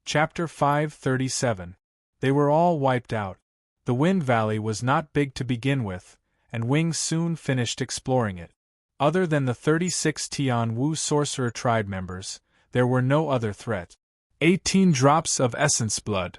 Chapter 537. They were all wiped out. The Wind Valley was not big to begin with, and Wing soon finished exploring it. Other than the 36 Tian Wu sorcerer tribe members, there were no other threats. 18 drops of essence blood.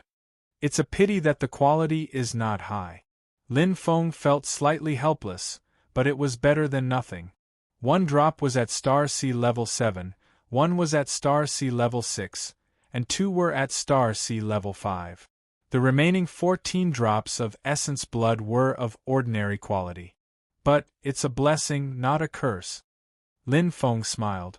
It's a pity that the quality is not high. Lin Feng felt slightly helpless, but it was better than nothing. 1 drop was at Star C level 7, 1 was at Star C level 6, and 2 were at Star C level 5. The remaining 14 drops of essence blood were of ordinary quality. But, it's a blessing, not a curse. Lin Feng smiled.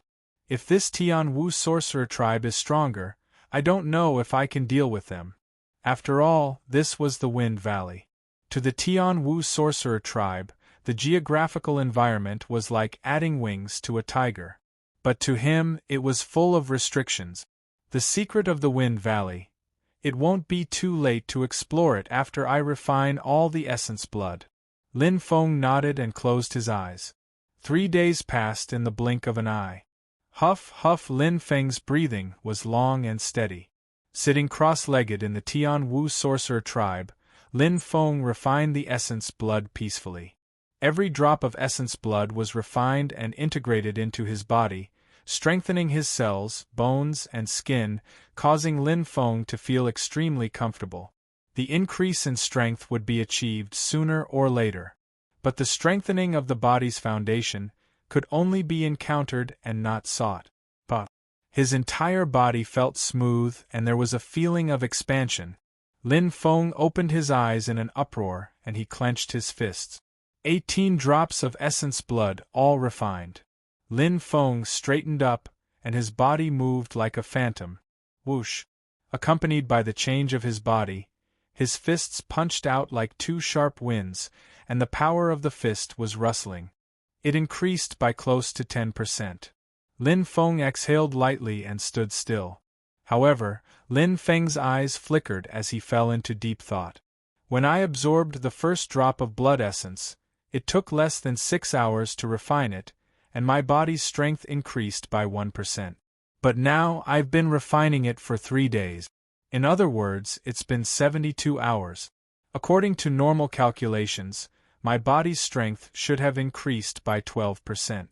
If this Tian Wu sorcerer tribe is stronger, I don't know if I can deal with them. After all, this was the Wind Valley. To the Tian Wu sorcerer tribe, the geographical environment was like adding wings to a tiger. But to him, it was full of restrictions. The secret of the Wind Valley. It won't be too late to explore it after I refine all the essence blood. Lin Feng nodded and closed his eyes. 3 days passed in the blink of an eye. Huff, huff. Lin Feng's breathing was long and steady. Sitting cross-legged in the Tian Wu sorcerer tribe, Lin Feng refined the essence blood peacefully. Every drop of essence blood was refined and integrated into his body, strengthening his cells, bones, and skin, causing Lin Feng to feel extremely comfortable. The increase in strength would be achieved sooner or later. But the strengthening of the body's foundation could only be encountered and not sought. But his entire body felt smooth and there was a feeling of expansion. Lin Feng opened his eyes in an uproar and he clenched his fists. 18 drops of essence blood, all refined. Lin Feng straightened up, and his body moved like a phantom. Whoosh! Accompanied by the change of his body, his fists punched out like 2 sharp winds, and the power of the fist was rustling. It increased by close to 10%. Lin Feng exhaled lightly and stood still. However, Lin Feng's eyes flickered as he fell into deep thought. When I absorbed the first drop of blood essence, it took less than 6 hours to refine it, and my body's strength increased by 1%. But now I've been refining it for 3 days. In other words, it's been 72 hours. According to normal calculations, my body's strength should have increased by 12%.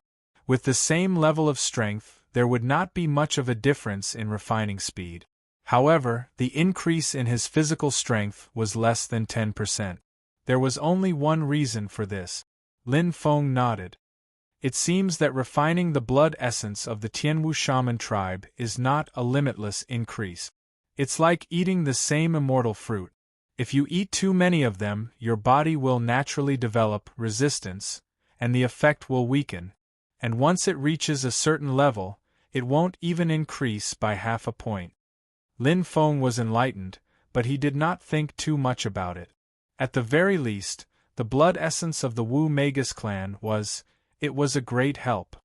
With the same level of strength, there would not be much of a difference in refining speed. However, the increase in his physical strength was less than 10%. There was only one reason for this. Lin Feng nodded. It seems that refining the blood essence of the Tianwu shaman tribe is not a limitless increase. It's like eating the same immortal fruit. If you eat too many of them, your body will naturally develop resistance, and the effect will weaken. And once it reaches a certain level, it won't even increase by half a point. Lin Feng was enlightened, but he did not think too much about it. At the very least, the blood essence of the Wu Magus clan was a great help.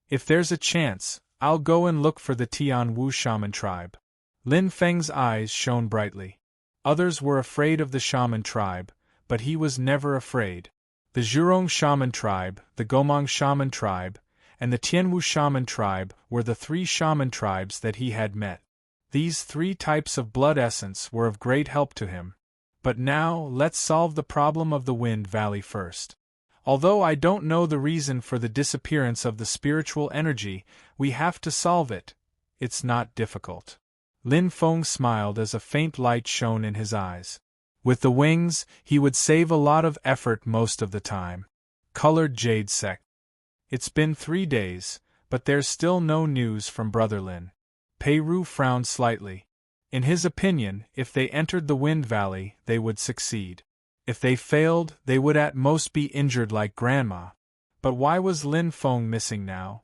If there's a chance, I'll go and look for the Tian Wu shaman tribe. Lin Feng's eyes shone brightly. Others were afraid of the shaman tribe, but he was never afraid. The Zhurong shaman tribe, the Gomang shaman tribe, and the Tianwu shaman tribe were the 3 shaman tribes that he had met. These 3 types of blood essence were of great help to him. But now, let's solve the problem of the Wind Valley first. Although I don't know the reason for the disappearance of the spiritual energy, we have to solve it. It's not difficult. Lin Feng smiled as a faint light shone in his eyes. With the wings, he would save a lot of effort most of the time. Colored Jade Sect. It's been 3 days, but there's still no news from Brother Lin. Pei Ru frowned slightly. In his opinion, if they entered the Wind Valley, they would succeed. If they failed, they would at most be injured like Grandma. But why was Lin Feng missing now?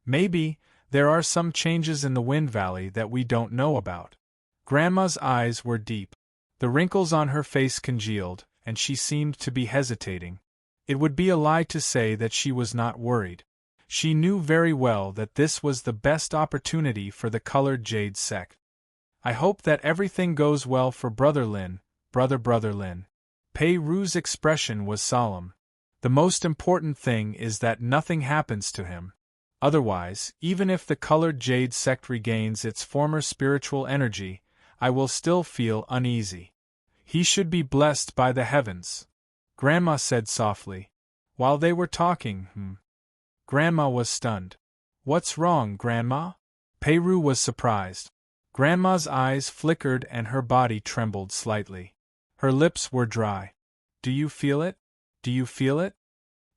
Maybe, there are some changes in the Wind Valley that we don't know about. Grandma's eyes were deep. The wrinkles on her face congealed, and she seemed to be hesitating. It would be a lie to say that she was not worried. She knew very well that this was the best opportunity for the Colored Jade Sect. I hope that everything goes well for Brother Lin, Brother Lin. Pei Ru's expression was solemn. The most important thing is that nothing happens to him. Otherwise, even if the colored jade sect regains its former spiritual energy, I will still feel uneasy. He should be blessed by the heavens, Grandma said softly. While they were talking, Grandma was stunned. What's wrong, Grandma? Peiru was surprised. Grandma's eyes flickered and her body trembled slightly. Her lips were dry. Do you feel it? Do you feel it?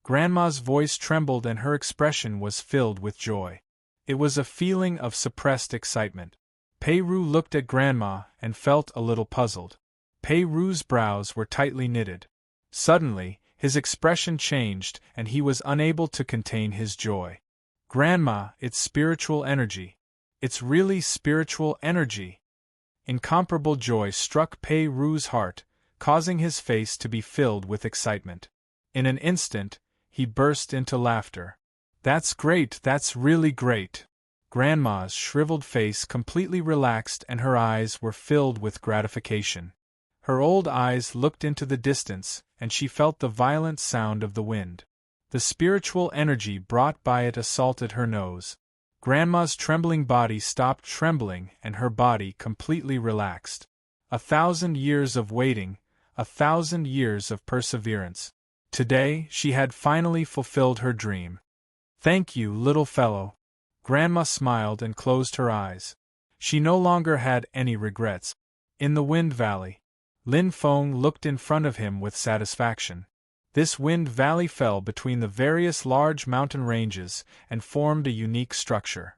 Grandma's voice trembled and her expression was filled with joy. It was a feeling of suppressed excitement. Peiru looked at Grandma and felt a little puzzled. Peiru's brows were tightly knitted. Suddenly, his expression changed and he was unable to contain his joy. Grandma, it's spiritual energy. It's really spiritual energy. Incomparable joy struck Peiru's heart, causing his face to be filled with excitement. In an instant, he burst into laughter. That's great, that's really great. Grandma's shriveled face completely relaxed and her eyes were filled with gratification. Her old eyes looked into the distance, and she felt the violent sound of the wind. The spiritual energy brought by it assaulted her nose. Grandma's trembling body stopped trembling and her body completely relaxed. 1,000 years of waiting, 1,000 years of perseverance. Today, she had finally fulfilled her dream. Thank you, little fellow. Grandma smiled and closed her eyes. She no longer had any regrets. In the Wind Valley, Lin Feng looked in front of him with satisfaction. This wind valley fell between the various large mountain ranges and formed a unique structure.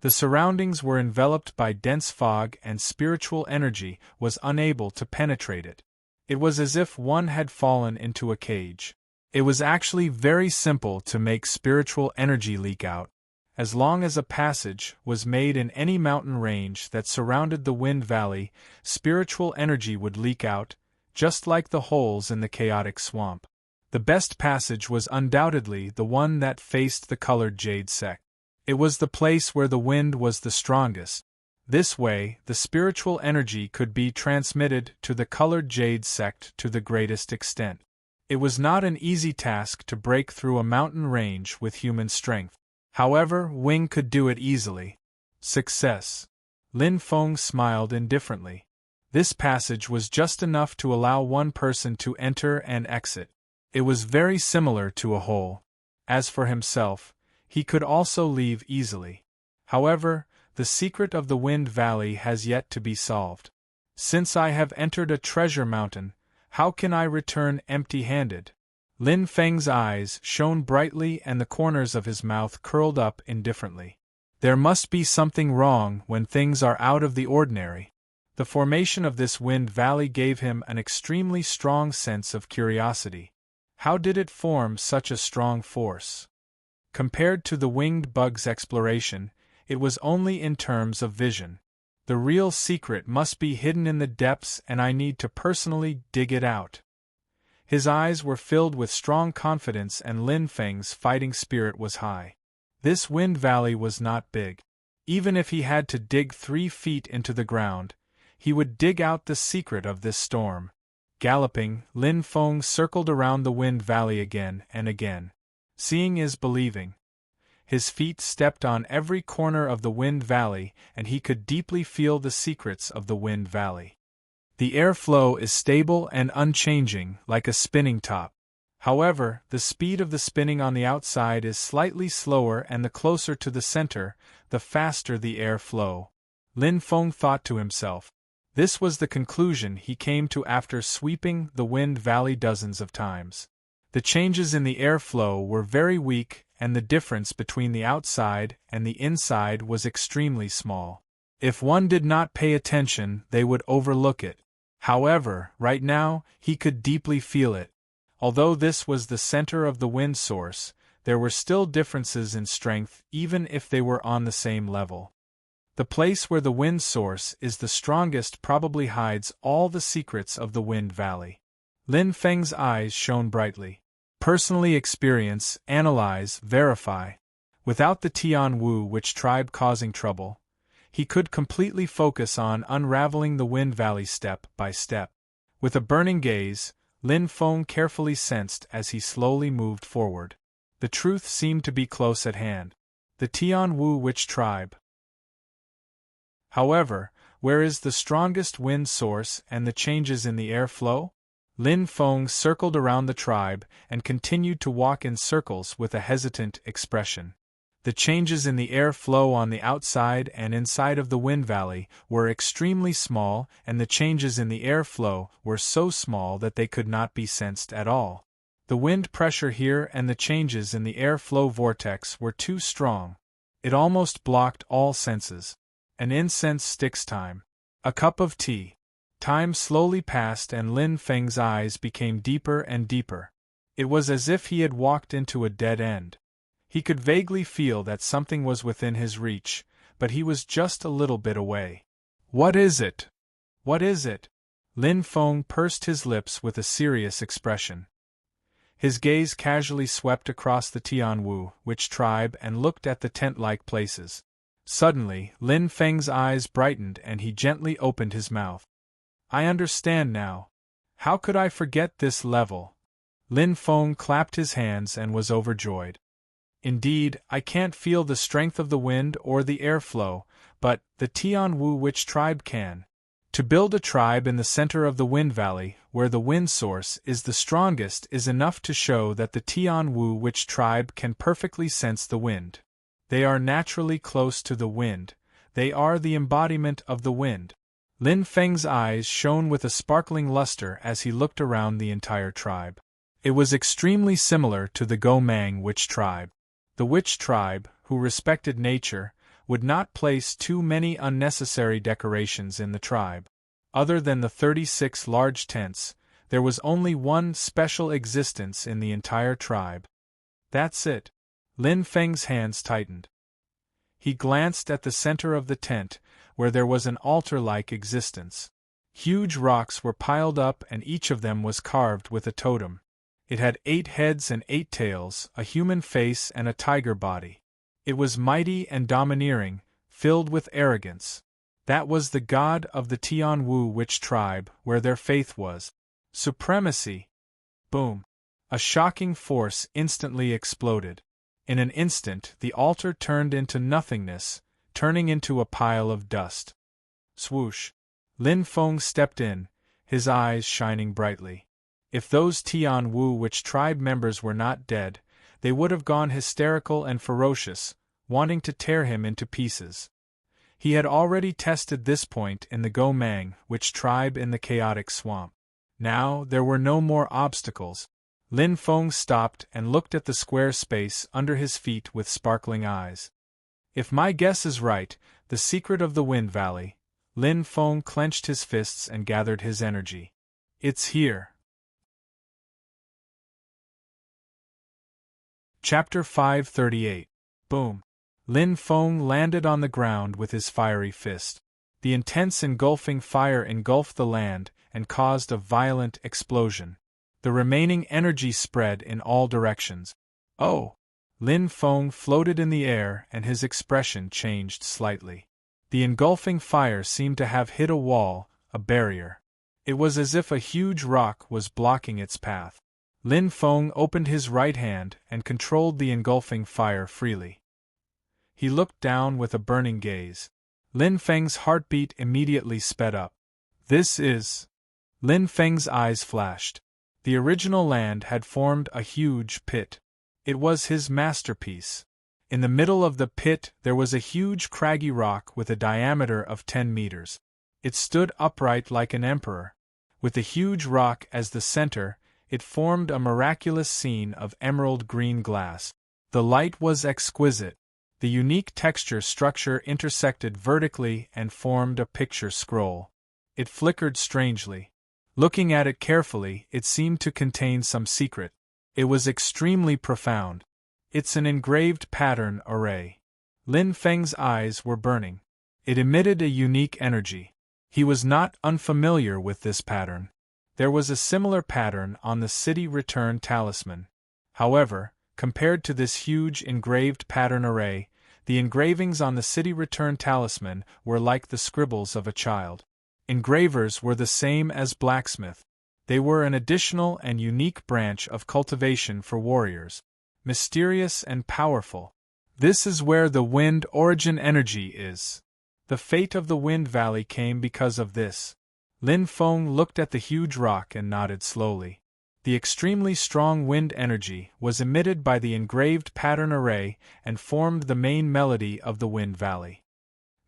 The surroundings were enveloped by dense fog and spiritual energy was unable to penetrate it. It was as if one had fallen into a cage. It was actually very simple to make spiritual energy leak out. As long as a passage was made in any mountain range that surrounded the Wind Valley, spiritual energy would leak out, just like the holes in the chaotic swamp. The best passage was undoubtedly the one that faced the colored jade sect. It was the place where the wind was the strongest. This way, the spiritual energy could be transmitted to the colored jade sect to the greatest extent. It was not an easy task to break through a mountain range with human strength. However, Wing could do it easily. Success. Lin Feng smiled indifferently. This passage was just enough to allow one person to enter and exit. It was very similar to a hole. As for himself, he could also leave easily. However, the secret of the Wind Valley has yet to be solved. Since I have entered a treasure mountain, how can I return empty-handed? Lin Feng's eyes shone brightly and the corners of his mouth curled up indifferently. There must be something wrong when things are out of the ordinary. The formation of this wind valley gave him an extremely strong sense of curiosity. How did it form such a strong force? Compared to the winged bug's exploration, it was only in terms of vision. The real secret must be hidden in the depths and I need to personally dig it out. His eyes were filled with strong confidence and Lin Feng's fighting spirit was high. This wind valley was not big. Even if he had to dig 3 feet into the ground, he would dig out the secret of this storm. Galloping, Lin Feng circled around the wind valley again and again. Seeing is believing. His feet stepped on every corner of the wind valley and he could deeply feel the secrets of the wind valley. The airflow is stable and unchanging, like a spinning top. However, the speed of the spinning on the outside is slightly slower and the closer to the center, the faster the airflow. Lin Feng thought to himself. This was the conclusion he came to after sweeping the wind valley dozens of times. The changes in the airflow were very weak and the difference between the outside and the inside was extremely small. If one did not pay attention, they would overlook it. However, right now, he could deeply feel it. Although this was the center of the wind source, there were still differences in strength even if they were on the same level. The place where the wind source is the strongest probably hides all the secrets of the wind valley. Lin Feng's eyes shone brightly. Personally experience, analyze, verify. Without the Tian Wu which tribe causing trouble, he could completely focus on unraveling the wind valley step by step. With a burning gaze, Lin Feng carefully sensed as he slowly moved forward. The truth seemed to be close at hand. The Tian Wu witch tribe. However, where is the strongest wind source and the changes in the air flow? Lin Feng circled around the tribe and continued to walk in circles with a hesitant expression. The changes in the air flow on the outside and inside of the wind valley were extremely small, and the changes in the air flow were so small that they could not be sensed at all. The wind pressure here and the changes in the air flow vortex were too strong. It almost blocked all senses. An incense sticks time. A cup of tea. Time slowly passed and Lin Feng's eyes became deeper and deeper. It was as if he had walked into a dead end. He could vaguely feel that something was within his reach, but he was just a little bit away. What is it? What is it? Lin Feng pursed his lips with a serious expression. His gaze casually swept across the Tianwu witch tribe and looked at the tent-like places. Suddenly, Lin Feng's eyes brightened and he gently opened his mouth. I understand now. How could I forget this level? Lin Feng clapped his hands and was overjoyed. Indeed, I can't feel the strength of the wind or the airflow, but the Tianwu witch tribe can. To build a tribe in the center of the wind valley, where the wind source is the strongest, is enough to show that the Tianwu witch tribe can perfectly sense the wind. They are naturally close to the wind. They are the embodiment of the wind. Lin Feng's eyes shone with a sparkling luster as he looked around the entire tribe. It was extremely similar to the Gomang witch tribe. The witch tribe, who respected nature, would not place too many unnecessary decorations in the tribe. Other than the 36 large tents, there was only one special existence in the entire tribe. That's it. Lin Feng's hands tightened. He glanced at the center of the tent, where there was an altar-like existence. Huge rocks were piled up and each of them was carved with a totem. It had 8 heads and 8 tails, a human face and a tiger body. It was mighty and domineering, filled with arrogance. That was the god of the Tianwu witch tribe, where their faith was. Supremacy! Boom! A shocking force instantly exploded. In an instant, the altar turned into nothingness, turning into a pile of dust. Swoosh! Lin Feng stepped in, his eyes shining brightly. If those Tianwu witch tribe members were not dead, they would have gone hysterical and ferocious, wanting to tear him into pieces. He had already tested this point in the Gomang witch tribe in the chaotic swamp. Now there were no more obstacles. Lin Feng stopped and looked at the square space under his feet with sparkling eyes. If my guess is right, the secret of the Wind Valley. Lin Feng clenched his fists and gathered his energy. It's here. Chapter 538. Boom. Lin Feng landed on the ground with his fiery fist. The intense engulfing fire engulfed the land and caused a violent explosion. The remaining energy spread in all directions. Oh! Lin Feng floated in the air and his expression changed slightly. The engulfing fire seemed to have hit a wall, a barrier. It was as if a huge rock was blocking its path. Lin Feng opened his right hand and controlled the engulfing fire freely. He looked down with a burning gaze. Lin Feng's heartbeat immediately sped up. This is... Lin Feng's eyes flashed. The original land had formed a huge pit. It was his masterpiece. In the middle of the pit there was a huge craggy rock with a diameter of 10 meters. It stood upright like an emperor. With the huge rock as the center, it formed a miraculous scene of emerald green glass. The light was exquisite. The unique texture structure intersected vertically and formed a picture scroll. It flickered strangely. Looking at it carefully, it seemed to contain some secret. It was extremely profound. It's an engraved pattern array. Lin Feng's eyes were burning. It emitted a unique energy. He was not unfamiliar with this pattern. There was a similar pattern on the City Return Talisman. However, compared to this huge engraved pattern array, the engravings on the City Return Talisman were like the scribbles of a child. Engravers were the same as blacksmith. They were an additional and unique branch of cultivation for warriors. mysterious and powerful. This is where the wind origin energy is. The fate of the Wind Valley came because of this. Lin Feng looked at the huge rock and nodded slowly. The extremely strong wind energy was emitted by the engraved pattern array and formed the main melody of the Wind Valley.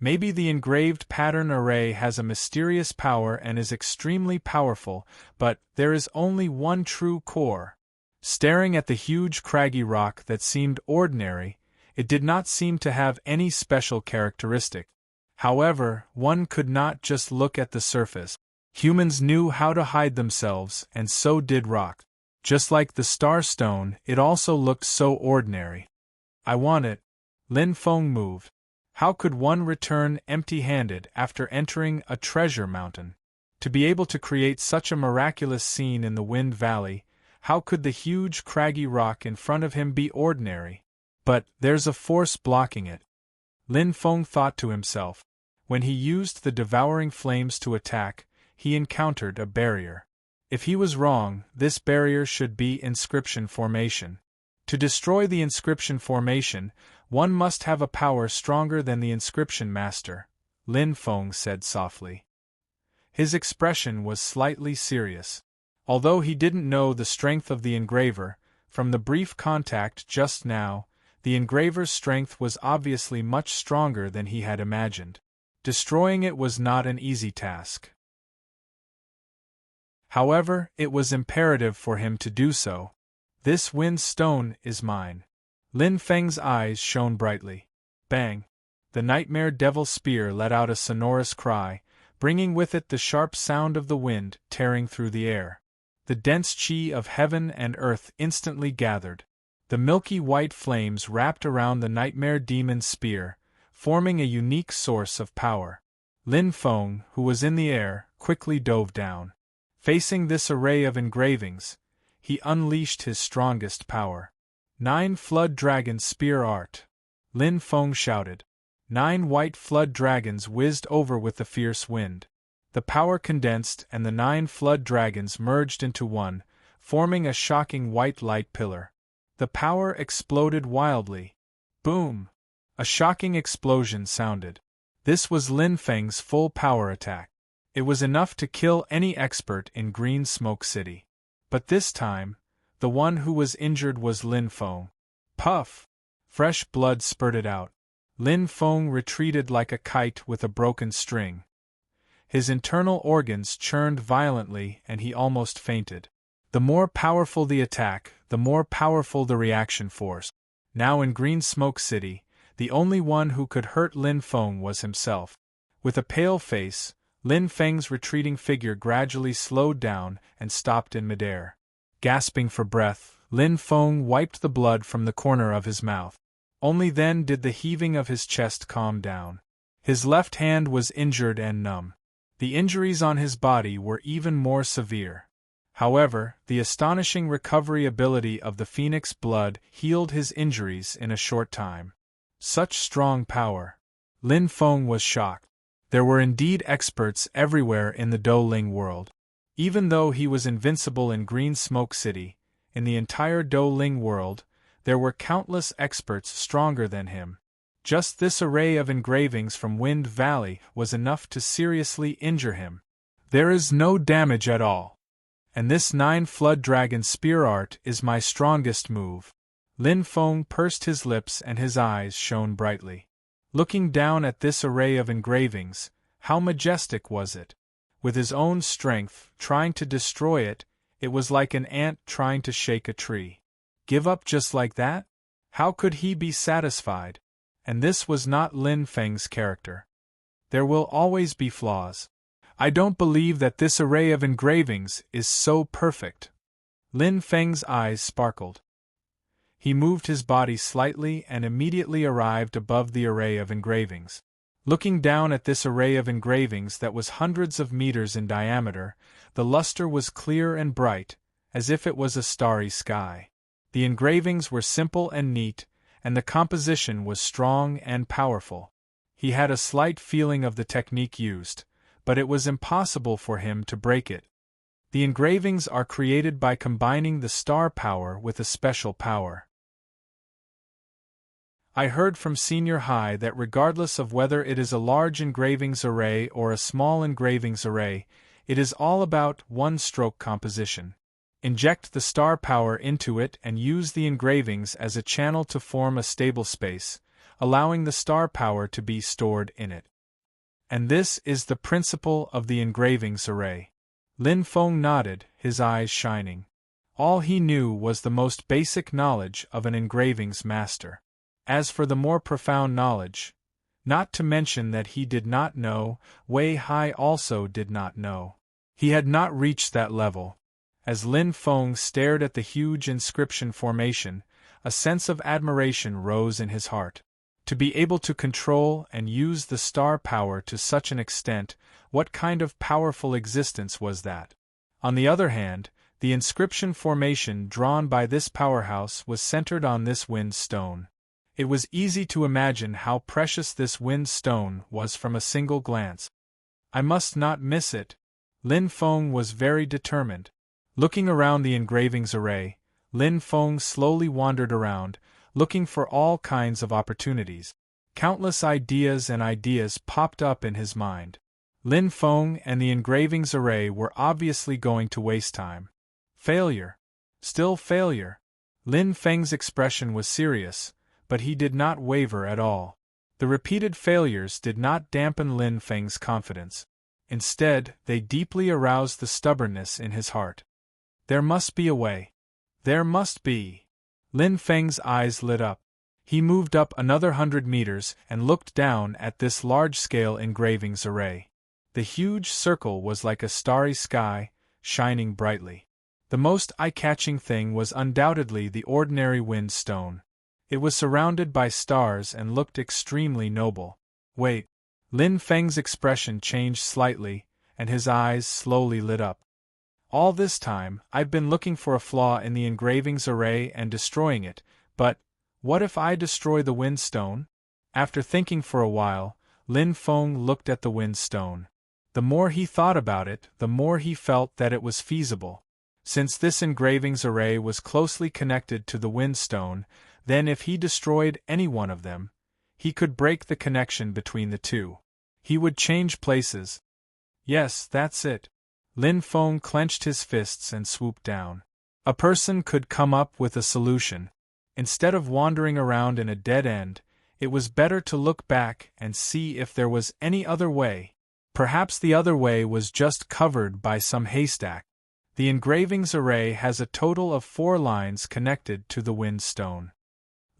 Maybe the engraved pattern array has a mysterious power and is extremely powerful, but there is only one true core. Staring at the huge craggy rock that seemed ordinary, it did not seem to have any special characteristic. However, one could not just look at the surface. Humans knew how to hide themselves, and so did rock. Just like the star stone, it also looked so ordinary. I want it. Lin Feng moved. How could one return empty-handed after entering a treasure mountain? To be able to create such a miraculous scene in the Wind Valley, how could the huge craggy rock in front of him be ordinary? But there's a force blocking it. Lin Feng thought to himself. When he used the devouring flames to attack, he encountered a barrier. If he was wrong, this barrier should be inscription formation. To destroy the inscription formation, one must have a power stronger than the inscription master, Lin Feng said softly. His expression was slightly serious. Although he didn't know the strength of the engraver, from the brief contact just now, the engraver's strength was obviously much stronger than he had imagined. Destroying it was not an easy task. However, it was imperative for him to do so. This wind stone is mine. Lin Feng's eyes shone brightly. Bang! The nightmare devil spear let out a sonorous cry, bringing with it the sharp sound of the wind tearing through the air. The dense chi of heaven and earth instantly gathered. The milky white flames wrapped around the nightmare demon's spear, forming a unique source of power. Lin Feng, who was in the air, quickly dove down. Facing this array of engravings, he unleashed his strongest power. 9 flood dragon spear art! Lin Feng shouted. 9 white flood dragons whizzed over with the fierce wind. The power condensed and the 9 flood dragons merged into one, forming a shocking white light pillar. The power exploded wildly. Boom! A shocking explosion sounded. This was Lin Feng's full power attack. It was enough to kill any expert in Green Smoke City. But this time, the one who was injured was Lin Feng. Puff! Fresh blood spurted out. Lin Feng retreated like a kite with a broken string. His internal organs churned violently and he almost fainted. The more powerful the attack, the more powerful the reaction force. Now in Green Smoke City, the only one who could hurt Lin Feng was himself. With a pale face, Lin Feng's retreating figure gradually slowed down and stopped in midair. Gasping for breath, Lin Feng wiped the blood from the corner of his mouth. Only then did the heaving of his chest calm down. His left hand was injured and numb. The injuries on his body were even more severe. However, the astonishing recovery ability of the Phoenix blood healed his injuries in a short time. Such strong power! Lin Feng was shocked. There were indeed experts everywhere in the Douling world. Even though he was invincible in Green Smoke City, in the entire Douling world, there were countless experts stronger than him. Just this array of engravings from Wind Valley was enough to seriously injure him. There is no damage at all. And this 9 flood dragon spear art is my strongest move. Lin Feng pursed his lips and his eyes shone brightly. Looking down at this array of engravings, how majestic was it? With his own strength, trying to destroy it, it was like an ant trying to shake a tree. Give up just like that? How could he be satisfied? And this was not Lin Feng's character. There will always be flaws. I don't believe that this array of engravings is so perfect. Lin Feng's eyes sparkled. He moved his body slightly and immediately arrived above the array of engravings. Looking down at this array of engravings that was hundreds of meters in diameter, the luster was clear and bright, as if it was a starry sky. The engravings were simple and neat, and the composition was strong and powerful. He had a slight feeling of the technique used, but it was impossible for him to break it. The engravings are created by combining the star power with a special power. I heard from Senior High that regardless of whether it is a large engravings array or a small engravings array, it is all about one-stroke composition. Inject the star power into it and use the engravings as a channel to form a stable space, allowing the star power to be stored in it. And this is the principle of the engravings array. Lin Feng nodded, his eyes shining. All he knew was the most basic knowledge of an engravings master. As for the more profound knowledge, not to mention that he did not know, Wei Hai also did not know. He had not reached that level. As Lin Feng stared at the huge inscription formation, a sense of admiration rose in his heart. To be able to control and use the star power to such an extent, what kind of powerful existence was that? On the other hand, the inscription formation drawn by this powerhouse was centered on this wind stone. It was easy to imagine how precious this wind stone was from a single glance. I must not miss it. Lin Feng was very determined. Looking around the engravings array, Lin Feng slowly wandered around, looking for all kinds of opportunities. Countless ideas and ideas popped up in his mind. Lin Feng and the engravings array were obviously going to waste time. Failure. Still failure. Lin Feng's expression was serious, but he did not waver at all. The repeated failures did not dampen Lin Feng's confidence. Instead, they deeply aroused the stubbornness in his heart. There must be a way. There must be. Lin Feng's eyes lit up. He moved up another 100 meters and looked down at this large-scale engravings array. The huge circle was like a starry sky, shining brightly. The most eye-catching thing was undoubtedly the ordinary wind stone. It was surrounded by stars and looked extremely noble. Wait. Lin Feng's expression changed slightly, and his eyes slowly lit up. All this time, I've been looking for a flaw in the engravings array and destroying it, but what if I destroy the wind stone? After thinking for a while, Lin Feng looked at the wind stone. The more he thought about it, the more he felt that it was feasible. Since this engravings array was closely connected to the wind stone, then if he destroyed any one of them, he could break the connection between the two. He would change places. Yes, that's it. Lin Feng clenched his fists and swooped down. A person could come up with a solution. Instead of wandering around in a dead end, it was better to look back and see if there was any other way. Perhaps the other way was just covered by some haystack. The engravings array has a total of 4 lines connected to the wind stone.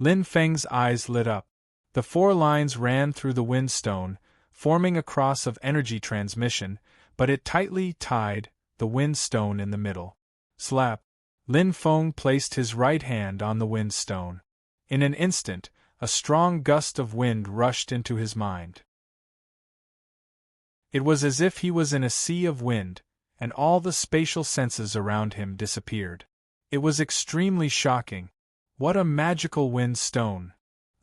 Lin Feng's eyes lit up. The 4 lines ran through the wind stone, forming a cross of energy transmission, but it tightly tied the wind stone in the middle. Slap! Lin Feng placed his right hand on the wind stone. In an instant, a strong gust of wind rushed into his mind. It was as if he was in a sea of wind, and all the spatial senses around him disappeared. It was extremely shocking. What a magical wind stone!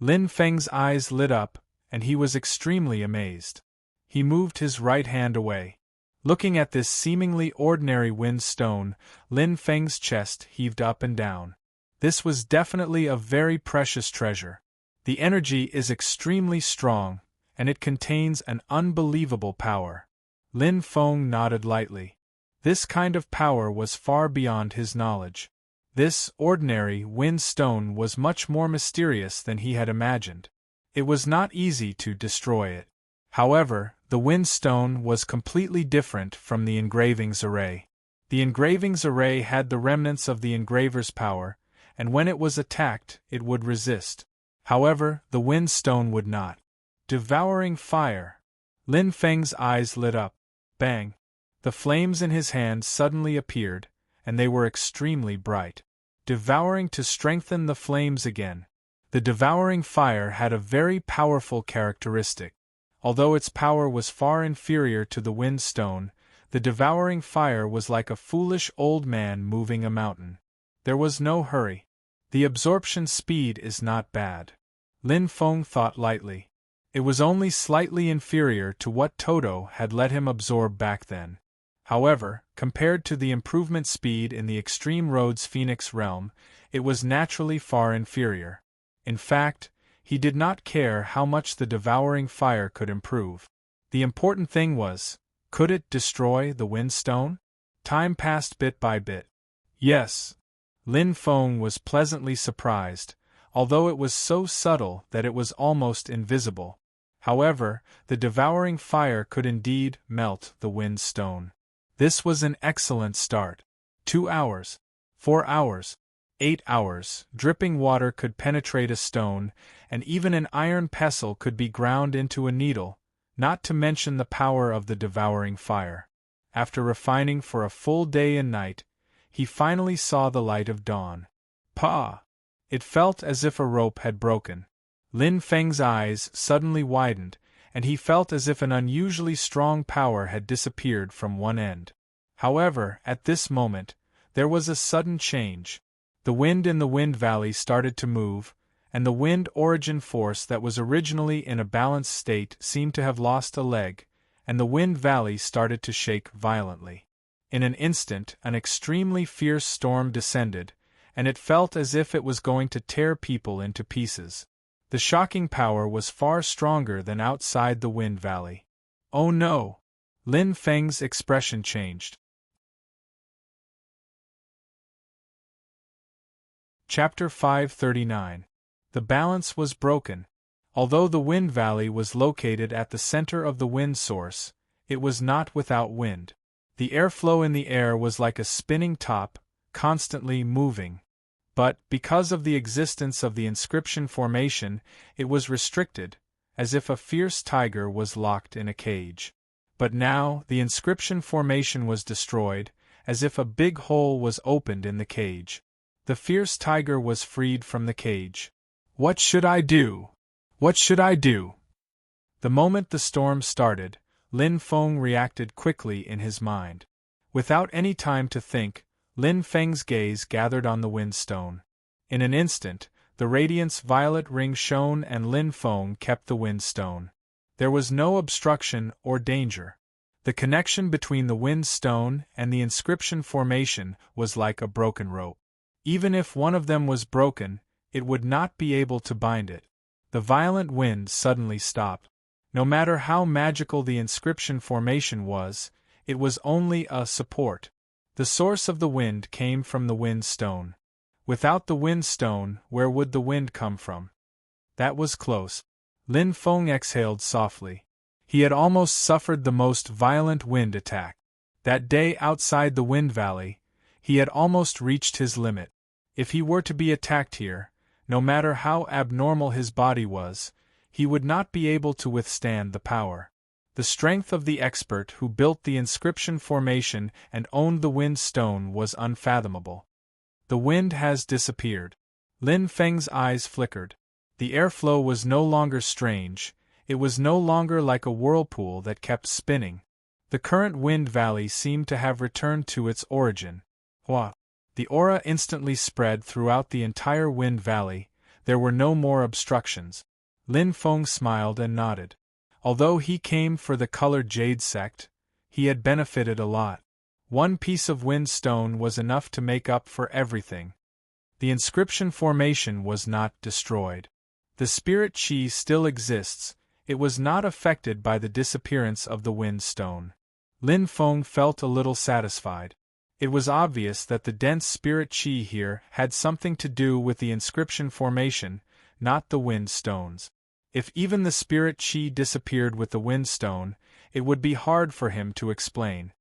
Lin Feng's eyes lit up, and he was extremely amazed. He moved his right hand away. Looking at this seemingly ordinary wind stone, Lin Feng's chest heaved up and down. This was definitely a very precious treasure. The energy is extremely strong, and it contains an unbelievable power. Lin Feng nodded lightly. This kind of power was far beyond his knowledge. This ordinary wind stone was much more mysterious than he had imagined. It was not easy to destroy it. However, the wind stone was completely different from the engravings array. The engravings array had the remnants of the engraver's power, and when it was attacked, it would resist. However, the wind stone would not. Devouring fire! Lin Feng's eyes lit up. Bang! The flames in his hand suddenly appeared, and they were extremely bright. Devouring to strengthen the flames again. The devouring fire had a very powerful characteristic. Although its power was far inferior to the wind stone, the devouring fire was like a foolish old man moving a mountain. There was no hurry. The absorption speed is not bad. Lin Feng thought lightly. It was only slightly inferior to what Toto had let him absorb back then. However, compared to the improvement speed in the Extreme Roads Phoenix realm, it was naturally far inferior. In fact, He did not care how much the devouring fire could improve. The important thing was, could it destroy the wind stone? Time passed bit by bit. Yes. Lin Feng was pleasantly surprised, although it was so subtle that it was almost invisible. However, the devouring fire could indeed melt the wind stone. This was an excellent start. 2 hours, 4 hours, 8 hours, dripping water could penetrate a stone, and even an iron pestle could be ground into a needle, not to mention the power of the devouring fire. After refining for a full day and night, he finally saw the light of dawn. Pah! It felt as if a rope had broken. Lin Feng's eyes suddenly widened, and he felt as if an unusually strong power had disappeared from one end. However, at this moment, there was a sudden change. The wind in the wind valley started to move, and the wind origin force that was originally in a balanced state seemed to have lost a leg, and the wind valley started to shake violently. In an instant, an extremely fierce storm descended, and it felt as if it was going to tear people into pieces. The shocking power was far stronger than outside the wind valley. Oh no! Lin Feng's expression changed. Chapter 539. The balance was broken. Although the wind valley was located at the center of the wind source, it was not without wind. The airflow in the air was like a spinning top, constantly moving. But, because of the existence of the inscription formation, it was restricted, as if a fierce tiger was locked in a cage. But now, the inscription formation was destroyed, as if a big hole was opened in the cage. The fierce tiger was freed from the cage. What should I do? What should I do? The moment the storm started, Lin Feng reacted quickly in his mind. Without any time to think, Lin Feng's gaze gathered on the wind stone. In an instant, the radiant's violet ring shone and Lin Feng kept the wind stone. There was no obstruction or danger. The connection between the wind stone and the inscription formation was like a broken rope. Even if one of them was broken, it would not be able to bind it. The violent wind suddenly stopped. No matter how magical the inscription formation was, it was only a support. The source of the wind came from the wind stone. Without the wind stone, where would the wind come from? That was close. Lin Feng exhaled softly. He had almost suffered the most violent wind attack. That day outside the wind valley, he had almost reached his limit. If he were to be attacked here, no matter how abnormal his body was, he would not be able to withstand the power. The strength of the expert who built the inscription formation and owned the wind stone was unfathomable. The wind has disappeared. Lin Feng's eyes flickered. The airflow was no longer strange, it was no longer like a whirlpool that kept spinning. The current wind valley seemed to have returned to its origin. What? The aura instantly spread throughout the entire wind valley. There were no more obstructions. Lin Feng smiled and nodded. Although he came for the colored jade sect, he had benefited a lot. One piece of wind stone was enough to make up for everything. The inscription formation was not destroyed. The spirit chi still exists, it was not affected by the disappearance of the wind stone. Lin Feng felt a little satisfied. It was obvious that the dense spirit chi here had something to do with the inscription formation, not the wind stones. If even the spirit chi disappeared with the wind stone, it would be hard for him to explain.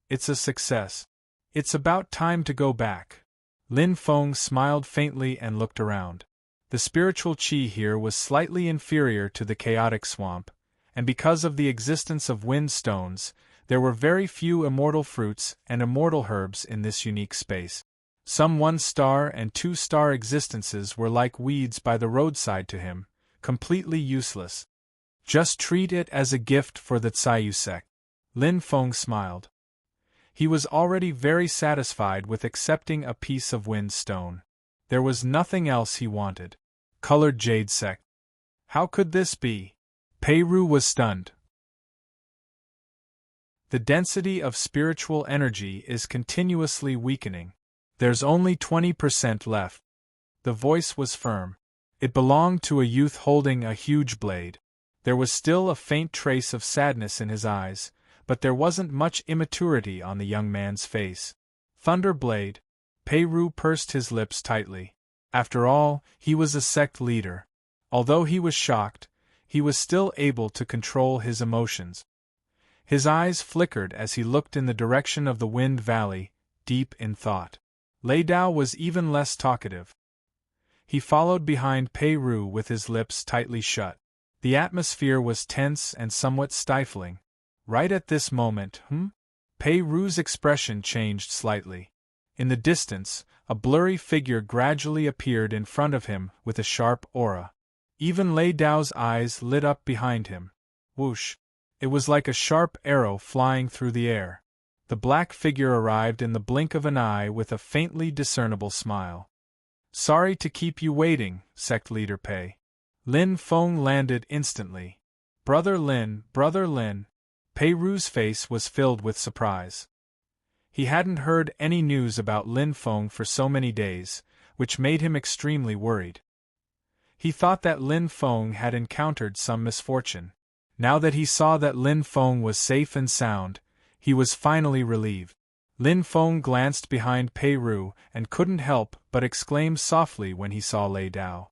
It's a success. It's about time to go back. Lin Feng smiled faintly and looked around. The spiritual chi here was slightly inferior to the chaotic swamp, and because of the existence of wind stones, there were very few immortal fruits and immortal herbs in this unique space. Some 1-star and 2-star existences were like weeds by the roadside to him, completely useless. Just treat it as a gift for the Tsayu sect. Lin Feng smiled. He was already very satisfied with accepting a piece of wind stone. There was nothing else he wanted. Colored jade sect. How could this be? Pei Ru was stunned. The density of spiritual energy is continuously weakening. There's only 20% left. The voice was firm. It belonged to a youth holding a huge blade. There was still a faint trace of sadness in his eyes, but there wasn't much immaturity on the young man's face. Thunderblade. Pei Ru pursed his lips tightly. After all, he was a sect leader. Although he was shocked, he was still able to control his emotions. His eyes flickered as he looked in the direction of the Wind Valley, deep in thought. Lei Dao was even less talkative. He followed behind Pei Ru with his lips tightly shut. The atmosphere was tense and somewhat stifling. Right at this moment, Pei Ru's expression changed slightly. In the distance, a blurry figure gradually appeared in front of him with a sharp aura. Even Lei Dao's eyes lit up behind him. Whoosh! It was like a sharp arrow flying through the air. The black figure arrived in the blink of an eye with a faintly discernible smile. Sorry to keep you waiting, Sect Leader Pei. Lin Feng landed instantly. Brother Lin. Pei Ru's face was filled with surprise. He hadn't heard any news about Lin Feng for so many days, which made him extremely worried. He thought that Lin Feng had encountered some misfortune. Now that he saw that Lin Feng was safe and sound, he was finally relieved. Lin Feng glanced behind Pei Ru and couldn't help but exclaim softly when he saw Lei Dao.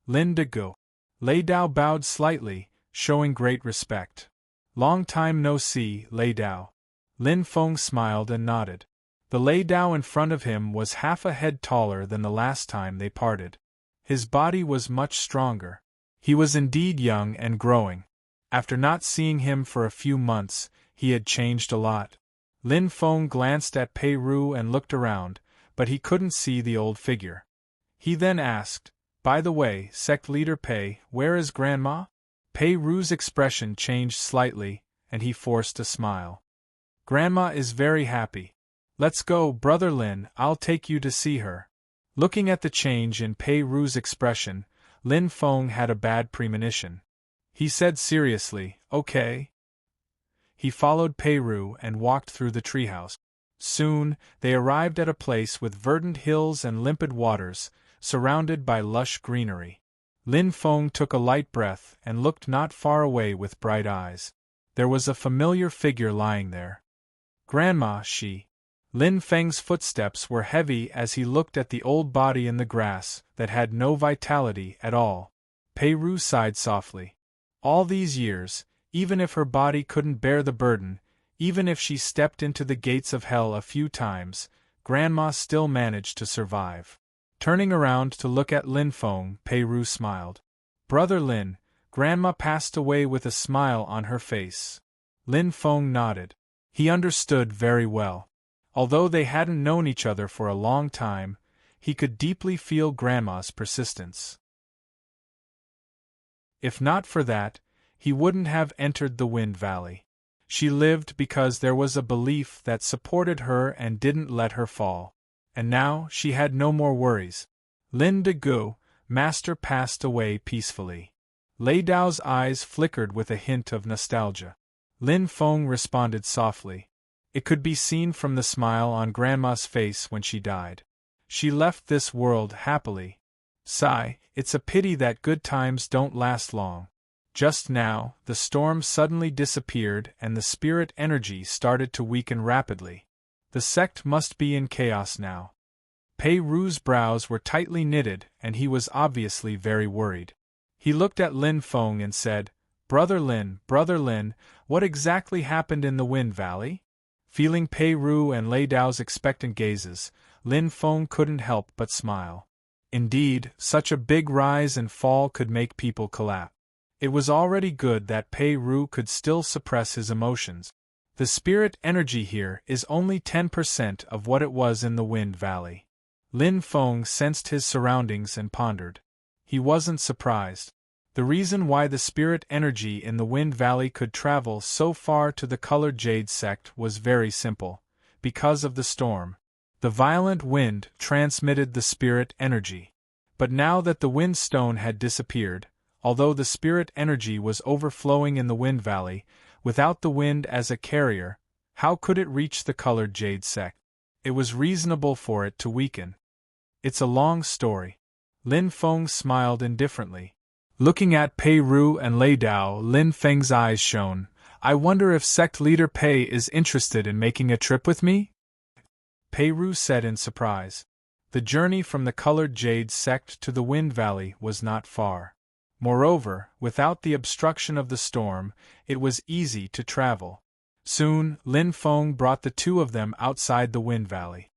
Lin De Gu. Lei Dao bowed slightly, showing great respect. Long time no see, Lei Dao. Lin Feng smiled and nodded. The Lei Dao in front of him was half a head taller than the last time they parted. His body was much stronger. He was indeed young and growing. After not seeing him for a few months, he had changed a lot. Lin Feng glanced at Pei Ru and looked around, but he couldn't see the old figure. He then asked, "By the way, Sect Leader Pei, where is Grandma?" Pei Ru's expression changed slightly, and he forced a smile. "Grandma is very happy. Let's go, Brother Lin, I'll take you to see her." Looking at the change in Pei Ru's expression, Lin Feng had a bad premonition. He said seriously, "Okay." He followed Pei Ru and walked through the treehouse. Soon, they arrived at a place with verdant hills and limpid waters, surrounded by lush greenery. Lin Feng took a light breath and looked not far away with bright eyes. There was a familiar figure lying there. "Grandma," she. Lin Feng's footsteps were heavy as he looked at the old body in the grass that had no vitality at all. Pei Ru sighed softly. All these years, even if her body couldn't bear the burden, even if she stepped into the gates of hell a few times, Grandma still managed to survive. Turning around to look at Lin Feng, Pei Ru smiled. "Brother Lin, Grandma passed away with a smile on her face." Lin Feng nodded. He understood very well. Although they hadn't known each other for a long time, he could deeply feel Grandma's persistence. If not for that, he wouldn't have entered the Wind Valley. She lived because there was a belief that supported her and didn't let her fall. And now she had no more worries. Lin De Gu, Master, passed away peacefully. Lei Dao's eyes flickered with a hint of nostalgia. Lin Feng responded softly. It could be seen from the smile on Grandma's face when she died. She left this world happily. Sigh, it's a pity that good times don't last long. Just now, the storm suddenly disappeared and the spirit energy started to weaken rapidly. The sect must be in chaos now. Pei Ru's brows were tightly knitted and he was obviously very worried. He looked at Lin Feng and said, Brother Lin, what exactly happened in the Wind Valley?" Feeling Pei Ru and Lei Dao's expectant gazes, Lin Feng couldn't help but smile. Indeed, such a big rise and fall could make people collapse. It was already good that Pei Ru could still suppress his emotions. The spirit energy here is only 10% of what it was in the Wind Valley. Lin Feng sensed his surroundings and pondered. He wasn't surprised. The reason why the spirit energy in the Wind Valley could travel so far to the colored jade sect was very simple. Because of the storm. The violent wind transmitted the spirit energy. But now that the wind stone had disappeared, although the spirit energy was overflowing in the Wind Valley, without the wind as a carrier, how could it reach the colored jade sect? It was reasonable for it to weaken. It's a long story. Lin Feng smiled indifferently. Looking at Pei Ru and Lei Dao, Lin Feng's eyes shone. I wonder if sect leader Pei is interested in making a trip with me? Pei Ru said in surprise. The journey from the colored jade sect to the Wind Valley was not far. Moreover, without the obstruction of the storm, it was easy to travel. Soon, Lin Feng brought the two of them outside the Wind Valley.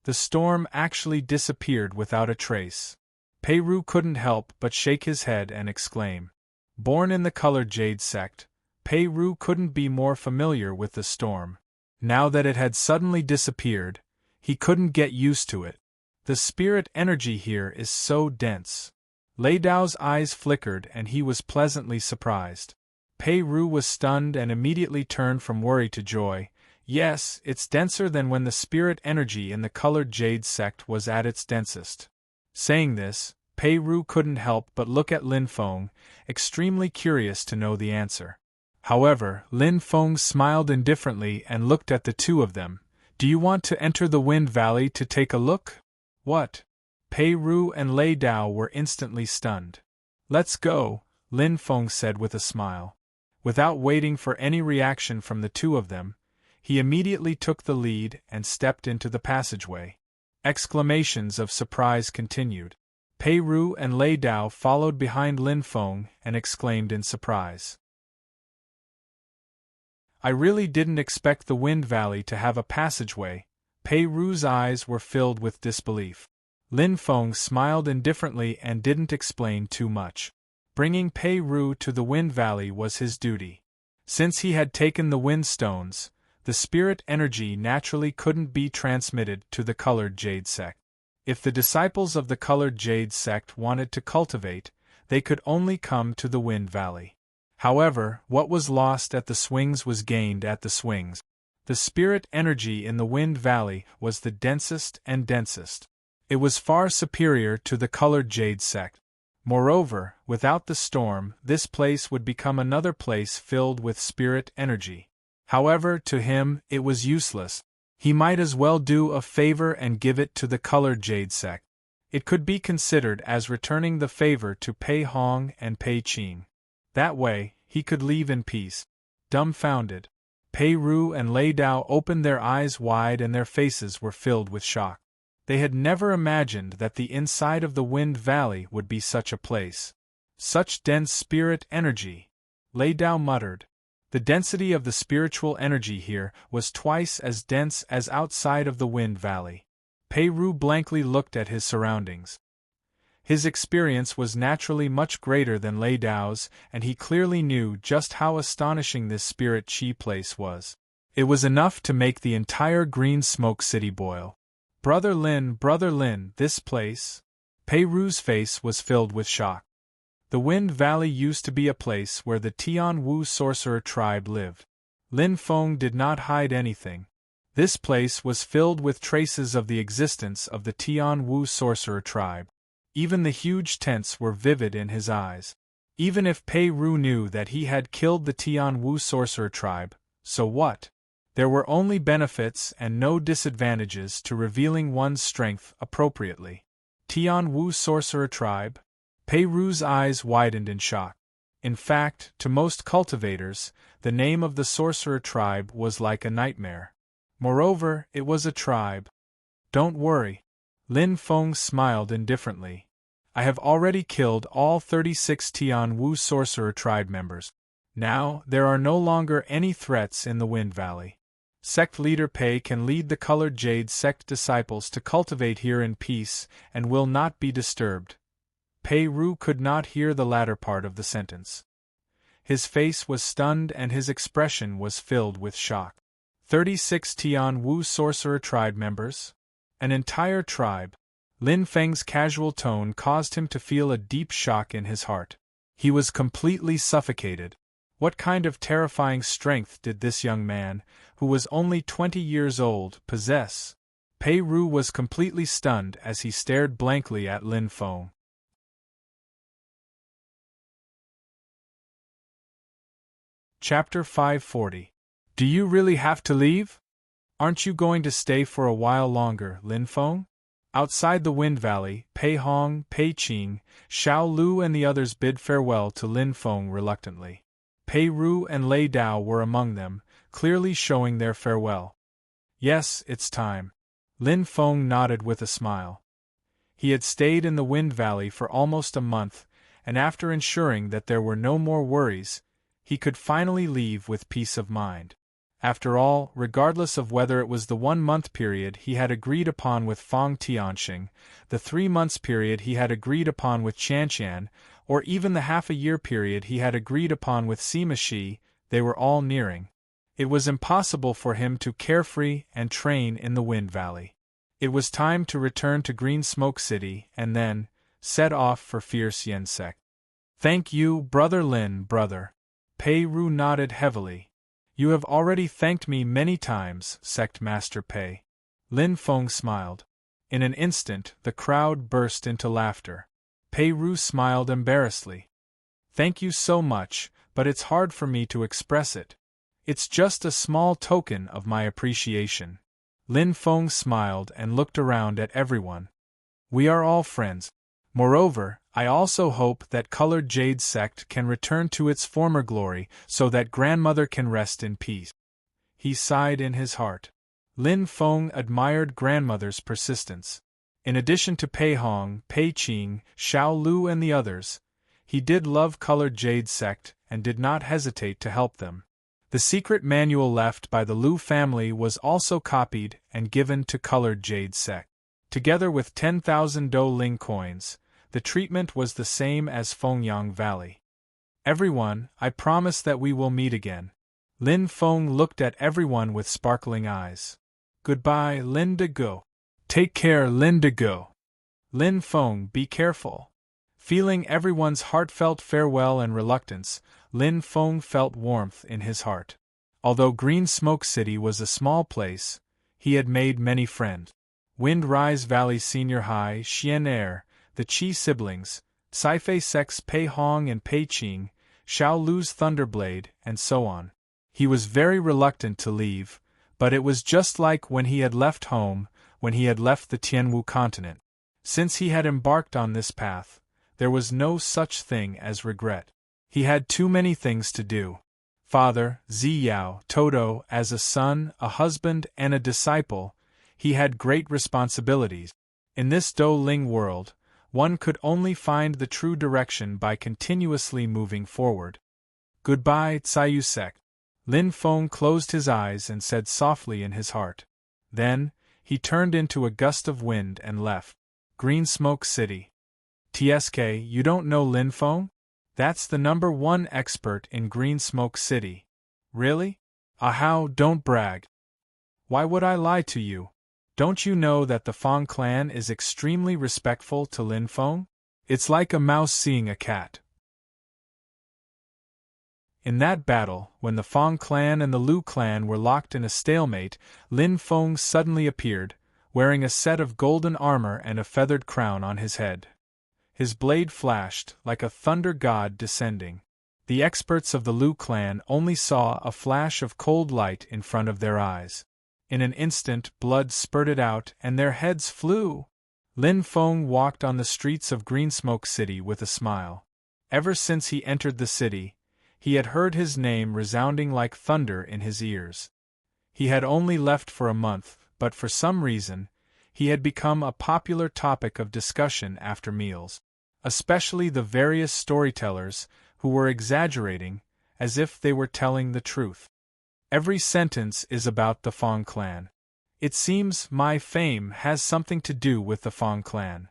The storm actually disappeared without a trace. Pei Ru couldn't help but shake his head and exclaim. Born in the colored jade sect, Pei Ru couldn't be more familiar with the storm. Now that it had suddenly disappeared, he couldn't get used to it. The spirit energy here is so dense. Lei Dao's eyes flickered and he was pleasantly surprised. Pei Ru was stunned and immediately turned from worry to joy. Yes, it's denser than when the spirit energy in the colored jade sect was at its densest. Saying this, Pei Ru couldn't help but look at Lin Feng, extremely curious to know the answer. However, Lin Feng smiled indifferently and looked at the two of them. Do you want to enter the Wind Valley to take a look? What? Pei Ru and Lei Dao were instantly stunned. Let's go, Lin Feng said with a smile. Without waiting for any reaction from the two of them, he immediately took the lead and stepped into the passageway. Exclamations of surprise continued. Pei Ru and Lei Dao followed behind Lin Feng and exclaimed in surprise. I really didn't expect the Wind Valley to have a passageway. Pei Ru's eyes were filled with disbelief. Lin Feng smiled indifferently and didn't explain too much. Bringing Pei Ru to the Wind Valley was his duty. Since he had taken the Wind Stones, the spirit energy naturally couldn't be transmitted to the colored jade sect. If the disciples of the colored jade sect wanted to cultivate, they could only come to the Wind Valley. However, what was lost at the swings was gained at the swings. The spirit energy in the Wind Valley was the densest and densest. It was far superior to the colored jade sect. Moreover, without the storm, this place would become another place filled with spirit energy. However, to him, it was useless. He might as well do a favor and give it to the colored jade sect. It could be considered as returning the favor to Pei Hong and Pei Qing. That way, he could leave in peace. Dumbfounded, Pei Ru and Lei Dao opened their eyes wide and their faces were filled with shock. They had never imagined that the inside of the Wind Valley would be such a place. Such dense spirit energy. Lei Dao muttered. The density of the spiritual energy here was twice as dense as outside of the Wind Valley. Pei Ru blankly looked at his surroundings. His experience was naturally much greater than Lei Dao's, and he clearly knew just how astonishing this spirit chi place was. It was enough to make the entire Green Smoke City boil. Brother Lin, this place? Pei Ru's face was filled with shock. The Wind Valley used to be a place where the Tian Wu sorcerer tribe lived. Lin Feng did not hide anything. This place was filled with traces of the existence of the Tian Wu sorcerer tribe. Even the huge tents were vivid in his eyes. Even if Pei Ru knew that he had killed the Tian Wu sorcerer tribe, so what? There were only benefits and no disadvantages to revealing one's strength appropriately. Tian Wu sorcerer tribe? Pei Ru's eyes widened in shock. In fact, to most cultivators, the name of the sorcerer tribe was like a nightmare. Moreover, it was a tribe. Don't worry. Lin Feng smiled indifferently. I have already killed all 36 Tian Wu sorcerer tribe members. Now, there are no longer any threats in the Wind Valley. Sect leader Pei can lead the colored jade sect disciples to cultivate here in peace and will not be disturbed. Pei Ru could not hear the latter part of the sentence. His face was stunned and his expression was filled with shock. 36 Tian Wu sorcerer tribe members? An entire tribe. Lin Feng's casual tone caused him to feel a deep shock in his heart. He was completely suffocated. What kind of terrifying strength did this young man, who was only 20 years old, possess? Pei Ru was completely stunned as he stared blankly at Lin Feng. Chapter 540. Do you really have to leave? Aren't you going to stay for a while longer, Lin Feng? Outside the Wind Valley, Pei Hong, Pei Qing, Xiao Lu and the others bid farewell to Lin Feng reluctantly. Pei Ru and Lei Dao were among them, clearly showing their farewell. Yes, it's time. Lin Feng nodded with a smile. He had stayed in the Wind Valley for almost a month, and after ensuring that there were no more worries, he could finally leave with peace of mind. After all, regardless of whether it was the 1-month period he had agreed upon with Fang Tianxing, the 3 months period he had agreed upon with Qianqian, or even the half-a-year period he had agreed upon with Sima Shi, they were all nearing. It was impossible for him to carefree and train in the Wind Valley. It was time to return to Green Smoke City and then set off for Fierce Yensek. Thank you, Brother Lin, brother. Pei Ru nodded heavily. You have already thanked me many times, Sect Master Pei. Lin Feng smiled. In an instant, the crowd burst into laughter. Pei Ru smiled embarrassedly. Thank you so much, but it's hard for me to express it. It's just a small token of my appreciation. Lin Feng smiled and looked around at everyone. We are all friends. Moreover, I also hope that Colored Jade Sect can return to its former glory so that grandmother can rest in peace. He sighed in his heart. Lin Feng admired grandmother's persistence. In addition to Pei Hong, Pei Qing, Xiao Lu and the others, he did love Colored Jade Sect and did not hesitate to help them. The secret manual left by the Lu family was also copied and given to Colored Jade Sect. Together with 10,000 Do Ling coins, the treatment was the same as Fengyang Valley. Everyone, I promise that we will meet again. Lin Feng looked at everyone with sparkling eyes. Goodbye, Lin De Go. Take care, Lin De Go. Lin Feng, be careful. Feeling everyone's heartfelt farewell and reluctance, Lin Feng felt warmth in his heart. Although Green Smoke City was a small place, he had made many friends. Wind Rise Valley Senior High, Xian Air, the Qi siblings, Caifei Sect's Pei Hong and Pei Qing, Xiao Lu's Thunderblade, and so on. He was very reluctant to leave, but it was just like when he had left home, when he had left the Tianwu continent. Since he had embarked on this path, there was no such thing as regret. He had too many things to do. Father, Ziyao, Toto, as a son, a husband, and a disciple, he had great responsibilities. In this Do Ling world, one could only find the true direction by continuously moving forward. Goodbye, Tsayu Sect. Lin Feng closed his eyes and said softly in his heart. Then, he turned into a gust of wind and left. Green Smoke City. TSK, you don't know Lin Feng? That's the #1 expert in Green Smoke City. Really? How, don't brag. Why would I lie to you? Don't you know that the Fang clan is extremely respectful to Lin Feng? It's like a mouse seeing a cat. In that battle, when the Fang clan and the Lu clan were locked in a stalemate, Lin Feng suddenly appeared, wearing a set of golden armor and a feathered crown on his head. His blade flashed, like a thunder god descending. The experts of the Lu clan only saw a flash of cold light in front of their eyes. In an instant, blood spurted out and their heads flew. Lin Feng walked on the streets of Green Smoke City with a smile. Ever since he entered the city, he had heard his name resounding like thunder in his ears. He had only left for a month, but for some reason, he had become a popular topic of discussion after meals. Especially the various storytellers, who were exaggerating, as if they were telling the truth. Every sentence is about the Fang clan. It seems my fame has something to do with the Fang clan.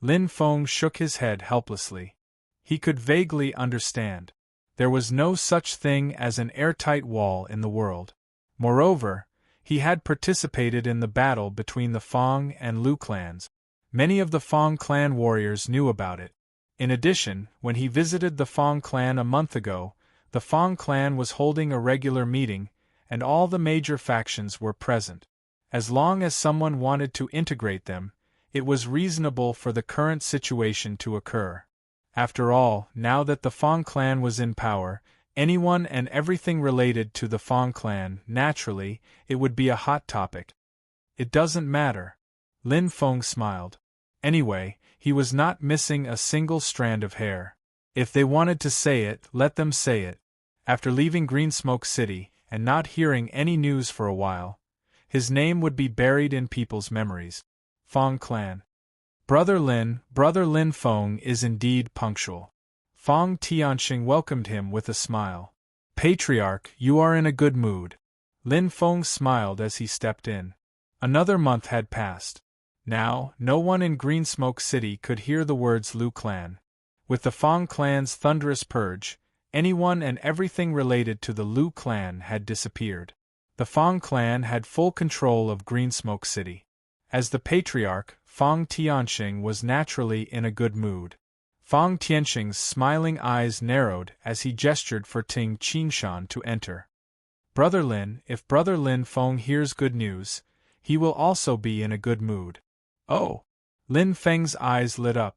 Lin Feng shook his head helplessly. He could vaguely understand. There was no such thing as an airtight wall in the world. Moreover, he had participated in the battle between the Fang and Lu clans. Many of the Fang clan warriors knew about it. In addition, when he visited the Fang clan a month ago, the Fang clan was holding a regular meeting, and all the major factions were present. As long as someone wanted to integrate them, it was reasonable for the current situation to occur. After all, now that the Fang clan was in power, anyone and everything related to the Fang clan, naturally, it would be a hot topic. It doesn't matter. Lin Feng smiled. Anyway, he was not missing a single strand of hair. If they wanted to say it, let them say it. After leaving Greensmoke City, and not hearing any news for a while, his name would be buried in people's memories. Feng clan. Brother Lin Feng is indeed punctual. Feng Tianxing welcomed him with a smile. Patriarch, you are in a good mood. Lin Feng smiled as he stepped in. Another month had passed. Now, no one in Greensmoke City could hear the words Lu clan. With the Feng clan's thunderous purge, anyone and everything related to the Lu clan had disappeared. The Feng clan had full control of Greensmoke City. As the patriarch, Feng Tianxing was naturally in a good mood. Feng Tianxing's smiling eyes narrowed as he gestured for Ting Qinshan to enter. Brother Lin, if Brother Lin Feng hears good news, he will also be in a good mood. Oh! Lin Feng's eyes lit up.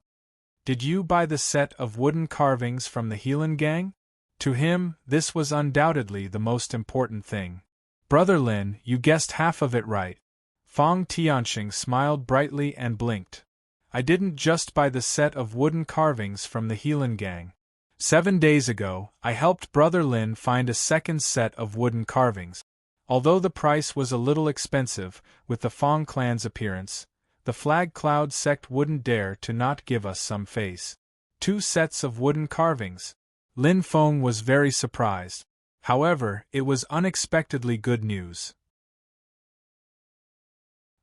Did you buy the set of wooden carvings from the Helan gang? To him, this was undoubtedly the most important thing. Brother Lin, you guessed half of it right. Feng Tianxing smiled brightly and blinked. I didn't just buy the set of wooden carvings from the Helan gang. 7 days ago, I helped Brother Lin find a second set of wooden carvings. Although the price was a little expensive, with the Feng clan's appearance, the Flag Cloud sect wouldn't dare to not give us some face. 2 sets of wooden carvings. Lin Feng was very surprised. However, it was unexpectedly good news.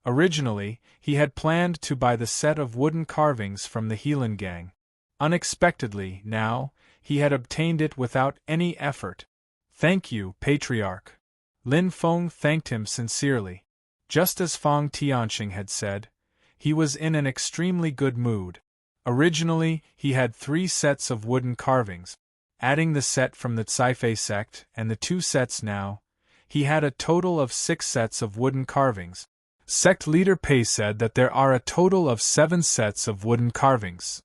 Originally, he had planned to buy the set of wooden carvings from the Helan gang. Unexpectedly, now, he had obtained it without any effort. Thank you, Patriarch. Lin Feng thanked him sincerely. Just as Feng Tianxing had said, he was in an extremely good mood. Originally, he had 3 sets of wooden carvings. Adding the set from the Caifei sect and the 2 sets now, he had a total of 6 sets of wooden carvings. Sect leader Pei said that there are a total of 7 sets of wooden carvings.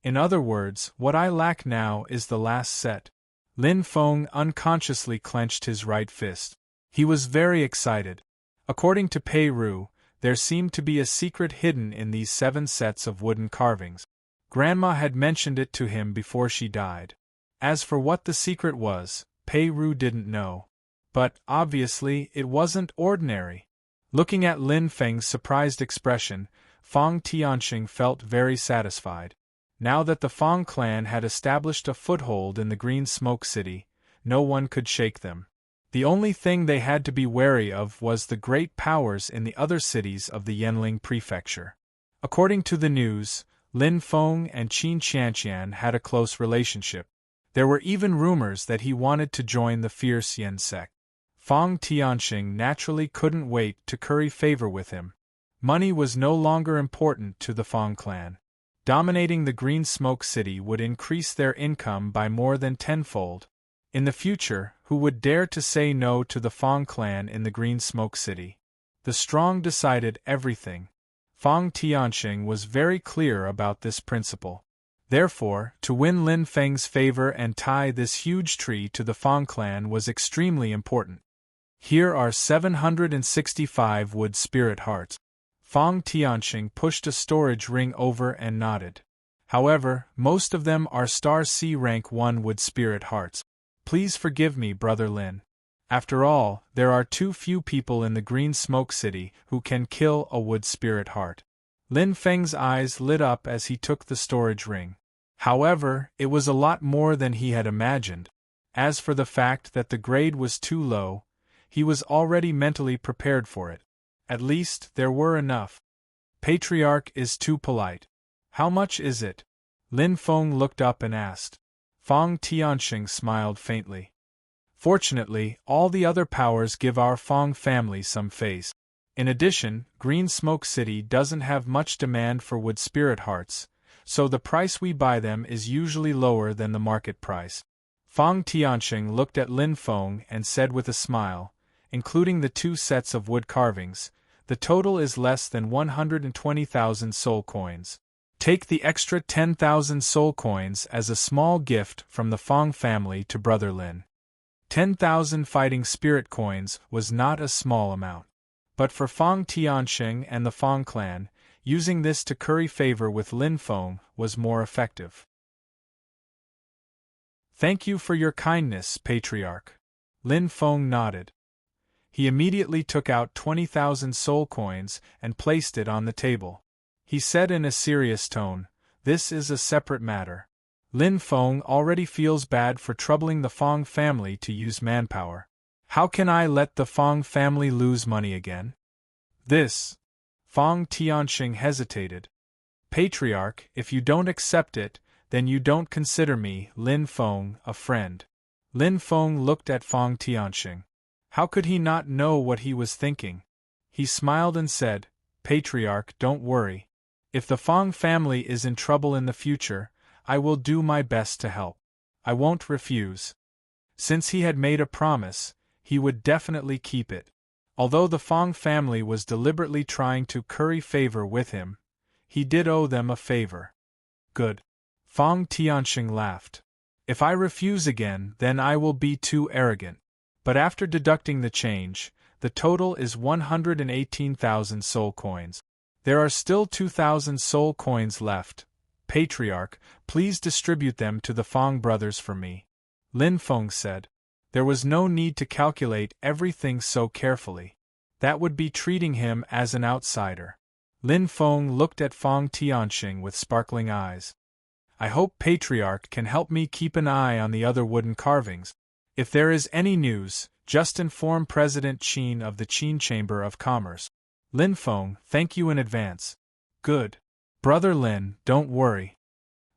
In other words, what I lack now is the last set. Lin Feng unconsciously clenched his right fist. He was very excited. According to Pei Ru, there seemed to be a secret hidden in these 7 sets of wooden carvings. Grandma had mentioned it to him before she died. As for what the secret was, Pei Ru didn't know. But, obviously, it wasn't ordinary. Looking at Lin Feng's surprised expression, Feng Tianxing felt very satisfied. Now that the Feng clan had established a foothold in the Green Smoke City, no one could shake them. The only thing they had to be wary of was the great powers in the other cities of the Yanling Prefecture. According to the news, Lin Feng and Qin Qianqian had a close relationship. There were even rumors that he wanted to join the fierce Yan sect. Feng Tianxing naturally couldn't wait to curry favor with him. Money was no longer important to the Feng clan. Dominating the Green Smoke City would increase their income by more than 10-fold. In the future, who would dare to say no to the Feng clan in the Green Smoke City? The strong decided everything. Feng Tianxing was very clear about this principle. Therefore, to win Lin Feng's favor and tie this huge tree to the Feng clan was extremely important. Here are 765 wood spirit hearts. Feng Tianxing pushed a storage ring over and nodded. However, most of them are Star C rank 1 wood spirit hearts. Please forgive me, Brother Lin. After all, there are too few people in the Green Smoke City who can kill a wood spirit heart. Lin Feng's eyes lit up as he took the storage ring. However, it was a lot more than he had imagined. As for the fact that the grade was too low, he was already mentally prepared for it. At least, there were enough. Patriarch is too polite. How much is it? Lin Feng looked up and asked. Feng Tianxing smiled faintly. Fortunately, all the other powers give our Feng family some face. In addition, Green Smoke City doesn't have much demand for wood spirit hearts, so the price we buy them is usually lower than the market price. Feng Tianxing looked at Lin Feng and said with a smile, including the 2 sets of wood carvings, the total is less than 120,000 soul coins. Take the extra 10,000 soul coins as a small gift from the Feng family to Brother Lin. 10,000 fighting spirit coins was not a small amount. But for Feng Tianxing and the Feng clan, using this to curry favor with Lin Feng was more effective. "Thank you for your kindness, Patriarch." Lin Feng nodded. He immediately took out 20,000 soul coins and placed it on the table. He said in a serious tone, "This is a separate matter. Lin Feng already feels bad for troubling the Feng family to use manpower. How can I let the Feng family lose money again?" This. Feng Tianxing hesitated. "Patriarch, if you don't accept it, then you don't consider me, Lin Feng, a friend." Lin Feng looked at Feng Tianxing. How could he not know what he was thinking? He smiled and said, "Patriarch, don't worry. If the Feng family is in trouble in the future, I will do my best to help. I won't refuse." Since he had made a promise, he would definitely keep it. Although the Feng family was deliberately trying to curry favor with him, he did owe them a favor. "Good." Feng Tianxing laughed. "If I refuse again, then I will be too arrogant. But after deducting the change, the total is 118,000 soul coins. There are still 2,000 soul coins left. Patriarch, please distribute them to the Feng brothers for me." Lin Feng said. There was no need to calculate everything so carefully. That would be treating him as an outsider. Lin Feng looked at Feng Tianxing with sparkling eyes. "I hope Patriarch can help me keep an eye on the other wooden carvings. If there is any news, just inform President Qin of the Qin Chamber of Commerce." Lin Feng, "Thank you in advance." "Good. Brother Lin, don't worry."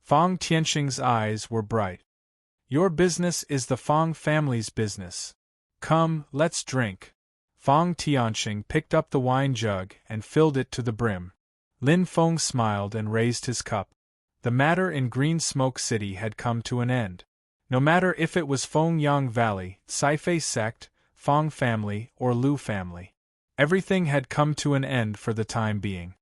Feng Tianxing's eyes were bright. "Your business is the Feng family's business. Come, let's drink." Feng Tianxing picked up the wine jug and filled it to the brim. Lin Feng smiled and raised his cup. The matter in Green Smoke City had come to an end. No matter if it was Fengyang Valley, Saifei sect, Feng family, or Lu family. Everything had come to an end for the time being.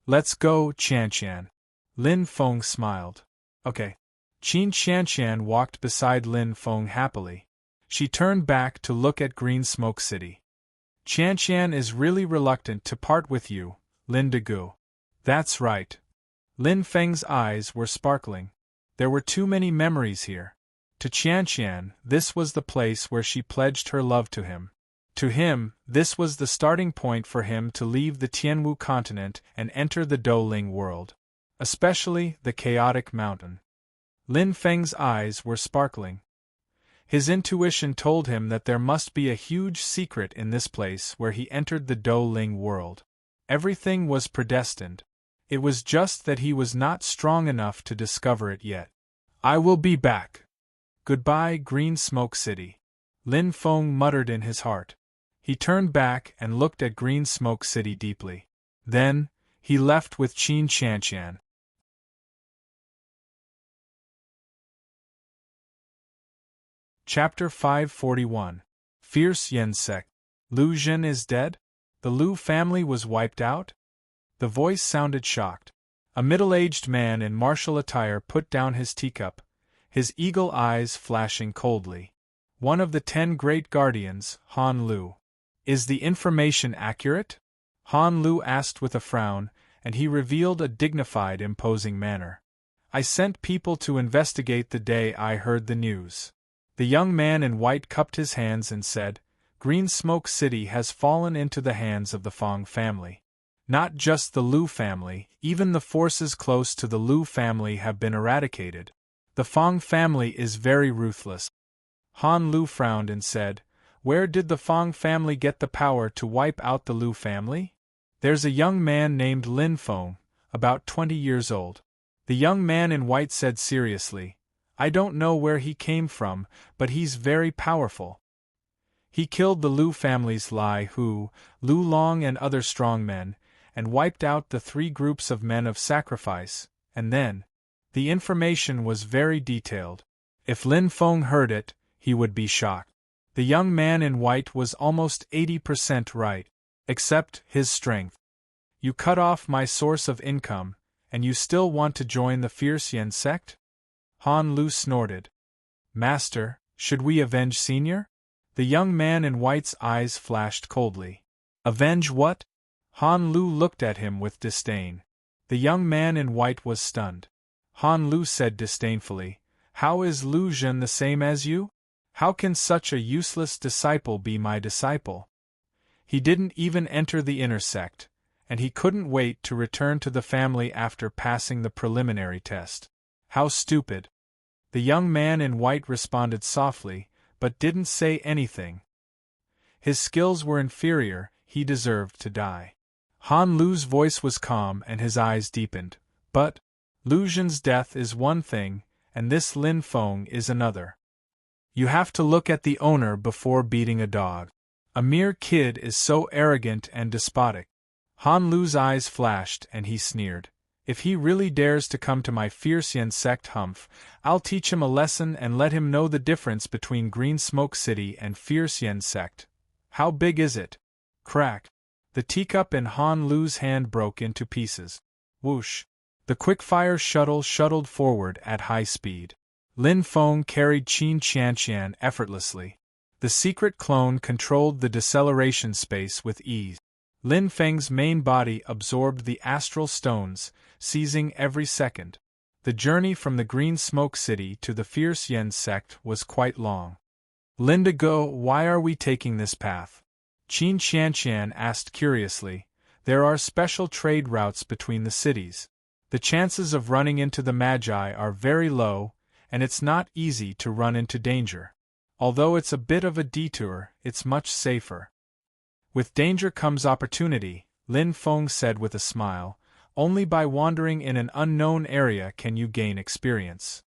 "Let's go, Qianqian." Lin Feng smiled. "Okay." Qin Qianqian walked beside Lin Feng happily. She turned back to look at Green Smoke City. "Qianqian is really reluctant to part with you, Lin Degu." "That's right." Lin Feng's eyes were sparkling. There were too many memories here. To Qianqian, this was the place where she pledged her love to him. To him, this was the starting point for him to leave the Tianwu continent and enter the Douling world. Especially the chaotic mountain. Lin Feng's eyes were sparkling. His intuition told him that there must be a huge secret in this place where he entered the Douling world. Everything was predestined. It was just that he was not strong enough to discover it yet. "I will be back." "Goodbye, Green Smoke City," Lin Feng muttered in his heart. He turned back and looked at Green Smoke City deeply. Then, he left with Qin Qianqian. Chapter 541. Fierce Yen Sect. Lu Zhen is dead? The Lu family was wiped out? The voice sounded shocked. A middle-aged man in martial attire put down his teacup, his eagle eyes flashing coldly. "One of the 10 great guardians, Han Lu. Is the information accurate?" Han Lu asked with a frown, and he revealed a dignified, imposing manner. "I sent people to investigate the day I heard the news." The young man in white cupped his hands and said, "Green Smoke City has fallen into the hands of the Feng family. Not just the Lu family, even the forces close to the Lu family have been eradicated. The Feng family is very ruthless." Han Lu frowned and said, "Where did the Feng family get the power to wipe out the Lu family?" "There's a young man named Lin Feng, about 20 years old." The young man in white said seriously, "I don't know where he came from, but he's very powerful. He killed the Lu family's Lai Hu, Lu Long and other strong men, and wiped out the 3 groups of men of sacrifice, and then, the information was very detailed. If Lin Feng heard it, he would be shocked. The young man in white was almost 80% right, except his strength. You cut off my source of income, and you still want to join the Fierce Yen sect? Han Lu snorted. Master, should we avenge Senior? The young man in white's eyes flashed coldly. Avenge what? Han Lu looked at him with disdain. The young man in white was stunned. Han Lu said disdainfully, "How is Lu Zhen the same as you? How can such a useless disciple be my disciple? He didn't even enter the inner sect, and he couldn't wait to return to the family after passing the preliminary test. How stupid!" The young man in white responded softly, but didn't say anything. His skills were inferior, he deserved to die. Han Lu's voice was calm and his eyes deepened. "But Lu Zhen's death is one thing, and this Lin Feng is another. You have to look at the owner before beating a dog. A mere kid is so arrogant and despotic." Han Lu's eyes flashed and he sneered. "If he really dares to come to my Fierce Yen sect, Humph, I'll teach him a lesson and let him know the difference between Green Smoke City and Fierce Yen sect. How big is it?" Crack! The teacup in Han Lu's hand broke into pieces. Whoosh! The quick-fire shuttle shuttled forward at high speed. Lin Feng carried Qin Qianqian effortlessly. The secret clone controlled the deceleration space with ease. Lin Feng's main body absorbed the astral stones, seizing every second. The journey from the Green Smoke City to the Fierce Yen sect was quite long. "Lindigo, why are we taking this path?" Qin Qianqian asked curiously. "There are special trade routes between the cities. The chances of running into the Magi are very low, and it's not easy to run into danger. Although it's a bit of a detour, it's much safer." "With danger comes opportunity," Lin Feng said with a smile. "Only by wandering in an unknown area can you gain experience."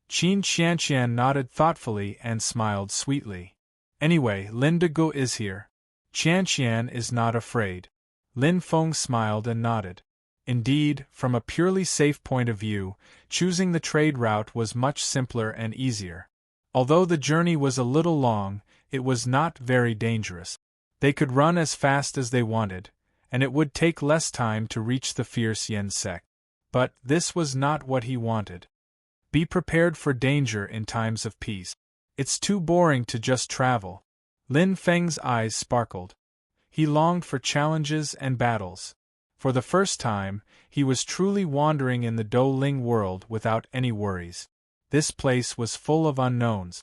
Qin Qianqian nodded thoughtfully and smiled sweetly. "Anyway, Lindigo is here. Qianqian is not afraid." Lin Feng smiled and nodded. Indeed, from a purely safe point of view, choosing the trade route was much simpler and easier. Although the journey was a little long, it was not very dangerous. They could run as fast as they wanted, and it would take less time to reach the Fierce Yen sect. But this was not what he wanted. Be prepared for danger in times of peace. It's too boring to just travel. Lin Feng's eyes sparkled. He longed for challenges and battles. For the first time, he was truly wandering in the Douling world without any worries. This place was full of unknowns.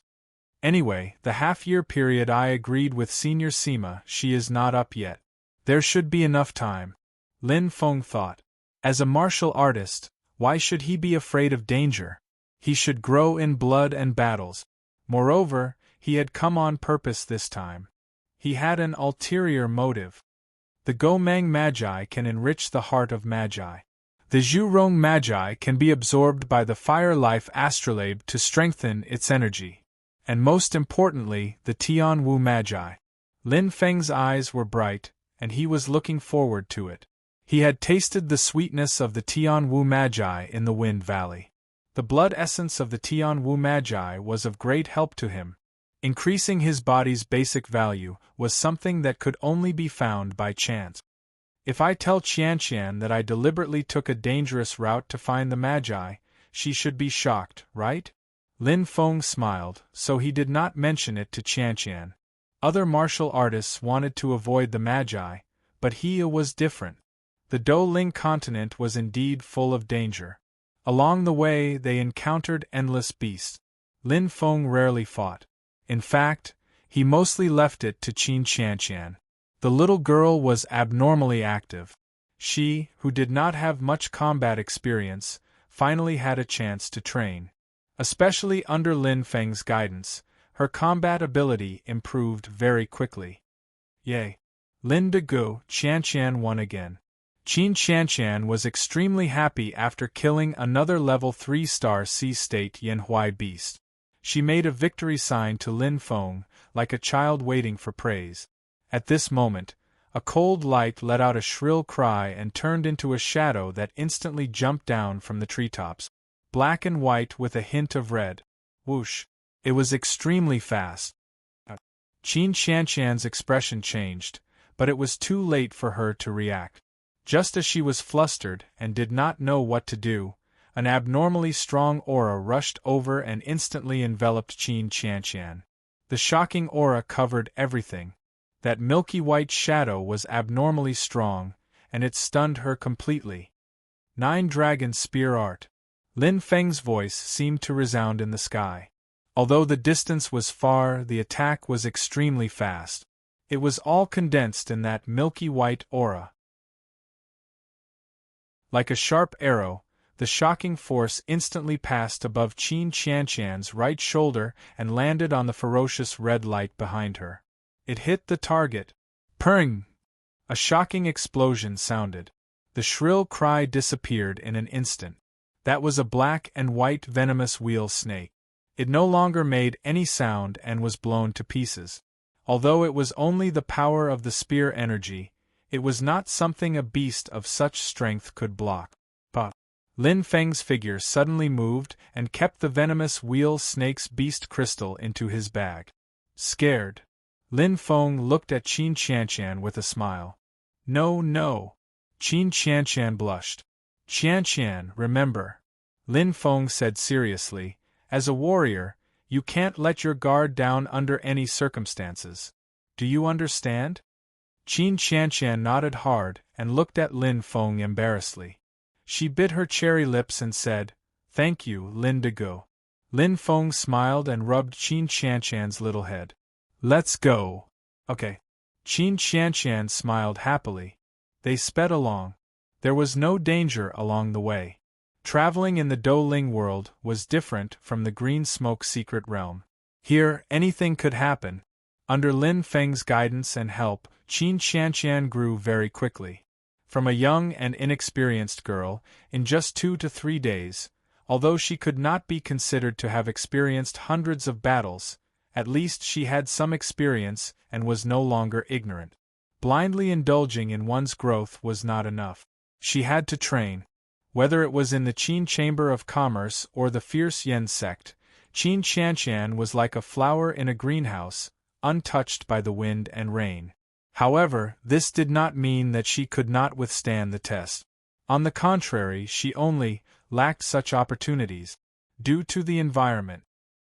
Anyway, the half-year period, I agreed with Senior Sima, she is not up yet. There should be enough time. Lin Feng thought. As a martial artist, why should he be afraid of danger? He should grow in blood and battles. Moreover, he had come on purpose this time. He had an ulterior motive. The Gomeng Magi can enrich the heart of Magi. The Zhurong Magi can be absorbed by the Fire Life Astrolabe to strengthen its energy. And most importantly, the Tianwu Magi. Lin Feng's eyes were bright, and he was looking forward to it. He had tasted the sweetness of the Tianwu Magi in the Wind Valley. The blood essence of the Tianwu Magi was of great help to him. Increasing his body's basic value was something that could only be found by chance. If I tell Qianqian that I deliberately took a dangerous route to find the Magi, she should be shocked, right? Lin Feng smiled, so he did not mention it to Qianqian. Other martial artists wanted to avoid the Magi, but he was different. The Douling continent was indeed full of danger. Along the way they encountered endless beasts. Lin Feng rarely fought. In fact, he mostly left it to Qin Qianqian. The little girl was abnormally active. She, who did not have much combat experience, finally had a chance to train. Especially under Lin Feng's guidance, her combat ability improved very quickly. Yay! Lin Degu, Qianqian won again. Qin Qianqian was extremely happy after killing another level 3-star sea-state Yanhuai beast. She made a victory sign to Lin Feng, like a child waiting for praise. At this moment, a cold light let out a shrill cry and turned into a shadow that instantly jumped down from the treetops. Black and white with a hint of red. Whoosh! It was extremely fast. Qin Qianqian's expression changed, but it was too late for her to react. Just as she was flustered and did not know what to do, an abnormally strong aura rushed over and instantly enveloped Qin Qianqian. The shocking aura covered everything. That milky white shadow was abnormally strong, and it stunned her completely. 9 Dragon Spear Art. Lin Feng's voice seemed to resound in the sky. Although the distance was far, the attack was extremely fast. It was all condensed in that milky white aura. Like a sharp arrow, the shocking force instantly passed above Qin Qianshan's right shoulder and landed on the ferocious red light behind her. It hit the target. Purring! A shocking explosion sounded. The shrill cry disappeared in an instant. That was a black and white venomous wheel snake. It no longer made any sound and was blown to pieces. Although it was only the power of the spear energy, it was not something a beast of such strength could block. But Lin Feng's figure suddenly moved and kept the venomous wheel snake's beast crystal into his bag. Scared, Lin Feng looked at Qin Qianshan with a smile. No, no. Qin Qianshan blushed. Qianshan, remember, Lin Feng said seriously, as a warrior, you can't let your guard down under any circumstances. Do you understand? Qin Qianshan nodded hard and looked at Lin Feng embarrassedly. She bit her cherry lips and said, Thank you, Lin Dego. Lin Feng smiled and rubbed Qin Qianshan's little head. Let's go. Okay. Qin Qianshan smiled happily. They sped along. There was no danger along the way. Traveling in the Douling world was different from the Green Smoke secret realm. Here, anything could happen. Under Lin Feng's guidance and help, Qin Qianshan grew very quickly. From a young and inexperienced girl, in just 2 to 3 days, although she could not be considered to have experienced hundreds of battles, at least she had some experience and was no longer ignorant. Blindly indulging in one's growth was not enough. She had to train. Whether it was in the Qin Chamber of Commerce or the fierce Yen sect, Qin Qianshan was like a flower in a greenhouse, untouched by the wind and rain. However, this did not mean that she could not withstand the test. On the contrary, she only lacked such opportunities, due to the environment.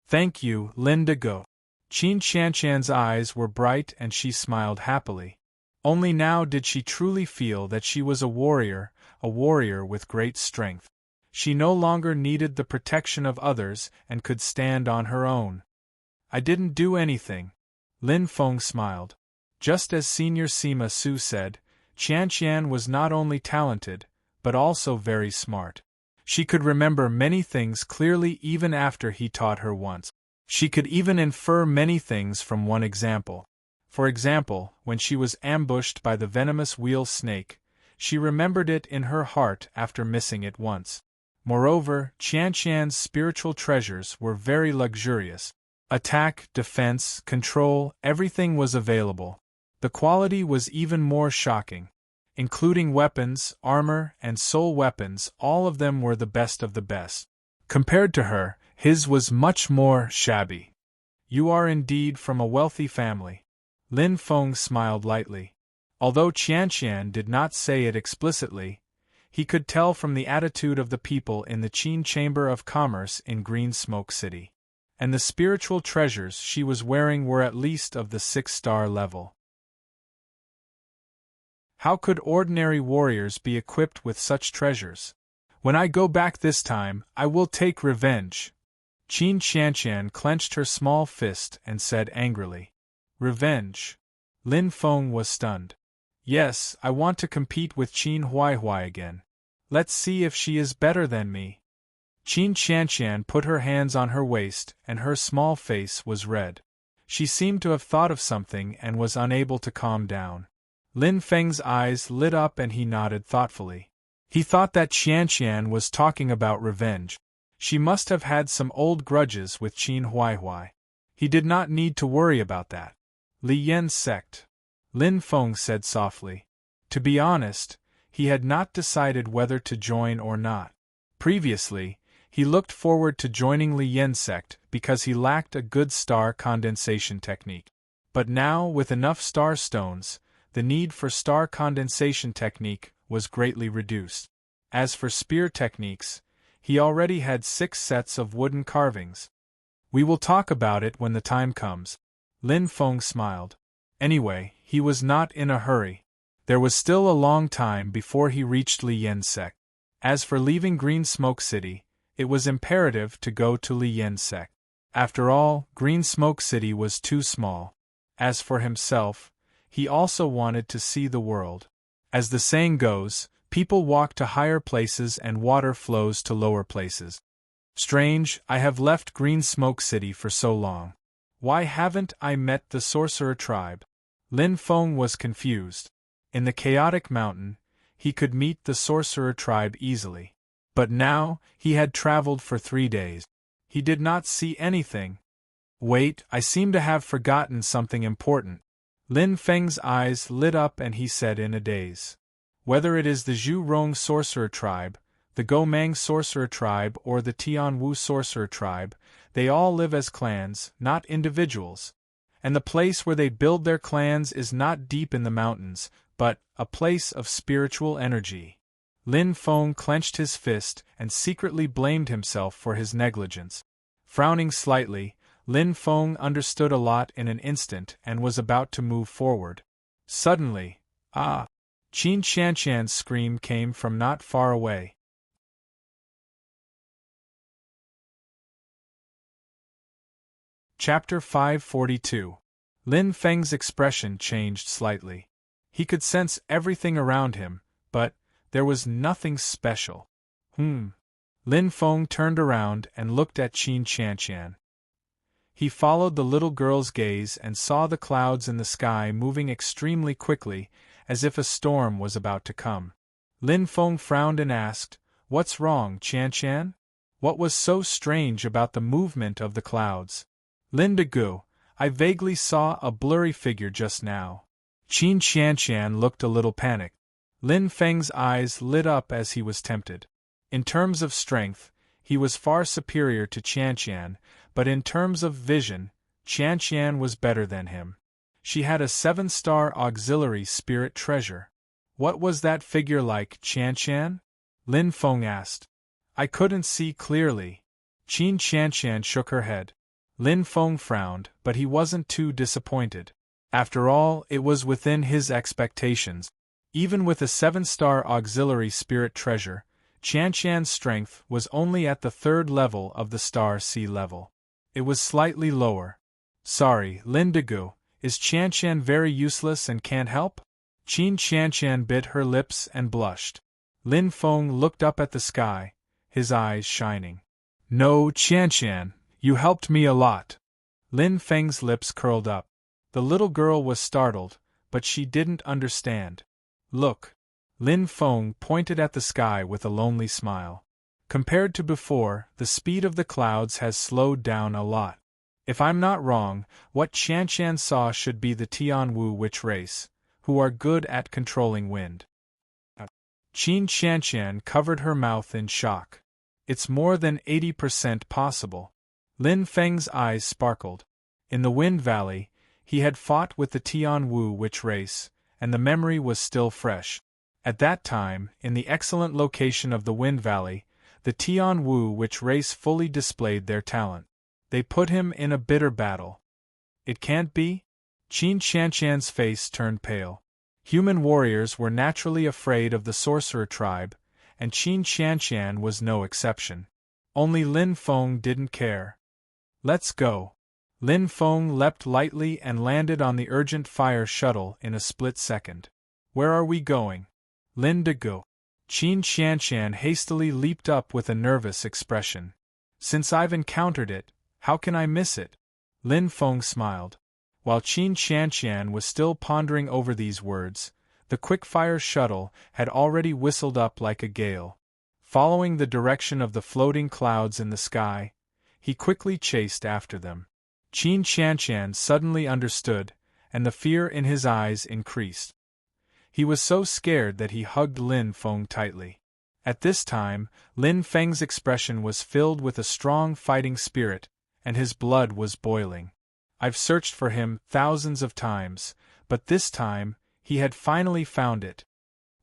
Thank you, Lin Dego. Qin Qianshan's eyes were bright and she smiled happily. Only now did she truly feel that she was a warrior with great strength. She no longer needed the protection of others and could stand on her own. I didn't do anything. Lin Feng smiled. Just as Senior Sima Su said, Qianshan was not only talented, but also very smart. She could remember many things clearly even after he taught her once. She could even infer many things from one example. For example, when she was ambushed by the venomous wheel snake, she remembered it in her heart after missing it once. Moreover, Qianshan's spiritual treasures were very luxurious. Attack, defense, control, everything was available. The quality was even more shocking. Including weapons, armor, and soul weapons, all of them were the best of the best. Compared to her, his was much more shabby. You are indeed from a wealthy family. Lin Feng smiled lightly. Although Qianshan did not say it explicitly, he could tell from the attitude of the people in the Qin Chamber of Commerce in Green Smoke City. And the spiritual treasures she was wearing were at least of the 6-star level. How could ordinary warriors be equipped with such treasures? When I go back this time, I will take revenge. Qin Qianshan clenched her small fist and said angrily. Revenge? Lin Feng was stunned. Yes, I want to compete with Qin Huaihuai again. Let's see if she is better than me. Qin Qianshan put her hands on her waist and her small face was red. She seemed to have thought of something and was unable to calm down. Lin Feng's eyes lit up and he nodded thoughtfully. He thought that Qianshan was talking about revenge. She must have had some old grudges with Qin Huaihuai. He did not need to worry about that. Li Yan's sect, Lin Feng said softly. To be honest, he had not decided whether to join or not. Previously, he looked forward to joining Li Yan's sect because he lacked a good star condensation technique. But now, with enough star stones, the need for star condensation technique was greatly reduced. As for spear techniques, he already had 6 sets of wooden carvings. We will talk about it when the time comes. Lin Feng smiled. Anyway, he was not in a hurry. There was still a long time before he reached Liansek. As for leaving Green Smoke City, it was imperative to go to Liansek. After all, Green Smoke City was too small. As for himself, he also wanted to see the world. As the saying goes, people walk to higher places and water flows to lower places. Strange, I have left Green Smoke City for so long. Why haven't I met the sorcerer tribe? Lin Feng was confused. In the chaotic mountain, he could meet the sorcerer tribe easily. But now, he had traveled for 3 days. He did not see anything. Wait, I seem to have forgotten something important. Lin Feng's eyes lit up and he said in a daze. Whether it is the Zhu Rong sorcerer tribe, the Gomang sorcerer tribe or the Tianwu sorcerer tribe, they all live as clans, not individuals. And the place where they build their clans is not deep in the mountains, but a place of spiritual energy. Lin Feng clenched his fist and secretly blamed himself for his negligence. Frowning slightly, Lin Feng understood a lot in an instant and was about to move forward. Suddenly, ah! Qin Shanshan's scream came from not far away. Chapter 542. Lin Feng's expression changed slightly. He could sense everything around him, but there was nothing special. Lin Feng turned around and looked at Qin Shanshan. He followed the little girl's gaze and saw the clouds in the sky moving extremely quickly, as if a storm was about to come. Lin Feng frowned and asked, "What's wrong, Shanshan? What was so strange about the movement of the clouds?" "Lin Degu, I vaguely saw a blurry figure just now." Qin Shanshan looked a little panicked. Lin Feng's eyes lit up as he was tempted. In terms of strength, he was far superior to Shanshan, but in terms of vision, Shanshan was better than him. She had a 7-star auxiliary spirit treasure. "What was that figure like, Shanshan?" Lin Feng asked. "I couldn't see clearly." Qin Shanshan shook her head. Lin Feng frowned, but he wasn't too disappointed. After all, it was within his expectations. Even with a 7-star auxiliary spirit treasure, Shanshan's strength was only at the 3rd level of the star sea level. It was slightly lower. "Sorry, Lin Degu, is Shanshan very useless and can't help?" Qin Shanshan bit her lips and blushed. Lin Feng looked up at the sky, his eyes shining. "No, Shanshan, you helped me a lot." Lin Feng's lips curled up. The little girl was startled, but she didn't understand. "Look." Lin Feng pointed at the sky with a lonely smile. "Compared to before, the speed of the clouds has slowed down a lot. If I'm not wrong, what Shanshan saw should be the Tianwu witch race, who are good at controlling wind." Qin Shanshan covered her mouth in shock. "It's more than 80% possible." Lin Feng's eyes sparkled. In the Wind Valley, he had fought with the Tianwu witch race, and the memory was still fresh. At that time, in the excellent location of the Wind Valley, the Tianwu witch race fully displayed their talent. They put him in a bitter battle. "It can't be?" Qin Shanshan's face turned pale. Human warriors were naturally afraid of the sorcerer tribe, and Qin Shanshan was no exception. Only Lin Feng didn't care. "Let's go." Lin Feng leapt lightly and landed on the urgent fire shuttle in a split second. "Where are we going?" "Lin Degu." Qin Shanshan hastily leaped up with a nervous expression. "Since I've encountered it, how can I miss it?" Lin Feng smiled. While Qin Shanshan was still pondering over these words, the quick-fire shuttle had already whistled up like a gale. Following the direction of the floating clouds in the sky, he quickly chased after them. Qin Shanshan suddenly understood, and the fear in his eyes increased. He was so scared that he hugged Lin Feng tightly. At this time, Lin Feng's expression was filled with a strong fighting spirit, and his blood was boiling. I've searched for him thousands of times, but this time, he had finally found it.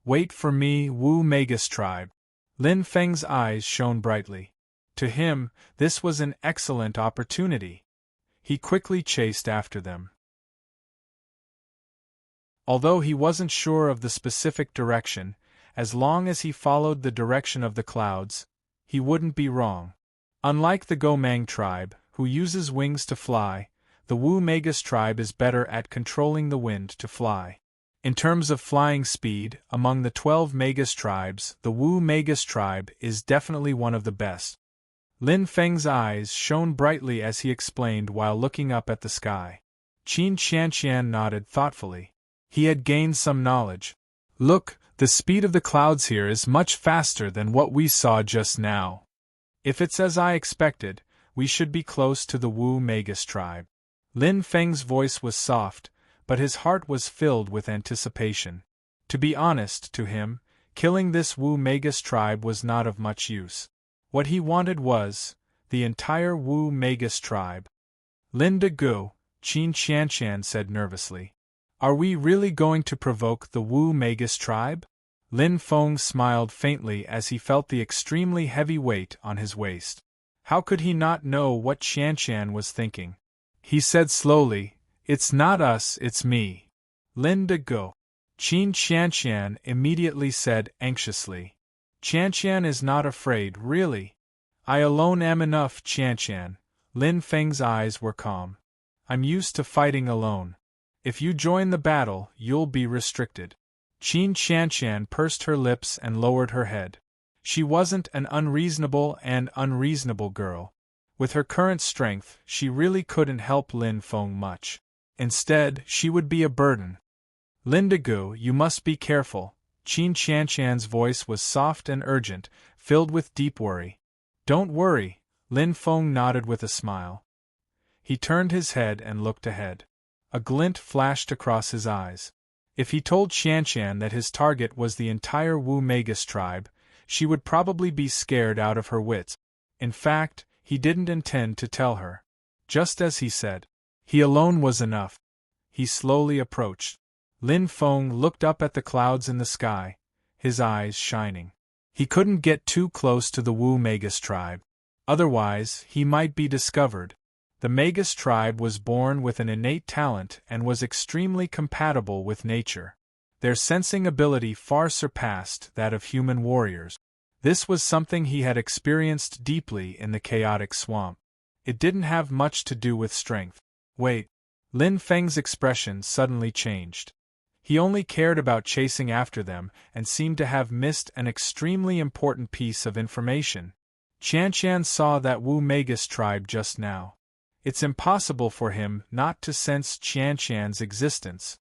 "Wait for me, Wu Magus tribe." Lin Feng's eyes shone brightly. To him, this was an excellent opportunity. He quickly chased after them. Although he wasn't sure of the specific direction, as long as he followed the direction of the clouds, he wouldn't be wrong. Unlike the Gomang tribe, who uses wings to fly, the Wu Magus tribe is better at controlling the wind to fly. In terms of flying speed, among the 12 Magus tribes, the Wu Magus tribe is definitely one of the best. Lin Feng's eyes shone brightly as he explained while looking up at the sky. Qin Qianqian nodded thoughtfully. He had gained some knowledge. Look, the speed of the clouds here is much faster than what we saw just now. If it's as I expected, we should be close to the Wu Magus tribe. Lin Feng's voice was soft, but his heart was filled with anticipation. To be honest to him, killing this Wu Magus tribe was not of much use. What he wanted was the entire Wu Magus tribe. Lin De Gu, Qin Qianqian said nervously. Are we really going to provoke the Wu Magus tribe? Lin Feng smiled faintly as he felt the extremely heavy weight on his waist. How could he not know what Qianqian was thinking? He said slowly, "It's not us, it's me." Lin De Gu. Qin Qianqian immediately said anxiously. Qianqian is not afraid, really. I alone am enough, Qianqian. Lin Feng's eyes were calm. I'm used to fighting alone. If you join the battle, you'll be restricted. Qin Qianqian pursed her lips and lowered her head. She wasn't an unreasonable girl. With her current strength, she really couldn't help Lin Feng much. Instead, she would be a burden. Lin De Gu, you must be careful. Qin Qianqian's voice was soft and urgent, filled with deep worry. Don't worry, Lin Feng nodded with a smile. He turned his head and looked ahead. A glint flashed across his eyes. If he told Qianqian that his target was the entire Wu Magus tribe, she would probably be scared out of her wits. In fact, he didn't intend to tell her. Just as he said. He alone was enough. He slowly approached. Lin Feng looked up at the clouds in the sky, his eyes shining. He couldn't get too close to the Wu Magus tribe. Otherwise, he might be discovered. The Magus tribe was born with an innate talent and was extremely compatible with nature. Their sensing ability far surpassed that of human warriors. This was something he had experienced deeply in the chaotic swamp. It didn't have much to do with strength. Wait. Lin Feng's expression suddenly changed. He only cared about chasing after them and seemed to have missed an extremely important piece of information. Qianqian saw that Wu Magus tribe just now. It's impossible for him not to sense Qianqian's existence.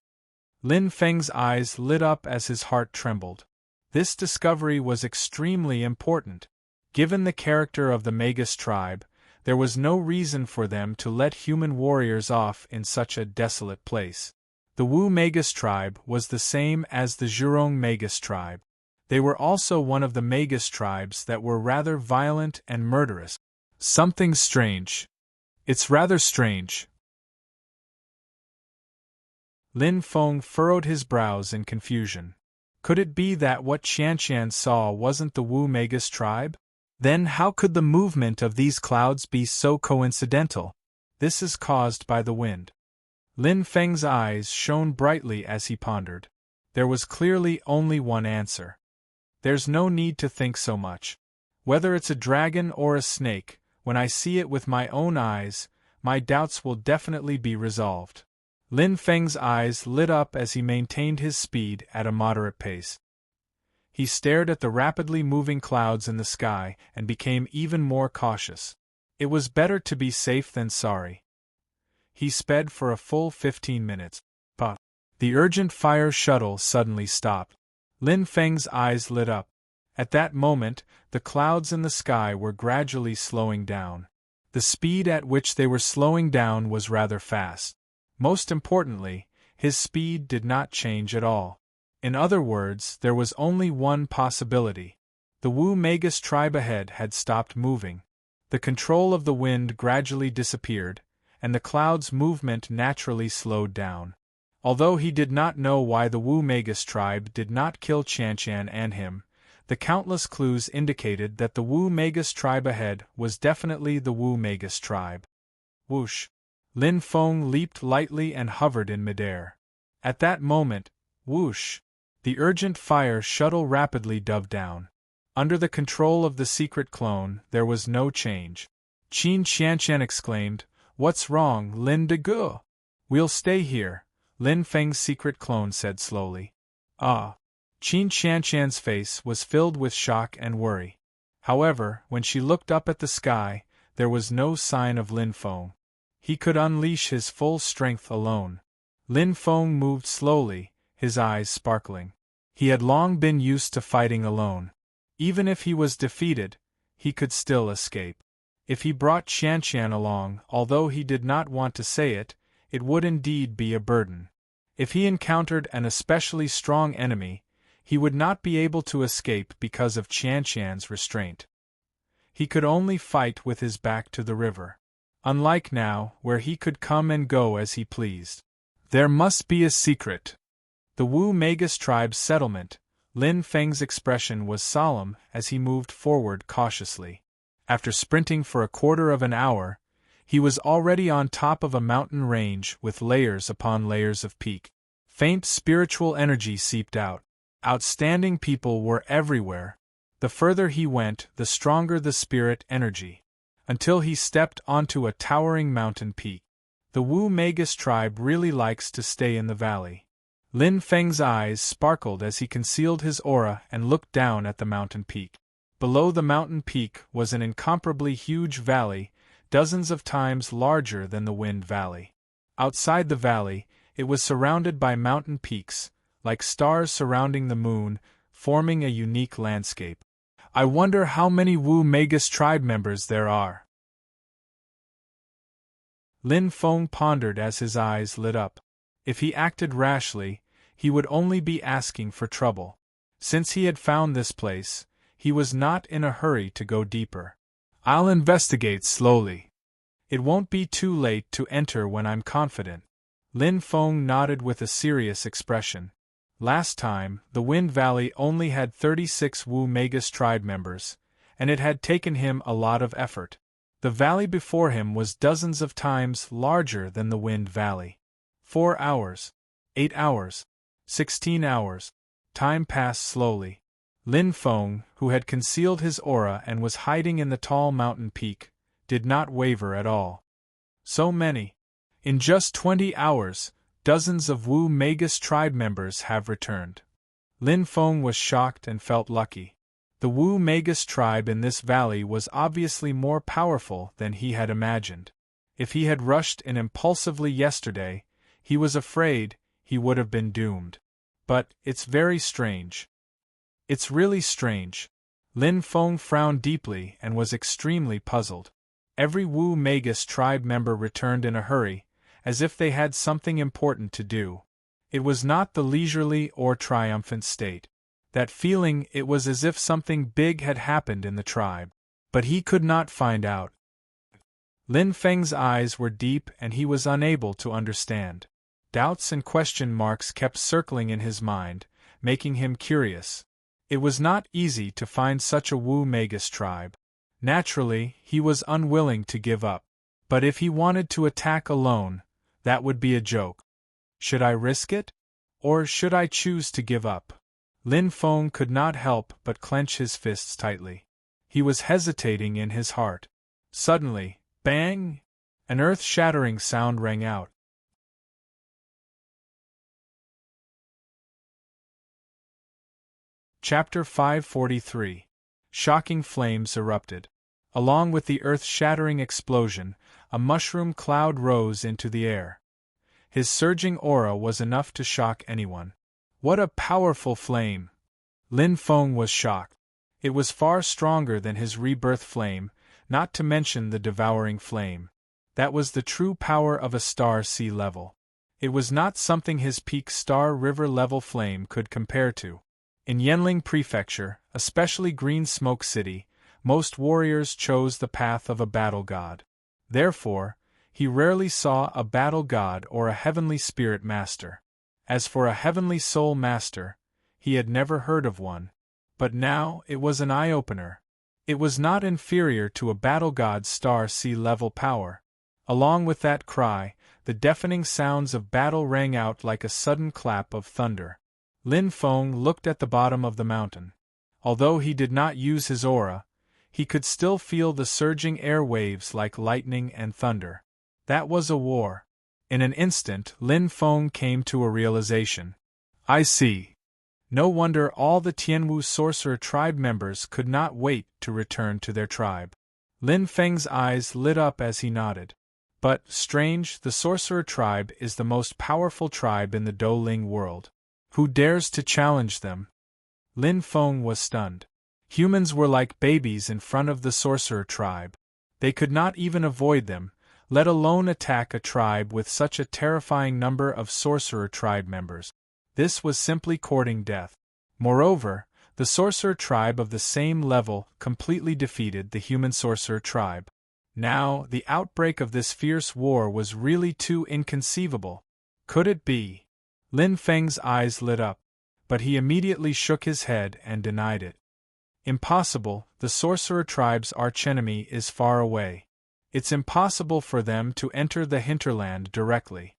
Lin Feng's eyes lit up as his heart trembled. This discovery was extremely important. Given the character of the Magus tribe, there was no reason for them to let human warriors off in such a desolate place. The Wu Magus tribe was the same as the Zhurong Magus tribe. They were also one of the Magus tribes that were rather violent and murderous. Something strange. It's rather strange. Lin Feng furrowed his brows in confusion. Could it be that what Qianqian saw wasn't the Wu Magus tribe? Then how could the movement of these clouds be so coincidental? This is caused by the wind. Lin Feng's eyes shone brightly as he pondered. There was clearly only one answer. There's no need to think so much. Whether it's a dragon or a snake, when I see it with my own eyes, my doubts will definitely be resolved. Lin Feng's eyes lit up as he maintained his speed at a moderate pace. He stared at the rapidly moving clouds in the sky and became even more cautious. It was better to be safe than sorry. He sped for a full 15 minutes. But the urgent fire shuttle suddenly stopped. Lin Feng's eyes lit up. At that moment, the clouds in the sky were gradually slowing down. The speed at which they were slowing down was rather fast. Most importantly, his speed did not change at all. In other words, there was only one possibility. The Wu Magus tribe ahead had stopped moving. The control of the wind gradually disappeared, and the cloud's movement naturally slowed down. Although he did not know why the Wu Magus tribe did not kill Qianqian and him, the countless clues indicated that the Wu Magus tribe ahead was definitely the Wu Magus tribe. Whoosh! Lin Feng leaped lightly and hovered in midair. At that moment, Whoosh! The urgent fire shuttle rapidly dove down. Under the control of the secret clone, there was no change. Qin Qianqian exclaimed, "What's wrong, Lin De Gu?" "We'll stay here," Lin Feng's secret clone said slowly. Ah! Qin Qianqian's face was filled with shock and worry. However, when she looked up at the sky, there was no sign of Lin Feng. He could unleash his full strength alone. Lin Feng moved slowly, his eyes sparkling. He had long been used to fighting alone. Even if he was defeated, he could still escape. If he brought Qianqian along, although he did not want to say it, it would indeed be a burden. If he encountered an especially strong enemy, he would not be able to escape because of Qianqian's restraint. He could only fight with his back to the river. Unlike now, where he could come and go as he pleased. There must be a secret. The Wu Magus tribe's settlement. Lin Feng's expression was solemn as he moved forward cautiously. After sprinting for a quarter of an hour, he was already on top of a mountain range with layers upon layers of peak. Faint spiritual energy seeped out. Outstanding people were everywhere. The further he went, the stronger the spirit energy. Until he stepped onto a towering mountain peak. The Wu Magus tribe really likes to stay in the valley. Lin Feng's eyes sparkled as he concealed his aura and looked down at the mountain peak. Below the mountain peak was an incomparably huge valley, dozens of times larger than the Wind Valley. Outside the valley, it was surrounded by mountain peaks, like stars surrounding the moon, forming a unique landscape. I wonder how many Wu Magus tribe members there are. Lin Feng pondered as his eyes lit up. If he acted rashly, he would only be asking for trouble. Since he had found this place, he was not in a hurry to go deeper. I'll investigate slowly. It won't be too late to enter when I'm confident. Lin Feng nodded with a serious expression. Last time, the Wind Valley only had 36 Wu Magus tribe members, and it had taken him a lot of effort. The valley before him was dozens of times larger than the Wind Valley. 4 hours. 8 hours. 16 hours. Time passed slowly. Lin Feng, who had concealed his aura and was hiding in the tall mountain peak, did not waver at all. So many. In just 20 hours, dozens of Wu Magus tribe members have returned. Lin Feng was shocked and felt lucky. The Wu Magus tribe in this valley was obviously more powerful than he had imagined. If he had rushed in impulsively yesterday, he was afraid he would have been doomed. But it's very strange. It's really strange. Lin Feng frowned deeply and was extremely puzzled. Every Wu Magus tribe member returned in a hurry, as if they had something important to do. It was not the leisurely or triumphant state. That feeling, it was as if something big had happened in the tribe. But he could not find out. Lin Feng's eyes were deep and he was unable to understand. Doubts and question marks kept circling in his mind, making him curious. It was not easy to find such a Wu Magus tribe. Naturally, he was unwilling to give up. But if he wanted to attack alone, that would be a joke. Should I risk it? Or should I choose to give up? Lin Feng could not help but clench his fists tightly. He was hesitating in his heart. Suddenly, bang! An earth-shattering sound rang out. Chapter 543. Shocking flames erupted. Along with the earth-shattering explosion, a mushroom cloud rose into the air. His surging aura was enough to shock anyone. What a powerful flame! Lin Feng was shocked. It was far stronger than his rebirth flame, not to mention the devouring flame. That was the true power of a star sea level. It was not something his peak star river level flame could compare to. In Yanling Prefecture, especially Green Smoke City, most warriors chose the path of a battle god. Therefore, he rarely saw a battle god or a heavenly spirit master. As for a heavenly soul master, he had never heard of one. But now it was an eye-opener. It was not inferior to a battle god's star sea level power. Along with that cry, the deafening sounds of battle rang out like a sudden clap of thunder. Lin Feng looked at the bottom of the mountain. Although he did not use his aura, he could still feel the surging air waves like lightning and thunder. That was a war. In an instant, Lin Feng came to a realization. I see. No wonder all the Tianwu sorcerer tribe members could not wait to return to their tribe. Lin Feng's eyes lit up as he nodded. But, strange, the sorcerer tribe is the most powerful tribe in the Douling world. Who dares to challenge them? Lin Feng was stunned. Humans were like babies in front of the sorcerer tribe. They could not even avoid them, let alone attack a tribe with such a terrifying number of sorcerer tribe members. This was simply courting death. Moreover, the sorcerer tribe of the same level completely defeated the human sorcerer tribe. Now, the outbreak of this fierce war was really too inconceivable. Could it be? Lin Feng's eyes lit up, but he immediately shook his head and denied it. Impossible, the sorcerer tribe's archenemy is far away. It's impossible for them to enter the hinterland directly.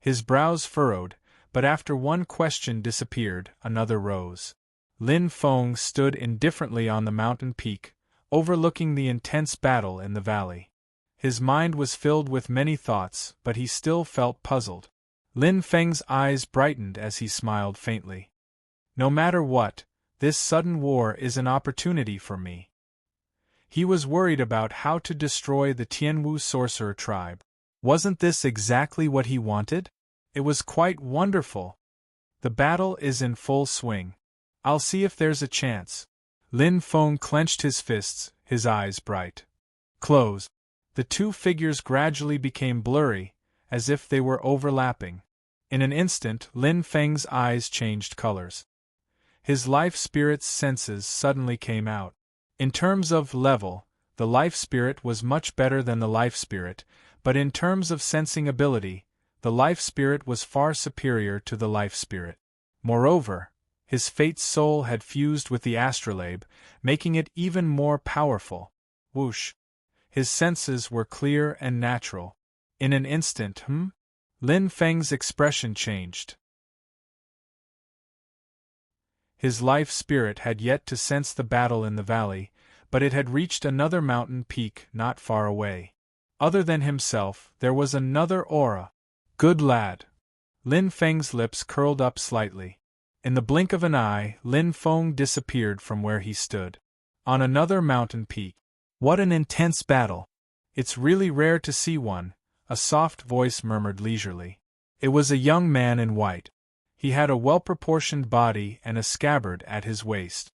His brows furrowed, but after one question disappeared, another rose. Lin Feng stood indifferently on the mountain peak, overlooking the intense battle in the valley. His mind was filled with many thoughts, but he still felt puzzled. Lin Feng's eyes brightened as he smiled faintly. No matter what, this sudden war is an opportunity for me. He was worried about how to destroy the Tianwu sorcerer tribe. Wasn't this exactly what he wanted? It was quite wonderful. The battle is in full swing. I'll see if there's a chance. Lin Feng clenched his fists, his eyes bright. Close. The two figures gradually became blurry, as if they were overlapping. In an instant, Lin Feng's eyes changed colors. His life spirit's senses suddenly came out. In terms of level, the life spirit was much better than the life spirit, but in terms of sensing ability, the life spirit was far superior to the life spirit. Moreover, his fate's soul had fused with the astrolabe, making it even more powerful. Whoosh! His senses were clear and natural. In an instant, Lin Feng's expression changed. His life spirit had yet to sense the battle in the valley, but it had reached another mountain peak not far away. Other than himself, there was another aura. Good lad. Lin Feng's lips curled up slightly. In the blink of an eye, Lin Feng disappeared from where he stood. On another mountain peak. What an intense battle! It's really rare to see one, a soft voice murmured leisurely. It was a young man in white. He had a well-proportioned body and a scabbard at his waist.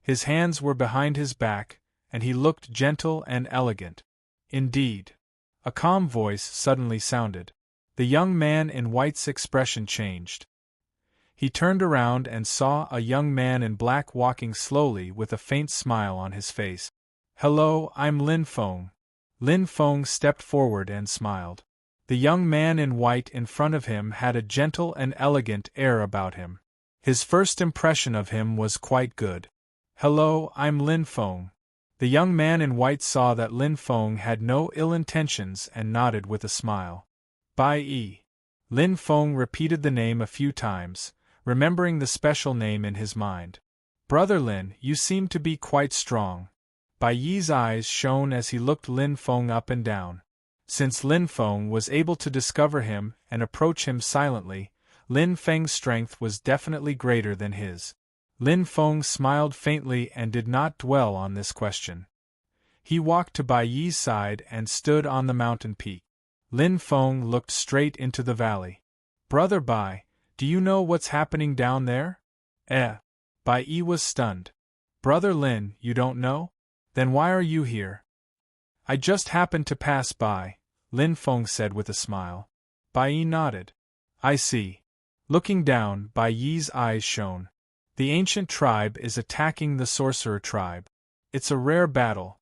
His hands were behind his back, and he looked gentle and elegant. Indeed. A calm voice suddenly sounded. The young man in white's expression changed. He turned around and saw a young man in black walking slowly with a faint smile on his face. Hello, I'm Lin Feng. Lin Feng stepped forward and smiled. The young man in white in front of him had a gentle and elegant air about him. His first impression of him was quite good. Hello, I'm Lin Feng. The young man in white saw that Lin Feng had no ill intentions and nodded with a smile. Bai Yi. Lin Feng repeated the name a few times, remembering the special name in his mind. Brother Lin, you seem to be quite strong. Bai Yi's eyes shone as he looked Lin Feng up and down. Since Lin Feng was able to discover him and approach him silently, Lin Feng's strength was definitely greater than his. Lin Feng smiled faintly and did not dwell on this question. He walked to Bai Yi's side and stood on the mountain peak. Lin Feng looked straight into the valley. Brother Bai, do you know what's happening down there? Bai Yi was stunned. Brother Lin, you don't know? Then why are you here? I just happened to pass by, Lin Feng said with a smile. Bai Yi nodded. I see. Looking down, Bai Yi's eyes shone. The ancient tribe is attacking the sorcerer tribe. It's a rare battle.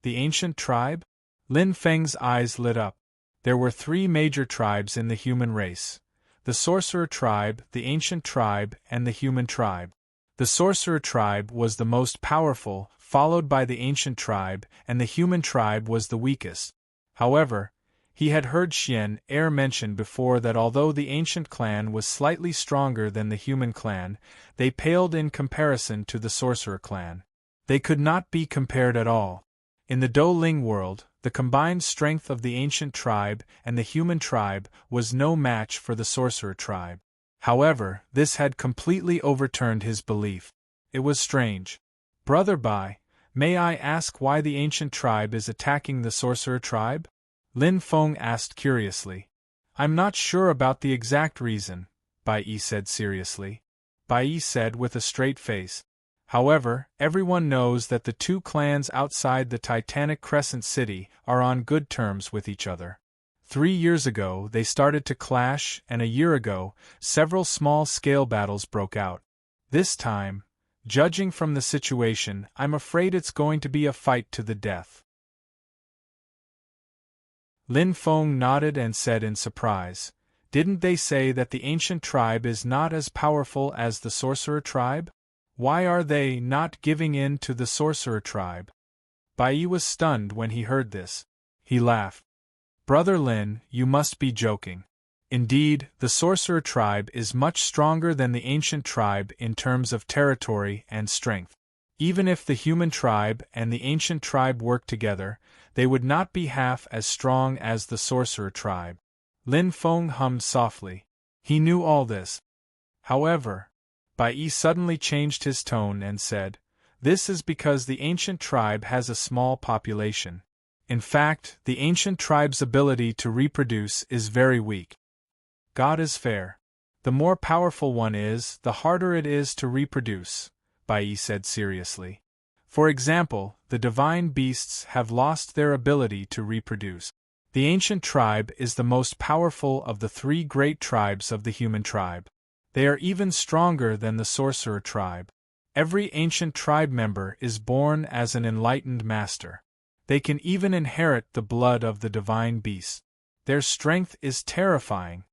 The ancient tribe? Lin Feng's eyes lit up. There were 3 major tribes in the human race. The sorcerer tribe, the ancient tribe, and the human tribe. The sorcerer tribe was the most powerful, followed by the ancient tribe, and the human tribe was the weakest. However, He had heard Xian Er mention before that although the ancient clan was slightly stronger than the human clan, they paled in comparison to the sorcerer clan. They could not be compared at all. In the Do Ling world, the combined strength of the ancient tribe and the human tribe was no match for the sorcerer tribe. However, this had completely overturned his belief. It was strange. Brother Bai, may I ask why the ancient tribe is attacking the sorcerer tribe? Lin Feng asked curiously. I'm not sure about the exact reason, Bai Yi said seriously. Bai Yi said with a straight face. However, everyone knows that the two clans outside the Titanic Crescent City are on good terms with each other. 3 years ago they started to clash, and a year ago, several small-scale battles broke out. This time, judging from the situation, I'm afraid it's going to be a fight to the death. Lin Feng nodded and said in surprise, "Didn't they say that the ancient tribe is not as powerful as the sorcerer tribe? Why are they not giving in to the sorcerer tribe?" Bai Yi was stunned when he heard this. He laughed. "Brother Lin, you must be joking. Indeed, the sorcerer tribe is much stronger than the ancient tribe in terms of territory and strength. Even if the human tribe and the ancient tribe work together, they would not be half as strong as the sorcerer tribe." Lin Feng hummed softly. He knew all this. However, Bai Yi suddenly changed his tone and said, "This is because the ancient tribe has a small population. In fact, the ancient tribe's ability to reproduce is very weak. God is fair. The more powerful one is, the harder it is to reproduce," Bai Yi said seriously. "For example, the divine beasts have lost their ability to reproduce. The ancient tribe is the most powerful of the 3 great tribes of the human tribe. They are even stronger than the sorcerer tribe. Every ancient tribe member is born as an enlightened master. They can even inherit the blood of the divine beast. Their strength is terrifying."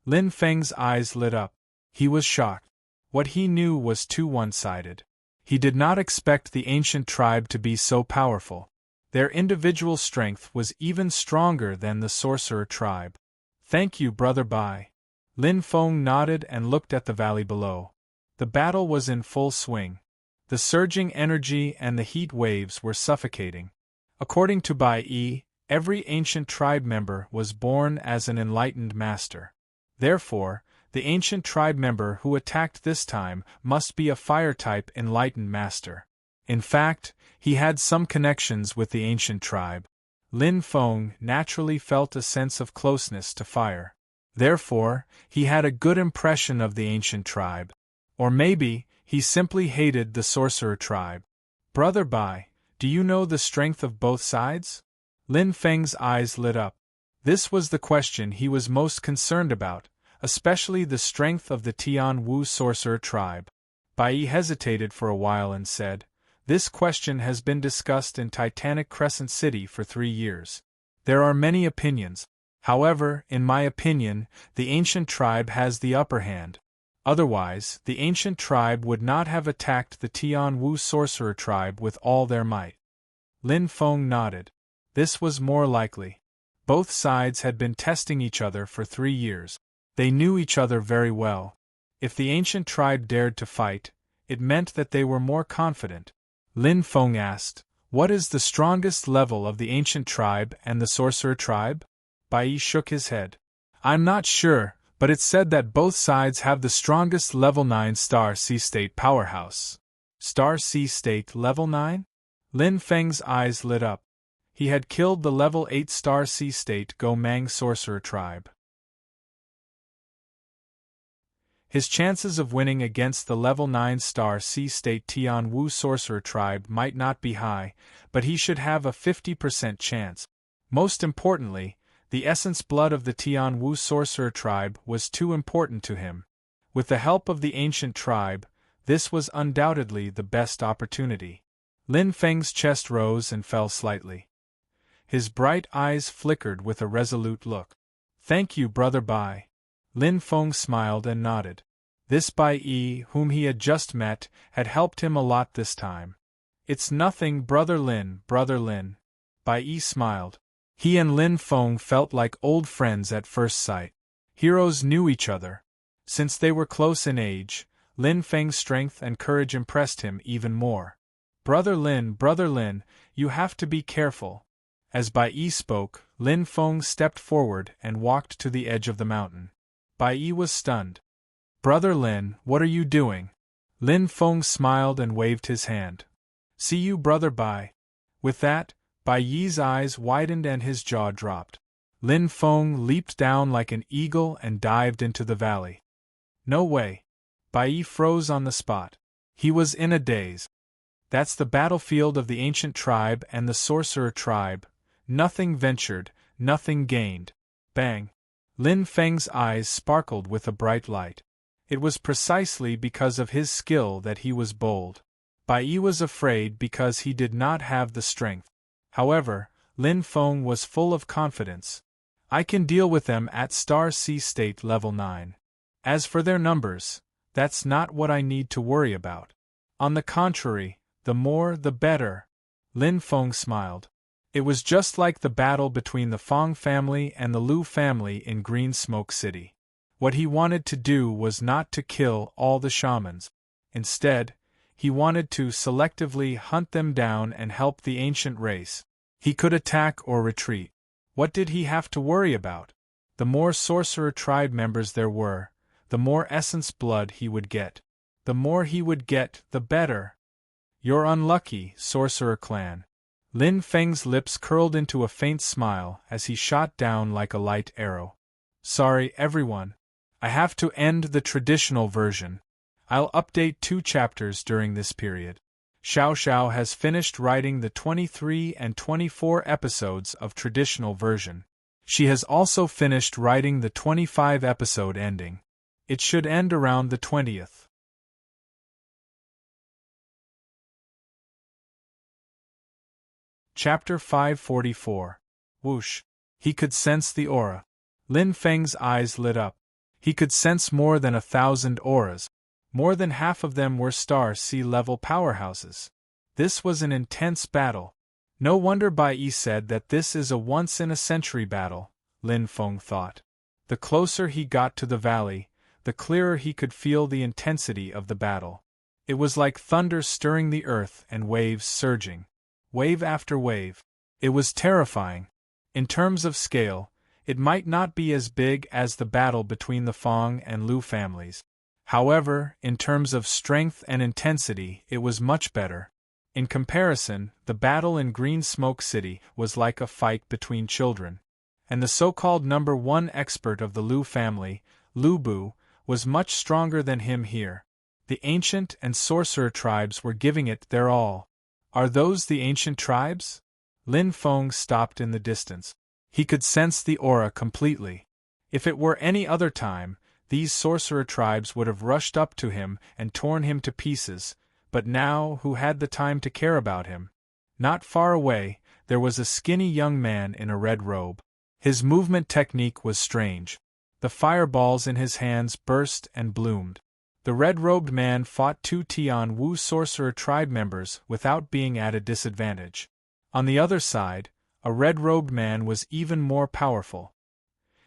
Lin Feng's eyes lit up. He was shocked. What he knew was too one-sided. He did not expect the ancient tribe to be so powerful. Their individual strength was even stronger than the sorcerer tribe. "Thank you, Brother Bai." Lin Feng nodded and looked at the valley below. The battle was in full swing. The surging energy and the heat waves were suffocating. According to Bai Yi, every ancient tribe member was born as an enlightened master. Therefore, the ancient tribe member who attacked this time must be a fire-type enlightened master. In fact, he had some connections with the ancient tribe. Lin Feng naturally felt a sense of closeness to fire. Therefore, he had a good impression of the ancient tribe. Or maybe, he simply hated the sorcerer tribe. "Brother Bai, do you know the strength of both sides?" Lin Feng's eyes lit up. This was the question he was most concerned about, especially the strength of the Tian Wu sorcerer tribe. Bai Yi hesitated for a while and said, "This question has been discussed in Titanic Crescent City for 3 years. There are many opinions. However, in my opinion, the ancient tribe has the upper hand. Otherwise, the ancient tribe would not have attacked the Tian Wu sorcerer tribe with all their might." Lin Feng nodded. This was more likely. Both sides had been testing each other for 3 years. They knew each other very well. If the ancient tribe dared to fight, it meant that they were more confident. Lin Feng asked, "What is the strongest level of the ancient tribe and the sorcerer tribe?" Bai Yi shook his head. "I'm not sure, but it's said that both sides have the strongest level 9 Star Sea State powerhouse." Star Sea State level 9? Lin Feng's eyes lit up. He had killed the level 8 Star Sea State Go Mang sorcerer tribe. His chances of winning against the level 9 Star Sea State Tian Wu sorcerer tribe might not be high, but he should have a 50% chance. Most importantly, the essence blood of the Tian Wu sorcerer tribe was too important to him. With the help of the ancient tribe, this was undoubtedly the best opportunity. Lin Feng's chest rose and fell slightly. His bright eyes flickered with a resolute look. "Thank you, Brother Bai." Lin Feng smiled and nodded. This Bai Yi, whom he had just met, had helped him a lot this time. "It's nothing, Brother Lin, Brother Lin." Bai Yi smiled. He and Lin Feng felt like old friends at first sight. Heroes knew each other. Since they were close in age, Lin Feng's strength and courage impressed him even more. Brother Lin, you have to be careful. As Bai Yi spoke, Lin Feng stepped forward and walked to the edge of the mountain. Bai Yi was stunned. Brother Lin, what are you doing? Lin Feng smiled and waved his hand. See you, Brother Bai. With that, Bai Yi's eyes widened and his jaw dropped. Lin Feng leaped down like an eagle and dived into the valley. No way. Bai Yi froze on the spot. He was in a daze. That's the battlefield of the ancient tribe and the sorcerer tribe. Nothing ventured, nothing gained. Bang! Lin Feng's eyes sparkled with a bright light. It was precisely because of his skill that he was bold. Bai Yi was afraid because he did not have the strength. However, Lin Feng was full of confidence. I can deal with them at Star C State Level 9. As for their numbers, that's not what I need to worry about. On the contrary, the more the better. Lin Feng smiled. It was just like the battle between the Fong family and the Lu family in Green Smoke City. What he wanted to do was not to kill all the shamans. Instead, he wanted to selectively hunt them down and help the ancient race. He could attack or retreat. What did he have to worry about? The more sorcerer tribe members there were, the more essence blood he would get. The more he would get, the better. You're unlucky, sorcerer clan. Lin Feng's lips curled into a faint smile as he shot down like a light arrow. Sorry, everyone. I have to end the traditional version. I'll update 2 chapters during this period. Xiao Xiao has finished writing the 23 and 24 episodes of traditional version. She has also finished writing the 25 episode ending. It should end around the 20th. Chapter 544. Whoosh. He could sense the aura. Lin Feng's eyes lit up. He could sense more than 1,000 auras. More than half of them were Star C-level powerhouses. This was an intense battle. No wonder Bai Yi said that this is a once-in-a-century battle, Lin Feng thought. The closer he got to the valley, the clearer he could feel the intensity of the battle. It was like thunder stirring the earth and waves surging. Wave after wave. It was terrifying. In terms of scale, it might not be as big as the battle between the Fong and Lu families. However, in terms of strength and intensity, it was much better. In comparison, the battle in Green Smoke City was like a fight between children. And the so-called number 1 expert of the Lu family, Lu Bu, was much stronger than him here. The ancient and sorcerer tribes were giving it their all. Are those the ancient tribes? Lin Feng stopped in the distance. He could sense the aura completely. If it were any other time, these sorcerer tribes would have rushed up to him and torn him to pieces, but now who had the time to care about him? Not far away, there was a skinny young man in a red robe. His movement technique was strange. The fireballs in his hands burst and bloomed. The red-robed man fought 2 Tian Wu sorcerer tribe members without being at a disadvantage. On the other side, a red-robed man was even more powerful.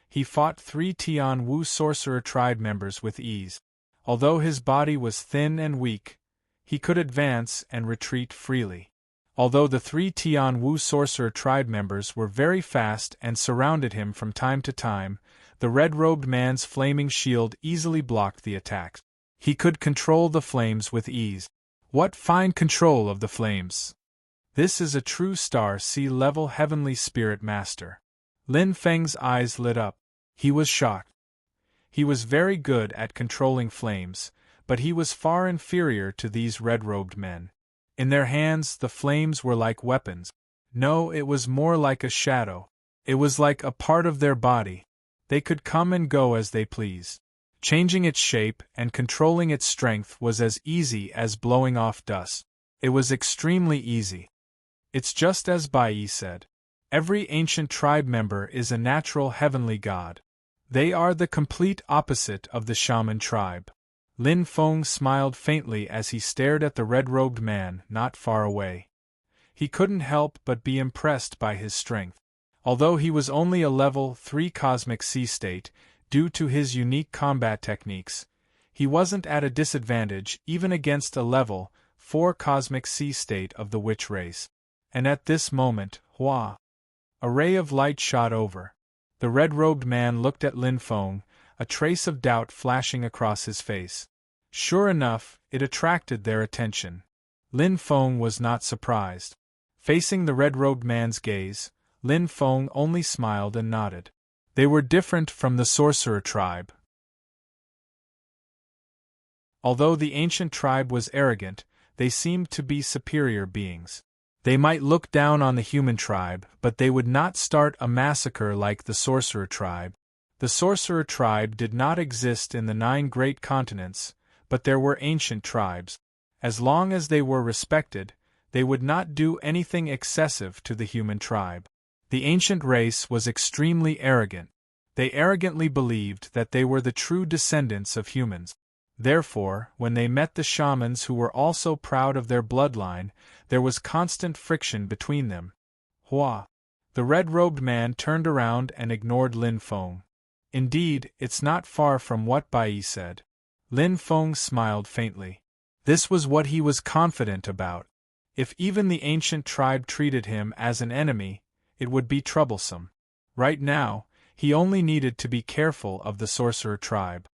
He fought 3 Tian Wu sorcerer tribe members with ease. Although his body was thin and weak, he could advance and retreat freely. Although the 3 Tian Wu sorcerer tribe members were very fast and surrounded him from time to time, the red-robed man's flaming shield easily blocked the attacks. He could control the flames with ease. What fine control of the flames! This is a true Star C-level heavenly spirit master. Lin Feng's eyes lit up. He was shocked. He was very good at controlling flames, but he was far inferior to these red-robed men. In their hands the flames were like weapons. No, it was more like a shadow. It was like a part of their body. They could come and go as they pleased. Changing its shape and controlling its strength was as easy as blowing off dust. It was extremely easy. It's just as Bai Yi said. Every ancient tribe member is a natural heavenly god. They are the complete opposite of the shaman tribe. Lin Feng smiled faintly as he stared at the red-robed man not far away. He couldn't help but be impressed by his strength. Although he was only a level 3 cosmic sea state, due to his unique combat techniques, he wasn't at a disadvantage even against a level 4 cosmic sea state of the witch race. And at this moment, Hua! A ray of light shot over. The red-robed man looked at Lin Feng, a trace of doubt flashing across his face. Sure enough, it attracted their attention. Lin Feng was not surprised. Facing the red-robed man's gaze, Lin Feng only smiled and nodded. They were different from the sorcerer tribe. Although the ancient tribe was arrogant, they seemed to be superior beings. They might look down on the human tribe, but they would not start a massacre like the sorcerer tribe. The sorcerer tribe did not exist in the 9 great continents, but there were ancient tribes. As long as they were respected, they would not do anything excessive to the human tribe. The ancient race was extremely arrogant. They arrogantly believed that they were the true descendants of humans. Therefore, when they met the shamans who were also proud of their bloodline, there was constant friction between them. Hua! The red-robed man turned around and ignored Lin Feng. Indeed, it's not far from what Bai said. Lin Feng smiled faintly. This was what he was confident about. If even the ancient tribe treated him as an enemy, it would be troublesome. Right now, he only needed to be careful of the sorcerer tribe.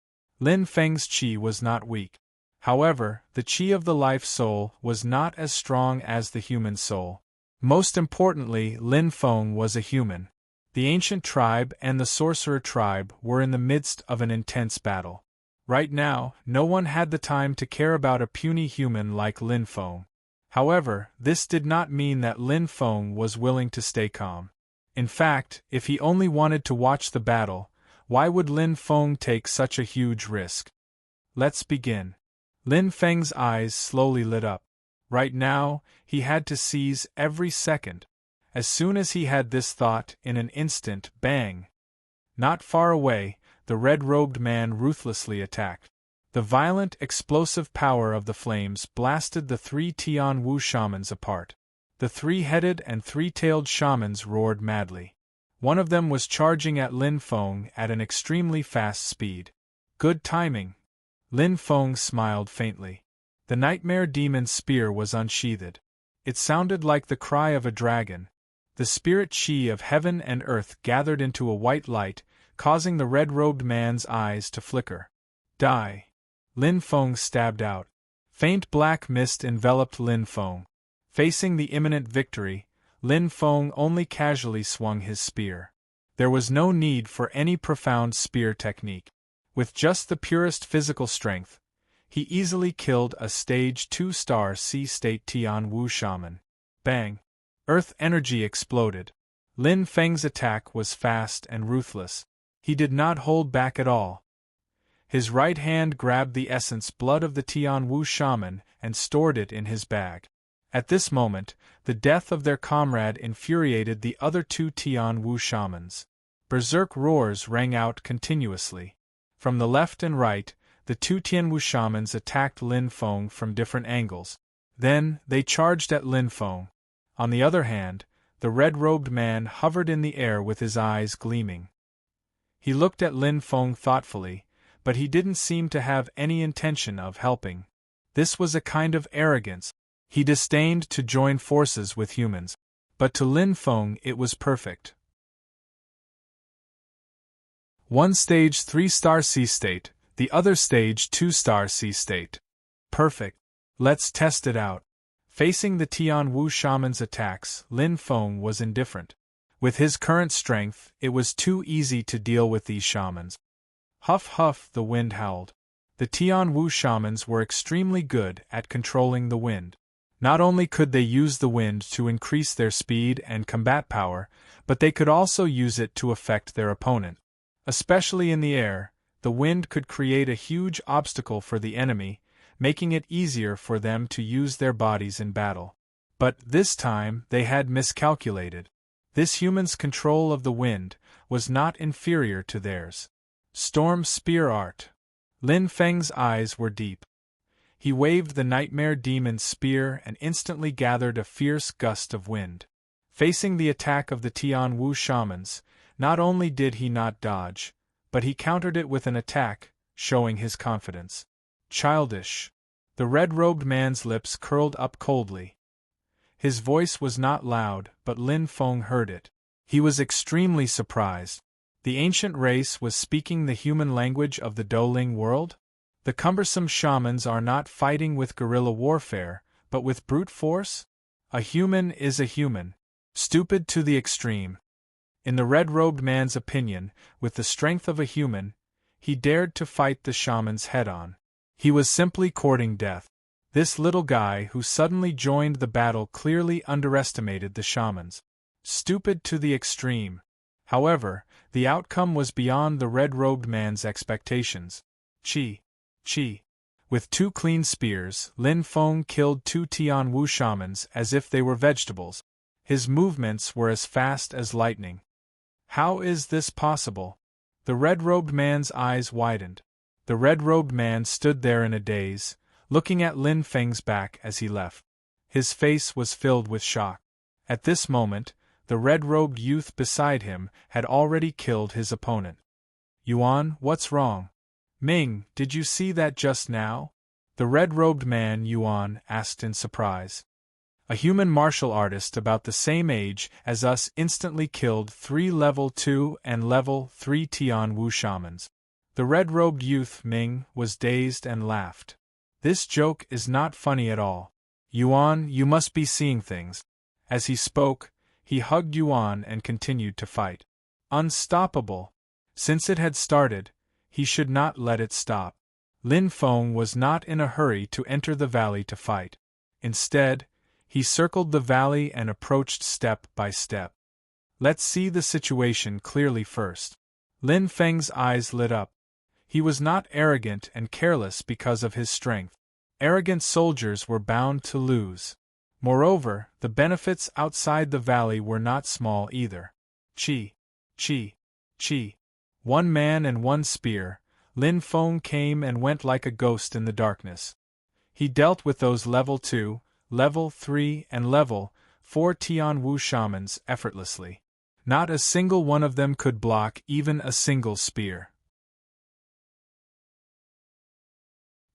Lin Feng's qi was not weak. However, the qi of the life soul was not as strong as the human soul. Most importantly, Lin Feng was a human. The ancient tribe and the sorcerer tribe were in the midst of an intense battle. Right now, no one had the time to care about a puny human like Lin Feng. However, this did not mean that Lin Feng was willing to stay calm. In fact, if he only wanted to watch the battle, why would Lin Feng take such a huge risk? Let's begin. Lin Feng's eyes slowly lit up. Right now, he had to seize every second. As soon as he had this thought, in an instant, bang! Not far away, the red-robed man ruthlessly attacked. The violent, explosive power of the flames blasted the 3 Tian Wu shamans apart. The 3-headed and 3-tailed shamans roared madly. One of them was charging at Lin Feng at an extremely fast speed. Good timing. Lin Feng smiled faintly. The nightmare demon's spear was unsheathed. It sounded like the cry of a dragon. The spirit qi of heaven and earth gathered into a white light, causing the red-robed man's eyes to flicker. Die! Lin Feng stabbed out. Faint black mist enveloped Lin Feng. Facing the imminent victory, Lin Feng only casually swung his spear. There was no need for any profound spear technique. With just the purest physical strength, he easily killed a stage 2-star sea-state Tian Wu shaman. Bang! Earth energy exploded. Lin Feng's attack was fast and ruthless. He did not hold back at all. His right hand grabbed the essence blood of the Tian Wu shaman and stored it in his bag. At this moment, the death of their comrade infuriated the other 2 Tian Wu shamans. Berserk roars rang out continuously. From the left and right, the 2 Tian Wu shamans attacked Lin Feng from different angles. Then, they charged at Lin Feng. On the other hand, the red-robed man hovered in the air with his eyes gleaming. He looked at Lin Feng thoughtfully, but he didn't seem to have any intention of helping. This was a kind of arrogance. He disdained to join forces with humans. But to Lin Feng it was perfect. One stage 3-star sea state, the other stage 2-star sea state. Perfect. Let's test it out. Facing the Tian Wu shaman's attacks, Lin Feng was indifferent. With his current strength, it was too easy to deal with these shamans. Huff huff, the wind howled. The Tian Wu shamans were extremely good at controlling the wind. Not only could they use the wind to increase their speed and combat power, but they could also use it to affect their opponent. Especially in the air, the wind could create a huge obstacle for the enemy, making it easier for them to use their bodies in battle. But this time they had miscalculated. This human's control of the wind was not inferior to theirs. Storm spear art. Lin Feng's eyes were deep. He waved the nightmare demon's spear and instantly gathered a fierce gust of wind. Facing the attack of the Tianwu shamans, not only did he not dodge, but he countered it with an attack, showing his confidence. Childish. The red-robed man's lips curled up coldly. His voice was not loud, but Lin Feng heard it. He was extremely surprised. The ancient race was speaking the human language of the Douling world? The cumbersome shamans are not fighting with guerrilla warfare, but with brute force? A human is a human. Stupid to the extreme. In the red-robed man's opinion, with the strength of a human, he dared to fight the shamans head-on. He was simply courting death. This little guy who suddenly joined the battle clearly underestimated the shamans. Stupid to the extreme. However, the outcome was beyond the red-robed man's expectations. Chi. With 2 clean spears, Lin Feng killed 2 Tianwu shamans as if they were vegetables. His movements were as fast as lightning. How is this possible? The red-robed man's eyes widened. The red-robed man stood there in a daze, looking at Lin Feng's back as he left. His face was filled with shock. At this moment, the red-robed youth beside him had already killed his opponent. Yuan, what's wrong? Ming, did you see that just now? The red-robed man Yuan asked in surprise. A human martial artist about the same age as us instantly killed 3 level 2 and level 3 Tianwu shamans. The red-robed youth Ming was dazed and laughed. This joke is not funny at all. Yuan, you must be seeing things. As he spoke, he hugged Yuan and continued to fight. Unstoppable. Since it had started, he should not let it stop. Lin Feng was not in a hurry to enter the valley to fight. Instead, he circled the valley and approached step by step. Let's see the situation clearly first. Lin Feng's eyes lit up. He was not arrogant and careless because of his strength. Arrogant soldiers were bound to lose. Moreover, the benefits outside the valley were not small either. Chi. 1 man and 1 spear, Lin Feng came and went like a ghost in the darkness. He dealt with those level 2, level 3 and level 4 Tianwu shamans effortlessly. Not a single one of them could block even a single spear.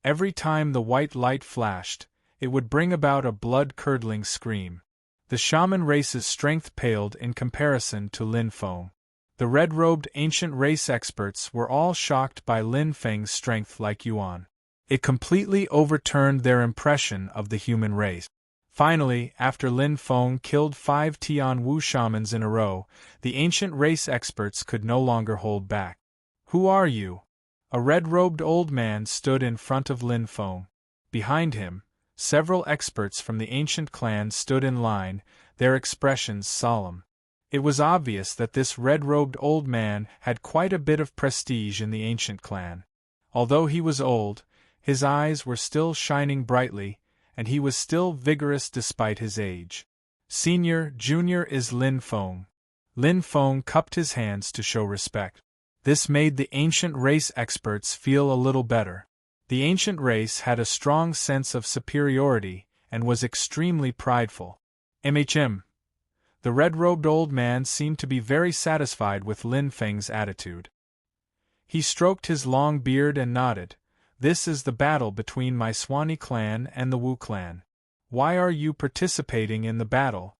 Every time the white light flashed, it would bring about a blood-curdling scream. The shaman race's strength paled in comparison to Lin Feng. The red-robed ancient race experts were all shocked by Lin Feng's strength like Yuan. It completely overturned their impression of the human race. Finally, after Lin Feng killed 5 Tianwu shamans in a row, the ancient race experts could no longer hold back. Who are you? A red-robed old man stood in front of Lin Feng. Behind him, several experts from the ancient clan stood in line, their expressions solemn. It was obvious that this red-robed old man had quite a bit of prestige in the ancient clan. Although he was old, his eyes were still shining brightly, and he was still vigorous despite his age. Senior, junior is Lin Feng. Lin Feng cupped his hands to show respect. This made the ancient race experts feel a little better. The ancient race had a strong sense of superiority and was extremely prideful. The red-robed old man seemed to be very satisfied with Lin Feng's attitude. He stroked his long beard and nodded. This is the battle between my Swanee clan and the Wu clan. Why are you participating in the battle?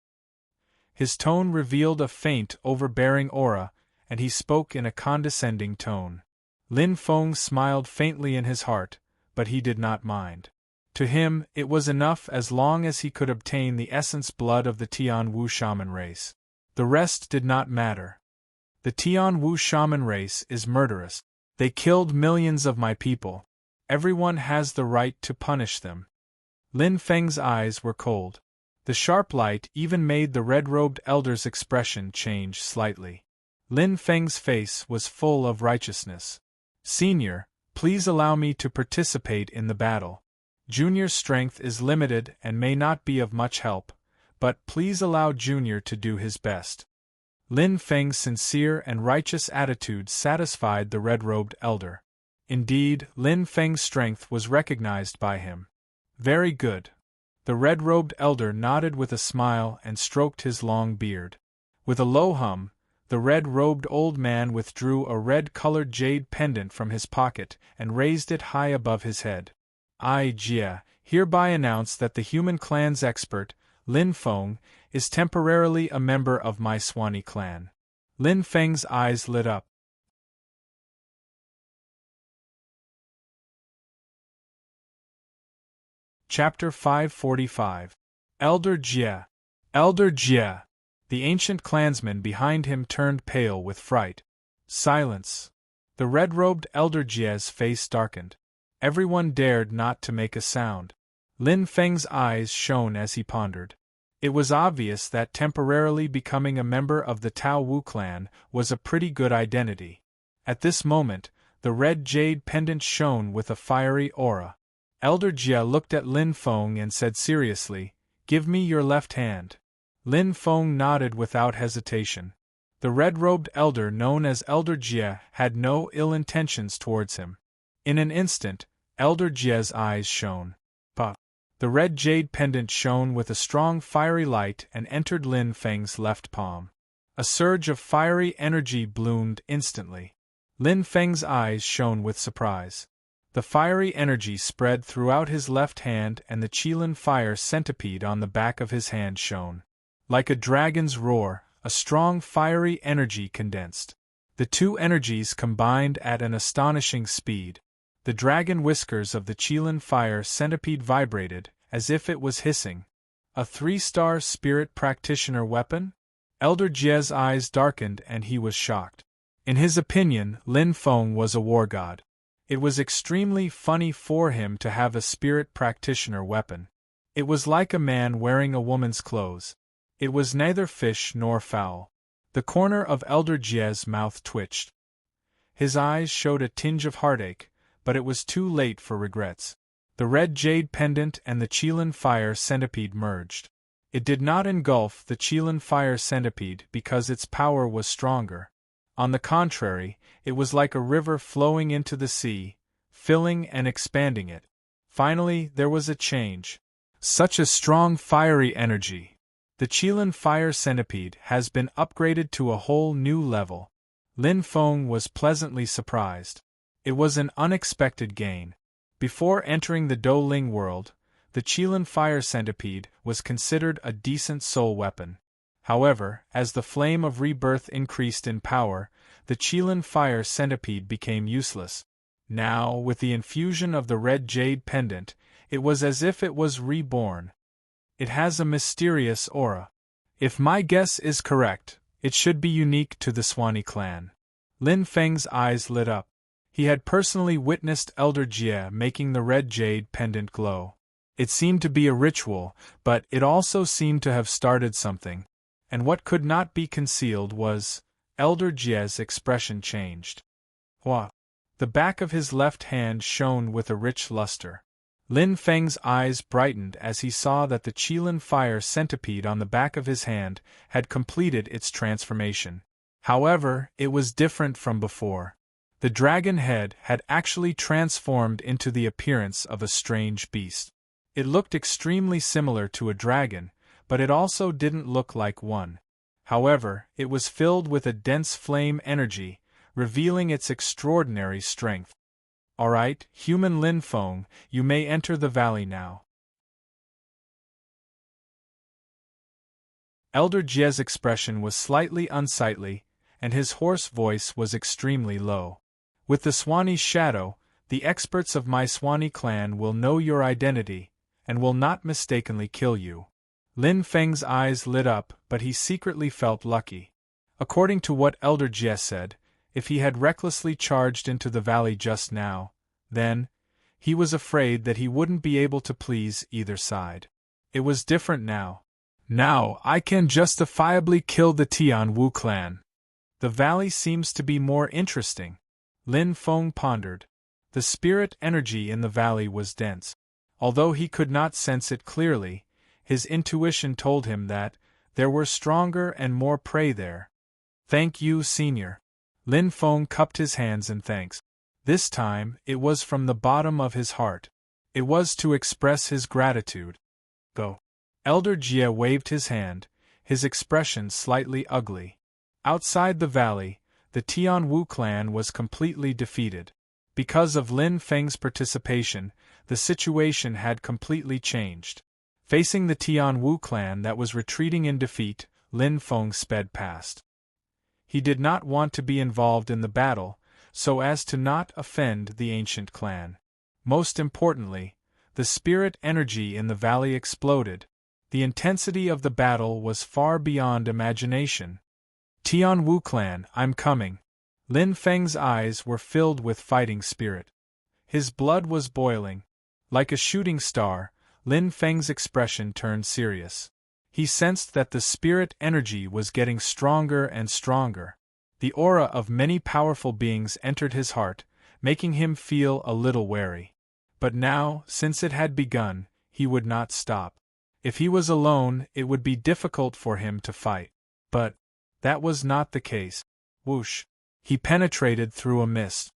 His tone revealed a faint, overbearing aura, and he spoke in a condescending tone. Lin Feng smiled faintly in his heart, but he did not mind. To him, it was enough as long as he could obtain the essence blood of the Tianwu shaman race. The rest did not matter. The Tianwu shaman race is murderous. They killed millions of my people. Everyone has the right to punish them. Lin Feng's eyes were cold. The sharp light even made the red-robed elder's expression change slightly. Lin Feng's face was full of righteousness. Senior, please allow me to participate in the battle. Junior's strength is limited and may not be of much help, but please allow Junior to do his best. Lin Feng's sincere and righteous attitude satisfied the red-robed elder. Indeed, Lin Feng's strength was recognized by him. Very good. The red-robed elder nodded with a smile and stroked his long beard. With a low hum, the red-robed old man withdrew a red-colored jade pendant from his pocket and raised it high above his head. I, Jia, hereby announce that the human clan's expert, Lin Feng, is temporarily a member of my Swanee clan. Lin Feng's eyes lit up. Chapter 545. Elder Jia. Elder Jia! The ancient clansman behind him turned pale with fright. Silence. The red-robed Elder Jia's face darkened. Everyone dared not to make a sound. Lin Feng's eyes shone as he pondered. It was obvious that temporarily becoming a member of the Tao Wu clan was a pretty good identity. At this moment, the red jade pendant shone with a fiery aura. Elder Jia looked at Lin Feng and said seriously, "Give me your left hand." Lin Feng nodded without hesitation. The red-robed elder known as Elder Jia had no ill intentions towards him. In an instant, Elder Jia's eyes shone. But the red jade pendant shone with a strong fiery light and entered Lin Feng's left palm. A surge of fiery energy bloomed instantly. Lin Feng's eyes shone with surprise. The fiery energy spread throughout his left hand and the Qilin fire centipede on the back of his hand shone. Like a dragon's roar, a strong fiery energy condensed. The two energies combined at an astonishing speed. The dragon whiskers of the Qilin fire centipede vibrated, as if it was hissing. A 3-star spirit practitioner weapon? Elder Jia's eyes darkened and he was shocked. In his opinion, Lin Feng was a war god. It was extremely funny for him to have a spirit practitioner weapon. It was like a man wearing a woman's clothes. It was neither fish nor fowl. The corner of Elder Jia's mouth twitched. His eyes showed a tinge of heartache, but it was too late for regrets. The red jade pendant and the Qilin fire centipede merged. It did not engulf the Qilin fire centipede because its power was stronger. On the contrary, it was like a river flowing into the sea, filling and expanding it. Finally, there was a change. Such a strong fiery energy. The Qilin fire centipede has been upgraded to a whole new level. Lin Feng was pleasantly surprised. It was an unexpected gain. Before entering the Douling world, the Qilin fire centipede was considered a decent soul weapon. However, as the flame of rebirth increased in power, the Qilin fire centipede became useless. Now, with the infusion of the red jade pendant, it was as if it was reborn. It has a mysterious aura. If my guess is correct, it should be unique to the Swanee clan. Lin Feng's eyes lit up. He had personally witnessed Elder Jia making the red jade pendant glow. It seemed to be a ritual, but it also seemed to have started something. And what could not be concealed was, Elder Jia's expression changed. What? The back of his left hand shone with a rich luster. Lin Feng's eyes brightened as he saw that the Qilin fire centipede on the back of his hand had completed its transformation. However, it was different from before. The dragon head had actually transformed into the appearance of a strange beast. It looked extremely similar to a dragon, but it also didn't look like one. However, it was filled with a dense flame energy, revealing its extraordinary strength. "Alright, human Lin Feng, you may enter the valley now." Elder Jia's expression was slightly unsightly, and his hoarse voice was extremely low. "With the Swanee's shadow, the experts of my Swanee clan will know your identity, and will not mistakenly kill you." Lin Feng's eyes lit up, but he secretly felt lucky. According to what Elder Jia said, if he had recklessly charged into the valley just now, then, he was afraid that he wouldn't be able to please either side. It was different now. "Now I can justifiably kill the Tian Wu clan. The valley seems to be more interesting." Lin Feng pondered. The spirit energy in the valley was dense. Although he could not sense it clearly, his intuition told him that there were stronger and more prey there. "Thank you, Senior." Lin Feng cupped his hands in thanks. This time, it was from the bottom of his heart. It was to express his gratitude. Go. Elder Jia waved his hand, his expression slightly ugly. Outside the valley, the Tianwu clan was completely defeated. Because of Lin Feng's participation, the situation had completely changed. Facing the Tianwu clan that was retreating in defeat, Lin Feng sped past. He did not want to be involved in the battle, so as to not offend the ancient clan. Most importantly, the spirit energy in the valley exploded. The intensity of the battle was far beyond imagination. Tianwu clan, I'm coming. Lin Feng's eyes were filled with fighting spirit. His blood was boiling. Like a shooting star, Lin Feng's expression turned serious. He sensed that the spirit energy was getting stronger and stronger. The aura of many powerful beings entered his heart, making him feel a little wary. But now, since it had begun, he would not stop. If he was alone, it would be difficult for him to fight. But that was not the case. Whoosh! He penetrated through a mist.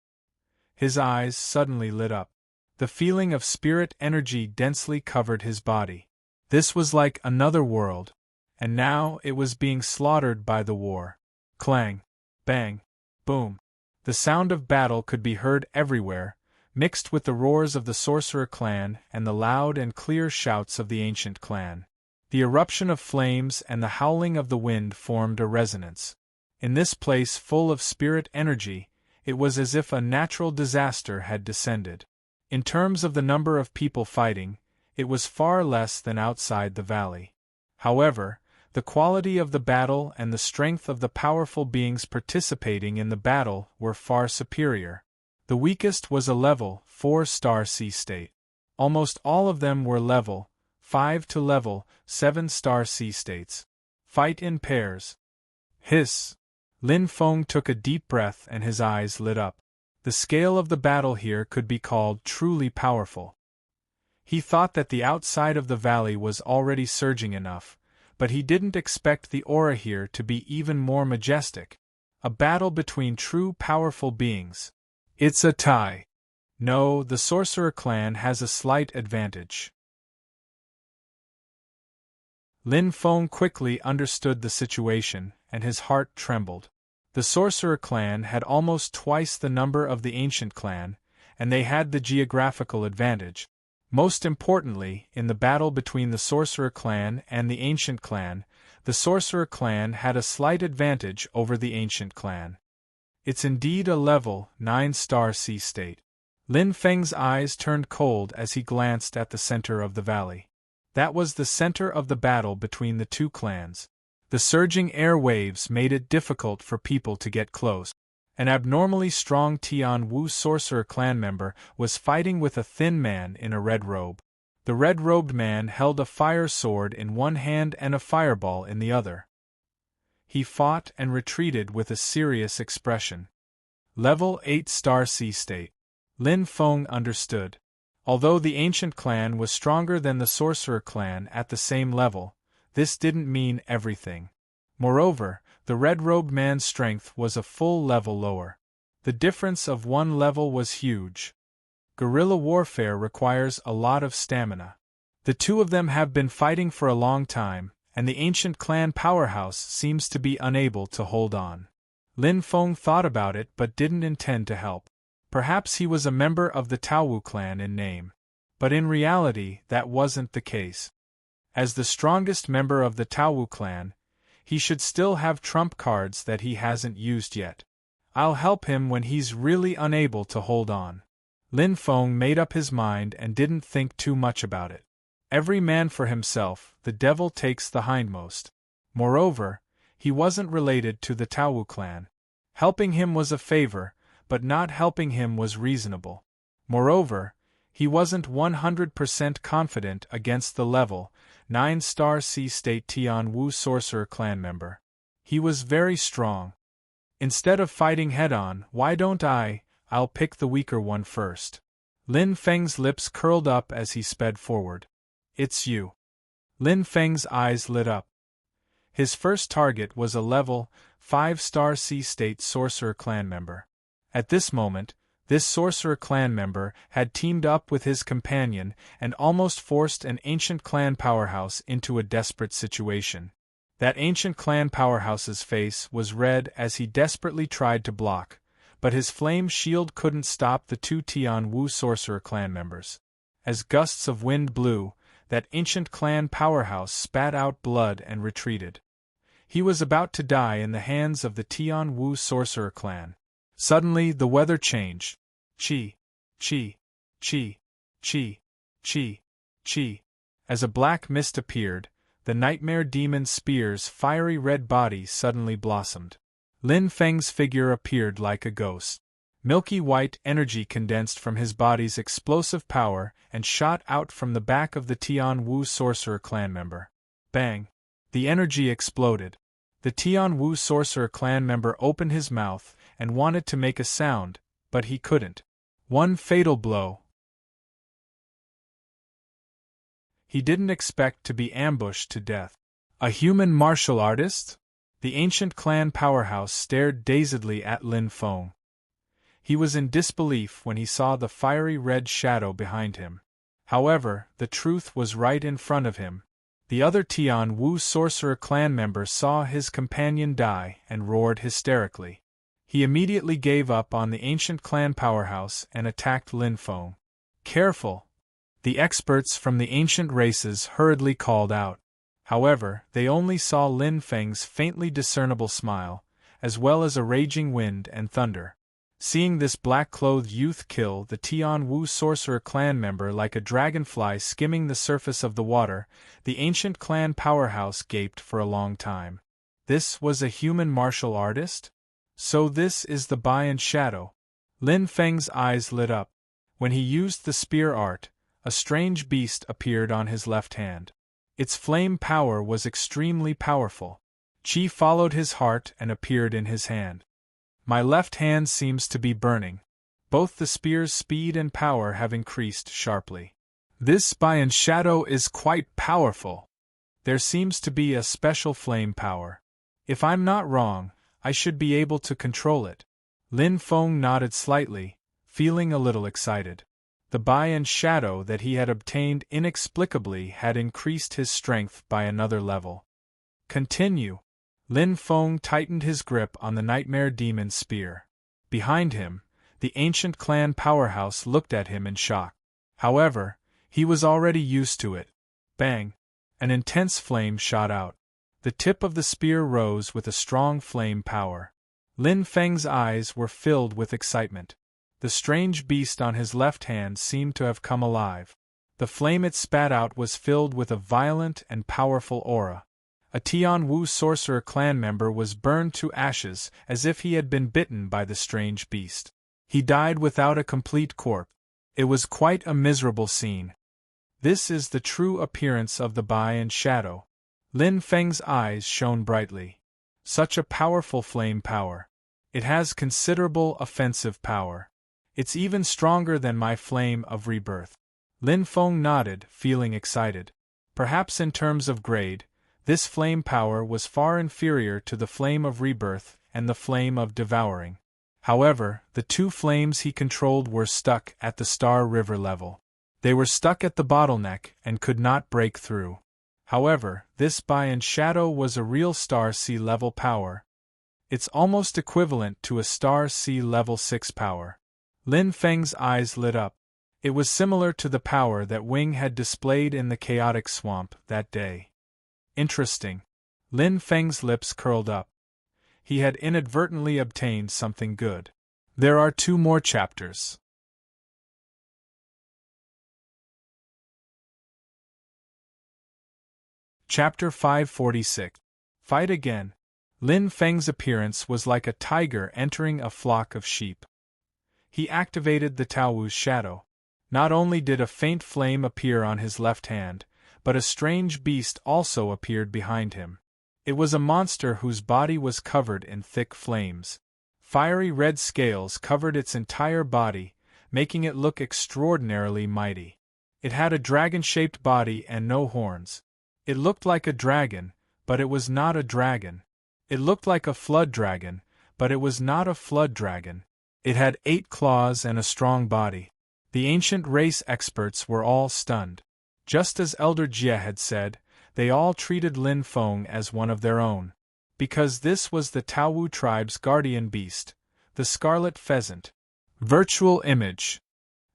His eyes suddenly lit up. The feeling of spirit energy densely covered his body. This was like another world, and now it was being slaughtered by the war. Clang! Bang! Boom! The sound of battle could be heard everywhere, mixed with the roars of the sorcerer clan and the loud and clear shouts of the ancient clan. The eruption of flames and the howling of the wind formed a resonance. In this place full of spirit energy, it was as if a natural disaster had descended. In terms of the number of people fighting, it was far less than outside the valley. However, the quality of the battle and the strength of the powerful beings participating in the battle were far superior. The weakest was a level 4-star sea state. Almost all of them were level 5 to level 7-star sea states. Fight in pairs. Hiss! Lin Feng took a deep breath and his eyes lit up. The scale of the battle here could be called truly powerful. He thought that the outside of the valley was already surging enough, but he didn't expect the aura here to be even more majestic. A battle between true powerful beings. It's a tie. No, the sorcerer clan has a slight advantage. Lin Feng quickly understood the situation, and his heart trembled. The sorcerer clan had almost twice the number of the ancient clan, and they had the geographical advantage. Most importantly, in the battle between the sorcerer clan and the ancient clan, the sorcerer clan had a slight advantage over the ancient clan. It's indeed a level 9-star sea state. Lin Feng's eyes turned cold as he glanced at the center of the valley. That was the center of the battle between the two clans. The surging air waves made it difficult for people to get close. An abnormally strong Tianwu sorcerer clan member was fighting with a thin man in a red robe. The red-robed man held a fire sword in one hand and a fireball in the other. He fought and retreated with a serious expression. Level 8-star sea state. Lin Feng understood. Although the ancient clan was stronger than the sorcerer clan at the same level, this didn't mean everything. Moreover, the red-robed man's strength was a full level lower. The difference of one level was huge. Guerrilla warfare requires a lot of stamina. The two of them have been fighting for a long time, and the ancient clan powerhouse seems to be unable to hold on. Lin Feng thought about it but didn't intend to help. Perhaps he was a member of the Taowu clan in name. But in reality, that wasn't the case. As the strongest member of the Taowu clan, he should still have trump cards that he hasn't used yet. I'll help him when he's really unable to hold on. Lin Feng made up his mind and didn't think too much about it. Every man for himself, the devil takes the hindmost. Moreover, he wasn't related to the Taowu clan. Helping him was a favor, but not helping him was reasonable. Moreover, he wasn't 100% confident against the level 9-star sea state Tianwu sorcerer clan member. He was very strong. Instead of fighting head-on, why don't I'll pick the weaker one first. Lin Feng's lips curled up as he sped forward. It's you. Lin Feng's eyes lit up. His first target was a level 5-star sea state sorcerer clan member. At this moment, This sorcerer clan member had teamed up with his companion and almost forced an ancient clan powerhouse into a desperate situation. That ancient clan powerhouse's face was red as he desperately tried to block, but his flame shield couldn't stop the two Tian Wu sorcerer clan members. As gusts of wind blew, that ancient clan powerhouse spat out blood and retreated. He was about to die in the hands of the Tian Wu sorcerer clan. Suddenly the weather changed. Chi, chi, chi, chi, chi, chi. As a black mist appeared, the nightmare demon spear's fiery red body suddenly blossomed. Lin Feng's figure appeared like a ghost. Milky white energy condensed from his body's explosive power and shot out from the back of the Tian Wu sorcerer clan member. Bang! The energy exploded. The Tian Wu sorcerer clan member opened his mouth and wanted to make a sound, but he couldn't. One fatal blow. He didn't expect to be ambushed to death. A human martial artist? The ancient clan powerhouse stared dazedly at Lin Feng. He was in disbelief when he saw the fiery red shadow behind him. However, the truth was right in front of him. The other Tian Wu sorcerer clan member saw his companion die and roared hysterically. He immediately gave up on the ancient clan powerhouse and attacked Lin Feng. Careful! The experts from the ancient races hurriedly called out. However, they only saw Lin Feng's faintly discernible smile, as well as a raging wind and thunder. Seeing this black-clothed youth kill the Tian Wu sorcerer clan member like a dragonfly skimming the surface of the water, the ancient clan powerhouse gaped for a long time. This was a human martial artist? So this is the Bayan Shadow. Lin Feng's eyes lit up. When he used the spear art, a strange beast appeared on his left hand. Its flame power was extremely powerful. Qi followed his heart and appeared in his hand. My left hand seems to be burning. Both the spear's speed and power have increased sharply. This Bayan Shadow is quite powerful. There seems to be a special flame power. If I'm not wrong, I should be able to control it. Lin Feng nodded slightly, feeling a little excited. The Bayan Shadow that he had obtained inexplicably had increased his strength by another level. Continue. Lin Feng tightened his grip on the nightmare demon's spear. Behind him, the ancient clan powerhouse looked at him in shock. However, he was already used to it. Bang! An intense flame shot out. The tip of the spear rose with a strong flame power. Lin Feng's eyes were filled with excitement. The strange beast on his left hand seemed to have come alive. The flame it spat out was filled with a violent and powerful aura. A Tian Wu sorcerer clan member was burned to ashes as if he had been bitten by the strange beast. He died without a complete corpse. It was quite a miserable scene. This is the true appearance of the Bayan Shadow. Lin Feng's eyes shone brightly. Such a powerful flame power. It has considerable offensive power. It's even stronger than my flame of rebirth. Lin Feng nodded, feeling excited. Perhaps in terms of grade, this flame power was far inferior to the flame of rebirth and the flame of devouring. However, the two flames he controlled were stuck at the Star River level. They were stuck at the bottleneck and could not break through. However, this Bayan Shadow was a real Star Sea level power. It's almost equivalent to a Star Sea level 6 power. Lin Feng's eyes lit up. It was similar to the power that Wing had displayed in the chaotic swamp that day. Interesting. Lin Feng's lips curled up. He had inadvertently obtained something good. There are 2 more chapters. Chapter 546. Fight again. Lin Feng's appearance was like a tiger entering a flock of sheep. He activated the Taowu's shadow. Not only did a faint flame appear on his left hand, but a strange beast also appeared behind him. It was a monster whose body was covered in thick flames. Fiery red scales covered its entire body, making it look extraordinarily mighty. It had a dragon-shaped body and no horns. It looked like a dragon, but it was not a dragon. It looked like a flood dragon, but it was not a flood dragon. It had 8 claws and a strong body. The ancient race experts were all stunned. Just as Elder Jie had said, they all treated Lin Feng as one of their own. Because this was the Taowu tribe's guardian beast, the scarlet pheasant. Virtual image.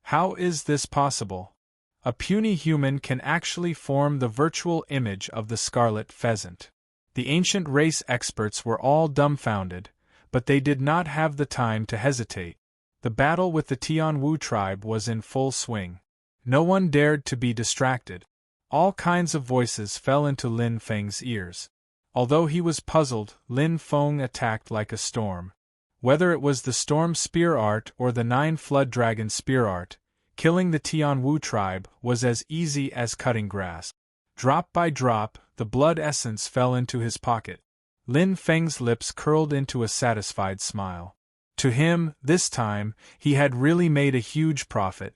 How is this possible? A puny human can actually form the virtual image of the scarlet pheasant. The ancient race experts were all dumbfounded, but they did not have the time to hesitate. The battle with the Tianwu tribe was in full swing. No one dared to be distracted. All kinds of voices fell into Lin Feng's ears. Although he was puzzled, Lin Feng attacked like a storm. Whether it was the storm spear art or the 9 flood dragon spear art, killing the Tianwu tribe was as easy as cutting grass. Drop by drop, the blood essence fell into his pocket. Lin Feng's lips curled into a satisfied smile. To him, this time, he had really made a huge profit.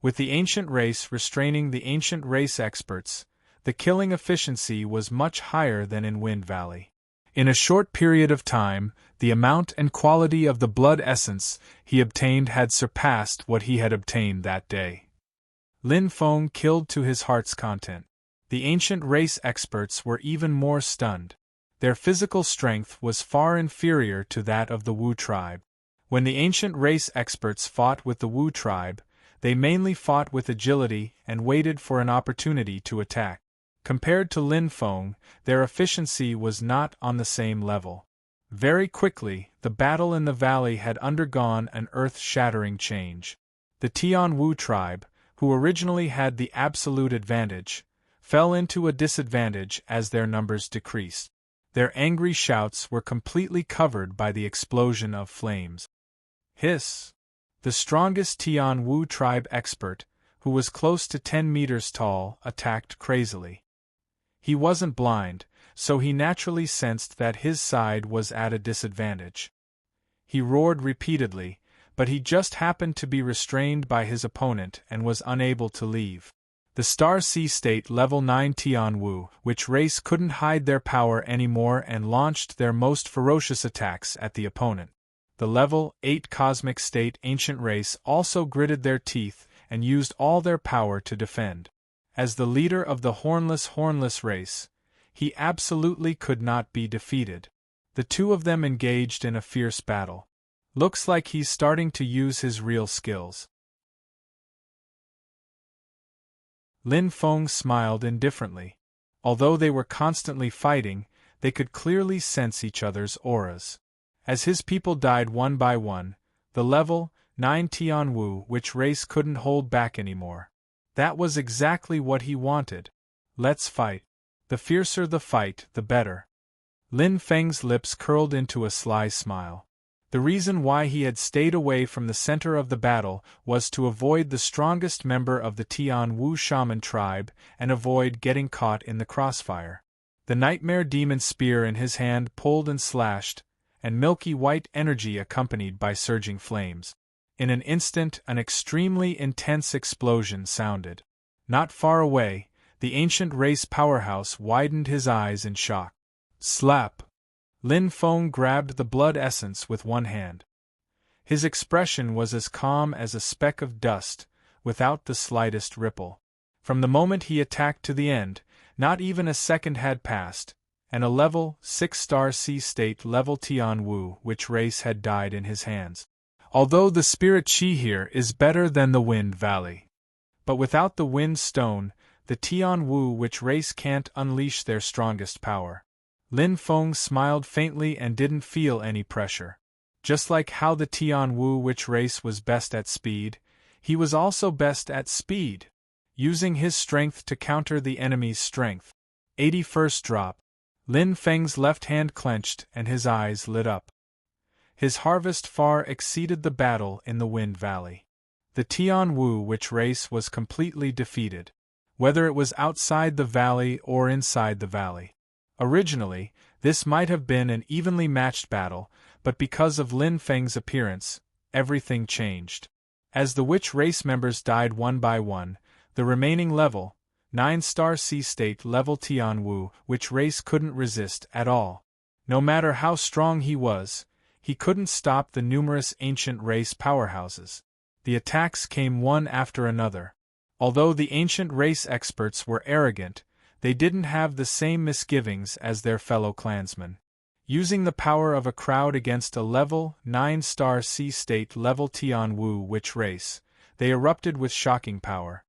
With the ancient race restraining the ancient race experts, the killing efficiency was much higher than in Wind Valley. In a short period of time, the amount and quality of the blood essence he obtained had surpassed what he had obtained that day. Lin Feng killed to his heart's content. The ancient race experts were even more stunned. Their physical strength was far inferior to that of the Wu tribe. When the ancient race experts fought with the Wu tribe, they mainly fought with agility and waited for an opportunity to attack. Compared to Lin Feng, their efficiency was not on the same level. Very quickly, the battle in the valley had undergone an earth-shattering change. The Tianwu tribe, who originally had the absolute advantage, fell into a disadvantage as their numbers decreased. Their angry shouts were completely covered by the explosion of flames. Hiss! The strongest Tianwu tribe expert, who was close to 10 meters tall, attacked crazily. He wasn't blind, so he naturally sensed that his side was at a disadvantage. He roared repeatedly, but he just happened to be restrained by his opponent and was unable to leave. The Star Sea State Level 9 Tianwu, which race couldn't hide their power anymore and launched their most ferocious attacks at the opponent. The Level 8 Cosmic State Ancient Race also gritted their teeth and used all their power to defend. As the leader of the hornless race, he absolutely could not be defeated. The two of them engaged in a fierce battle. Looks like he's starting to use his real skills. Lin Feng smiled indifferently. Although they were constantly fighting, they could clearly sense each other's auras. As his people died one by one, the Level 9 Tianwu which race couldn't hold back anymore. That was exactly what he wanted. Let's fight. The fiercer the fight, the better. Lin Feng's lips curled into a sly smile. The reason why he had stayed away from the center of the battle was to avoid the strongest member of the Tianwu shaman tribe and avoid getting caught in the crossfire. The nightmare demon spear in his hand pulled and slashed, and milky white energy accompanied by surging flames. In an instant, an extremely intense explosion sounded. Not far away, the ancient race powerhouse widened his eyes in shock. Slap! Lin Feng grabbed the blood essence with one hand. His expression was as calm as a speck of dust, without the slightest ripple. From the moment he attacked to the end, not even a second had passed, and a Level 6 Star Sea State Level Tianwu which race had died in his hands. Although the spirit chi here is better than the Wind Valley. But without the Wind Stone, the Tianwu which race can't unleash their strongest power. Lin Feng smiled faintly and didn't feel any pressure. Just like how the Tianwu which race was best at speed, he was also best at speed, using his strength to counter the enemy's strength. 81st drop. Lin Feng's left hand clenched and his eyes lit up. His harvest far exceeded the battle in the Wind Valley. The Tianwu which race was completely defeated, whether it was outside the valley or inside the valley. Originally, this might have been an evenly matched battle, but because of Lin Feng's appearance, everything changed. As the witch race members died one by one, the remaining Level 9 Star Sea State Level Tianwu which race couldn't resist at all. No matter how strong he was, he couldn't stop the numerous ancient race powerhouses. The attacks came one after another. Although the ancient race experts were arrogant, they didn't have the same misgivings as their fellow clansmen. Using the power of a crowd against a level 9-star C-state level Tianwu witch race, they erupted with shocking power.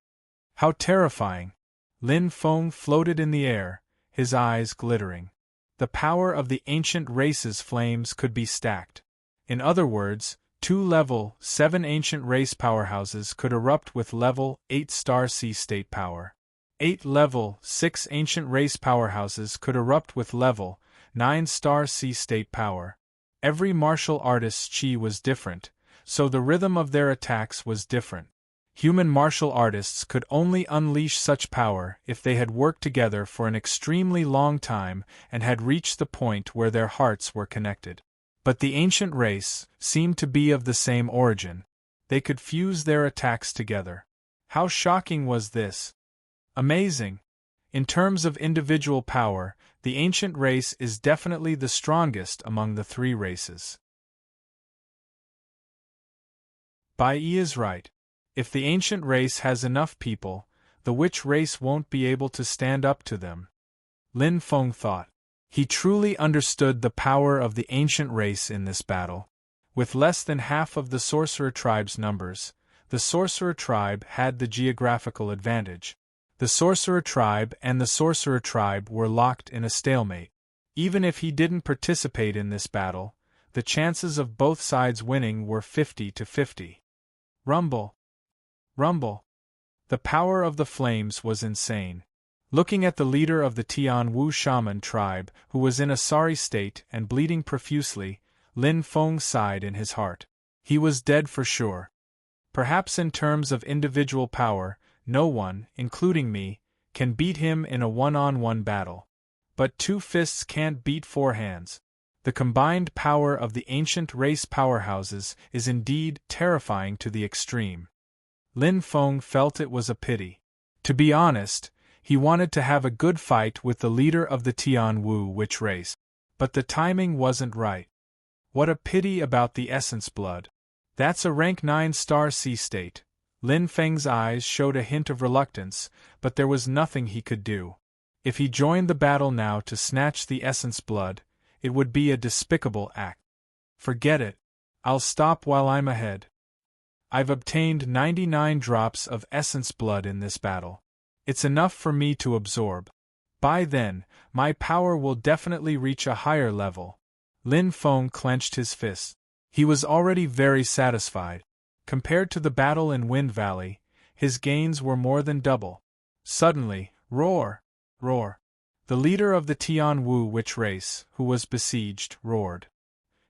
How terrifying! Lin Feng floated in the air, his eyes glittering. The power of the ancient race's flames could be stacked. In other words, 2 level 7 ancient race powerhouses could erupt with level 8-star C-state power. 8 level 6 ancient race powerhouses could erupt with level 9-star C-state power. Every martial artist's chi was different, so the rhythm of their attacks was different. Human martial artists could only unleash such power if they had worked together for an extremely long time and had reached the point where their hearts were connected. But the ancient race seemed to be of the same origin. They could fuse their attacks together. How shocking was this? Amazing! In terms of individual power, the ancient race is definitely the strongest among the 3 races. Bai Yi is right. If the ancient race has enough people, the witch race won't be able to stand up to them. Lin Feng thought. He truly understood the power of the ancient race in this battle. With less than half of the sorcerer tribe's numbers, the sorcerer tribe had the geographical advantage. The sorcerer tribe and the sorcerer tribe were locked in a stalemate. Even if he didn't participate in this battle, the chances of both sides winning were 50-50. Rumble! Rumble! The power of the flames was insane. Looking at the leader of the Tianwu shaman tribe, who was in a sorry state and bleeding profusely, Lin Feng sighed in his heart. He was dead for sure. Perhaps in terms of individual power, no one, including me, can beat him in a one-on-one battle. But 2 fists can't beat 4 hands. The combined power of the ancient race powerhouses is indeed terrifying to the extreme. Lin Feng felt it was a pity. To be honest, he wanted to have a good fight with the leader of the Tianwu witch race. But the timing wasn't right. What a pity about the essence blood. That's a rank 9-star C-state. Lin Feng's eyes showed a hint of reluctance, but there was nothing he could do. If he joined the battle now to snatch the essence blood, it would be a despicable act. Forget it. I'll stop while I'm ahead. I've obtained 99 drops of essence blood in this battle. It's enough for me to absorb. By then, my power will definitely reach a higher level. Lin Feng clenched his fists. He was already very satisfied. Compared to the battle in Wind Valley, his gains were more than double. Suddenly, roar! Roar! The leader of the Tianwu witch race, who was besieged, roared.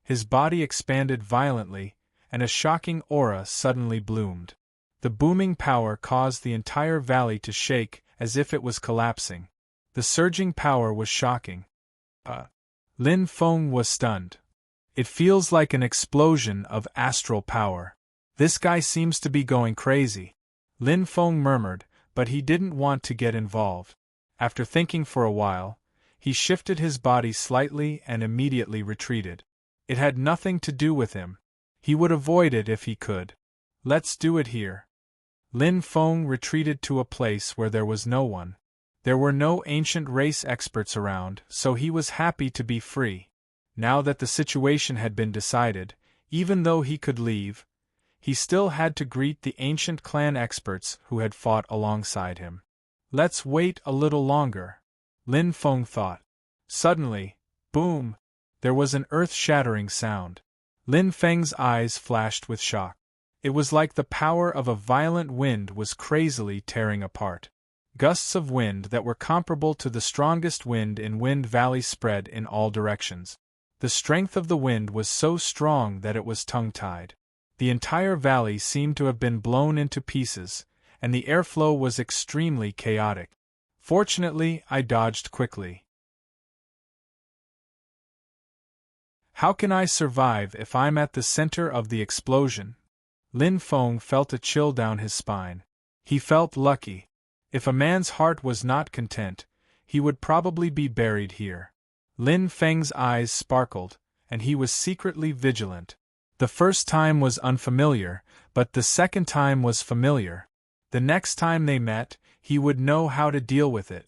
His body expanded violently, and a shocking aura suddenly bloomed. The booming power caused the entire valley to shake as if it was collapsing. The surging power was shocking. Lin Feng was stunned. It feels like an explosion of astral power. This guy seems to be going crazy. Lin Feng murmured, but he didn't want to get involved. After thinking for a while, he shifted his body slightly and immediately retreated. It had nothing to do with him. He would avoid it if he could. Let's do it here. Lin Feng retreated to a place where there was no one. There were no ancient race experts around, so he was happy to be free. Now that the situation had been decided, even though he could leave, he still had to greet the ancient clan experts who had fought alongside him. Let's wait a little longer, Lin Feng thought. Suddenly, boom! There was an earth-shattering sound. Lin Feng's eyes flashed with shock. It was like the power of a violent wind was crazily tearing apart. Gusts of wind that were comparable to the strongest wind in Wind Valley spread in all directions. The strength of the wind was so strong that it was tongue-tied. The entire valley seemed to have been blown into pieces, and the airflow was extremely chaotic. Fortunately, I dodged quickly. How can I survive if I'm at the center of the explosion? Lin Feng felt a chill down his spine. He felt lucky. If a man's heart was not content, he would probably be buried here. Lin Feng's eyes sparkled, and he was secretly vigilant. The first time was unfamiliar, but the second time was familiar. The next time they met, he would know how to deal with it.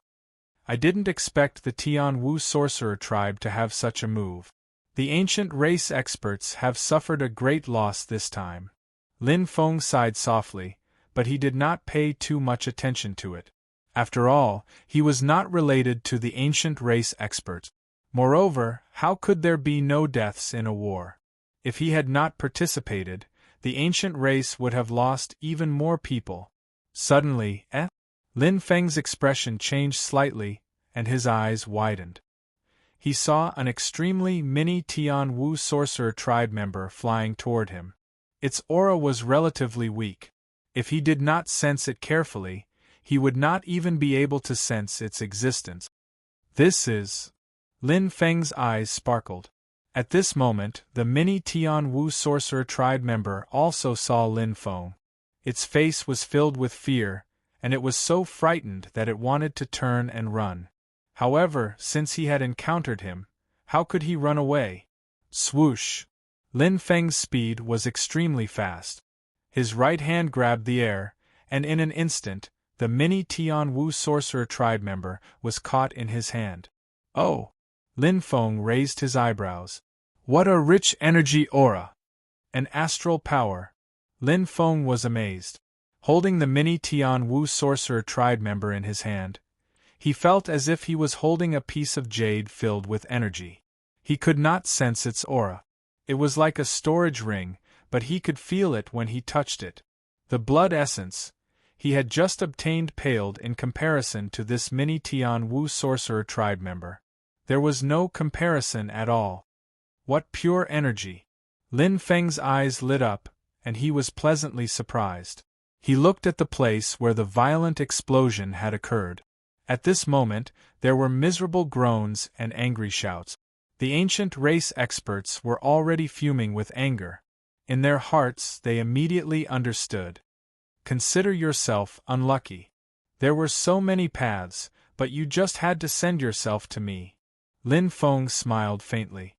I didn't expect the Tianwu sorcerer tribe to have such a move. The ancient race experts have suffered a great loss this time. Lin Feng sighed softly, but he did not pay too much attention to it. After all, he was not related to the ancient race experts. Moreover, how could there be no deaths in a war? If he had not participated, the ancient race would have lost even more people. Suddenly, Lin Feng's expression changed slightly, and his eyes widened. He saw an extremely mini Tianwu sorcerer tribe member flying toward him. Its aura was relatively weak. If he did not sense it carefully, he would not even be able to sense its existence. This is... Lin Feng's eyes sparkled. At this moment, the mini Tianwu sorcerer tribe member also saw Lin Feng. Its face was filled with fear, and it was so frightened that it wanted to turn and run. However, since he had encountered him, how could he run away? Swoosh! Lin Feng's speed was extremely fast. His right hand grabbed the air, and in an instant, the mini Tianwu sorcerer tribe member was caught in his hand. Oh! Lin Feng raised his eyebrows. What a rich energy aura! An astral power. Lin Feng was amazed. Holding the mini Tianwu sorcerer tribe member in his hand, he felt as if he was holding a piece of jade filled with energy. He could not sense its aura. It was like a storage ring, but he could feel it when he touched it. The blood essence he had just obtained paled in comparison to this mini Tianwu sorcerer tribe member. There was no comparison at all. What pure energy! Lin Feng's eyes lit up, and he was pleasantly surprised. He looked at the place where the violent explosion had occurred. At this moment, there were miserable groans and angry shouts. The ancient race experts were already fuming with anger. In their hearts, they immediately understood. Consider yourself unlucky. There were so many paths, but you just had to send yourself to me. Lin Feng smiled faintly.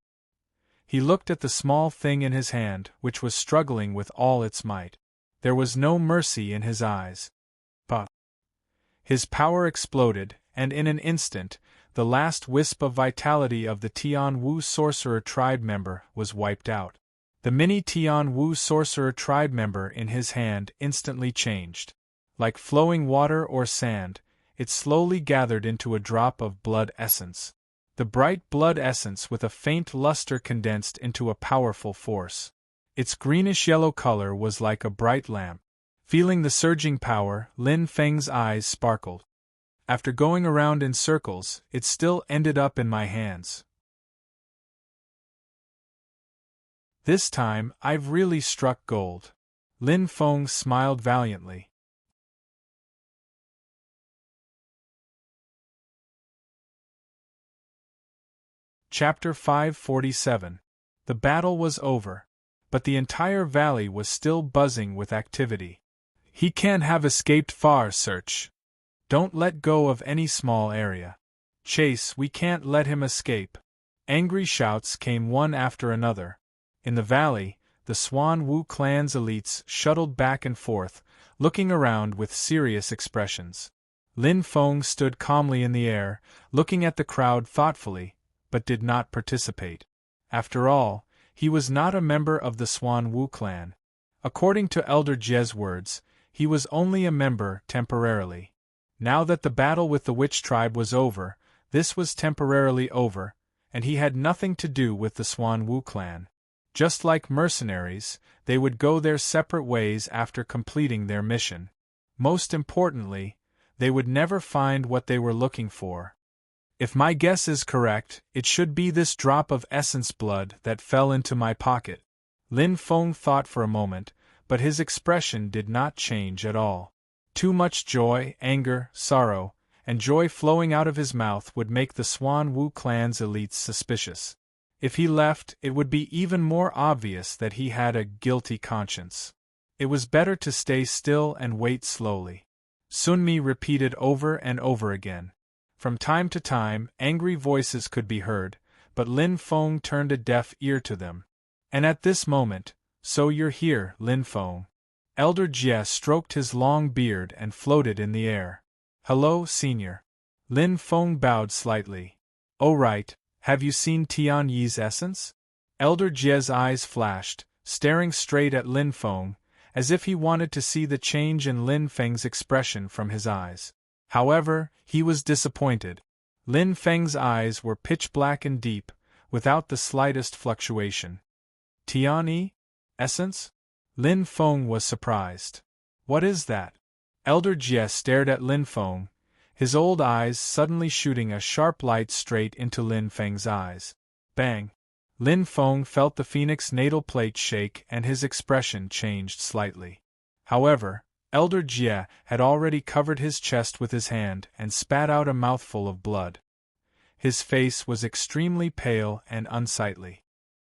He looked at the small thing in his hand, which was struggling with all its might. There was no mercy in his eyes. But his power exploded, and in an instant, the last wisp of vitality of the Tianwu sorcerer tribe member was wiped out. The mini Tianwu sorcerer tribe member in his hand instantly changed. Like flowing water or sand, it slowly gathered into a drop of blood essence. The bright blood essence with a faint luster condensed into a powerful force. Its greenish-yellow color was like a bright lamp. Feeling the surging power, Lin Feng's eyes sparkled. After going around in circles, it still ended up in my hands. This time, I've really struck gold. Lin Feng smiled valiantly. Chapter 547. The battle was over, but the entire valley was still buzzing with activity. He can't have escaped far, Search. Don't let go of any small area. Chase, we can't let him escape. Angry shouts came one after another. In the valley, the Swan Wu clan's elites shuttled back and forth, looking around with serious expressions. Lin Feng stood calmly in the air, looking at the crowd thoughtfully, but did not participate. After all, he was not a member of the Swan Wu clan. According to Elder Jie's words, he was only a member temporarily. Now that the battle with the witch tribe was over, this was temporarily over, and he had nothing to do with the Swan Wu clan. Just like mercenaries, they would go their separate ways after completing their mission. Most importantly, they would never find what they were looking for. If my guess is correct, it should be this drop of essence blood that fell into my pocket. Lin Feng thought for a moment, but his expression did not change at all. Too much joy, anger, sorrow, and joy flowing out of his mouth would make the Swan Wu clan's elites suspicious. If he left, it would be even more obvious that he had a guilty conscience. It was better to stay still and wait slowly. Sun Mi repeated over and over again. From time to time, angry voices could be heard, but Lin Feng turned a deaf ear to them. And at this moment, "So you're here, Lin Feng." Elder Jie stroked his long beard and floated in the air. "Hello, senior." Lin Feng bowed slightly. "Oh right, have you seen Tian Yi's essence?" Elder Jie's eyes flashed, staring straight at Lin Feng, as if he wanted to see the change in Lin Feng's expression from his eyes. However, he was disappointed. Lin Feng's eyes were pitch black and deep, without the slightest fluctuation. "Tian Yi? Essence?" Lin Feng was surprised. "What is that?" Elder Jie stared at Lin Feng, his old eyes suddenly shooting a sharp light straight into Lin Feng's eyes. Bang! Lin Feng felt the phoenix natal plate shake and his expression changed slightly. However, Elder Jie had already covered his chest with his hand and spat out a mouthful of blood. His face was extremely pale and unsightly.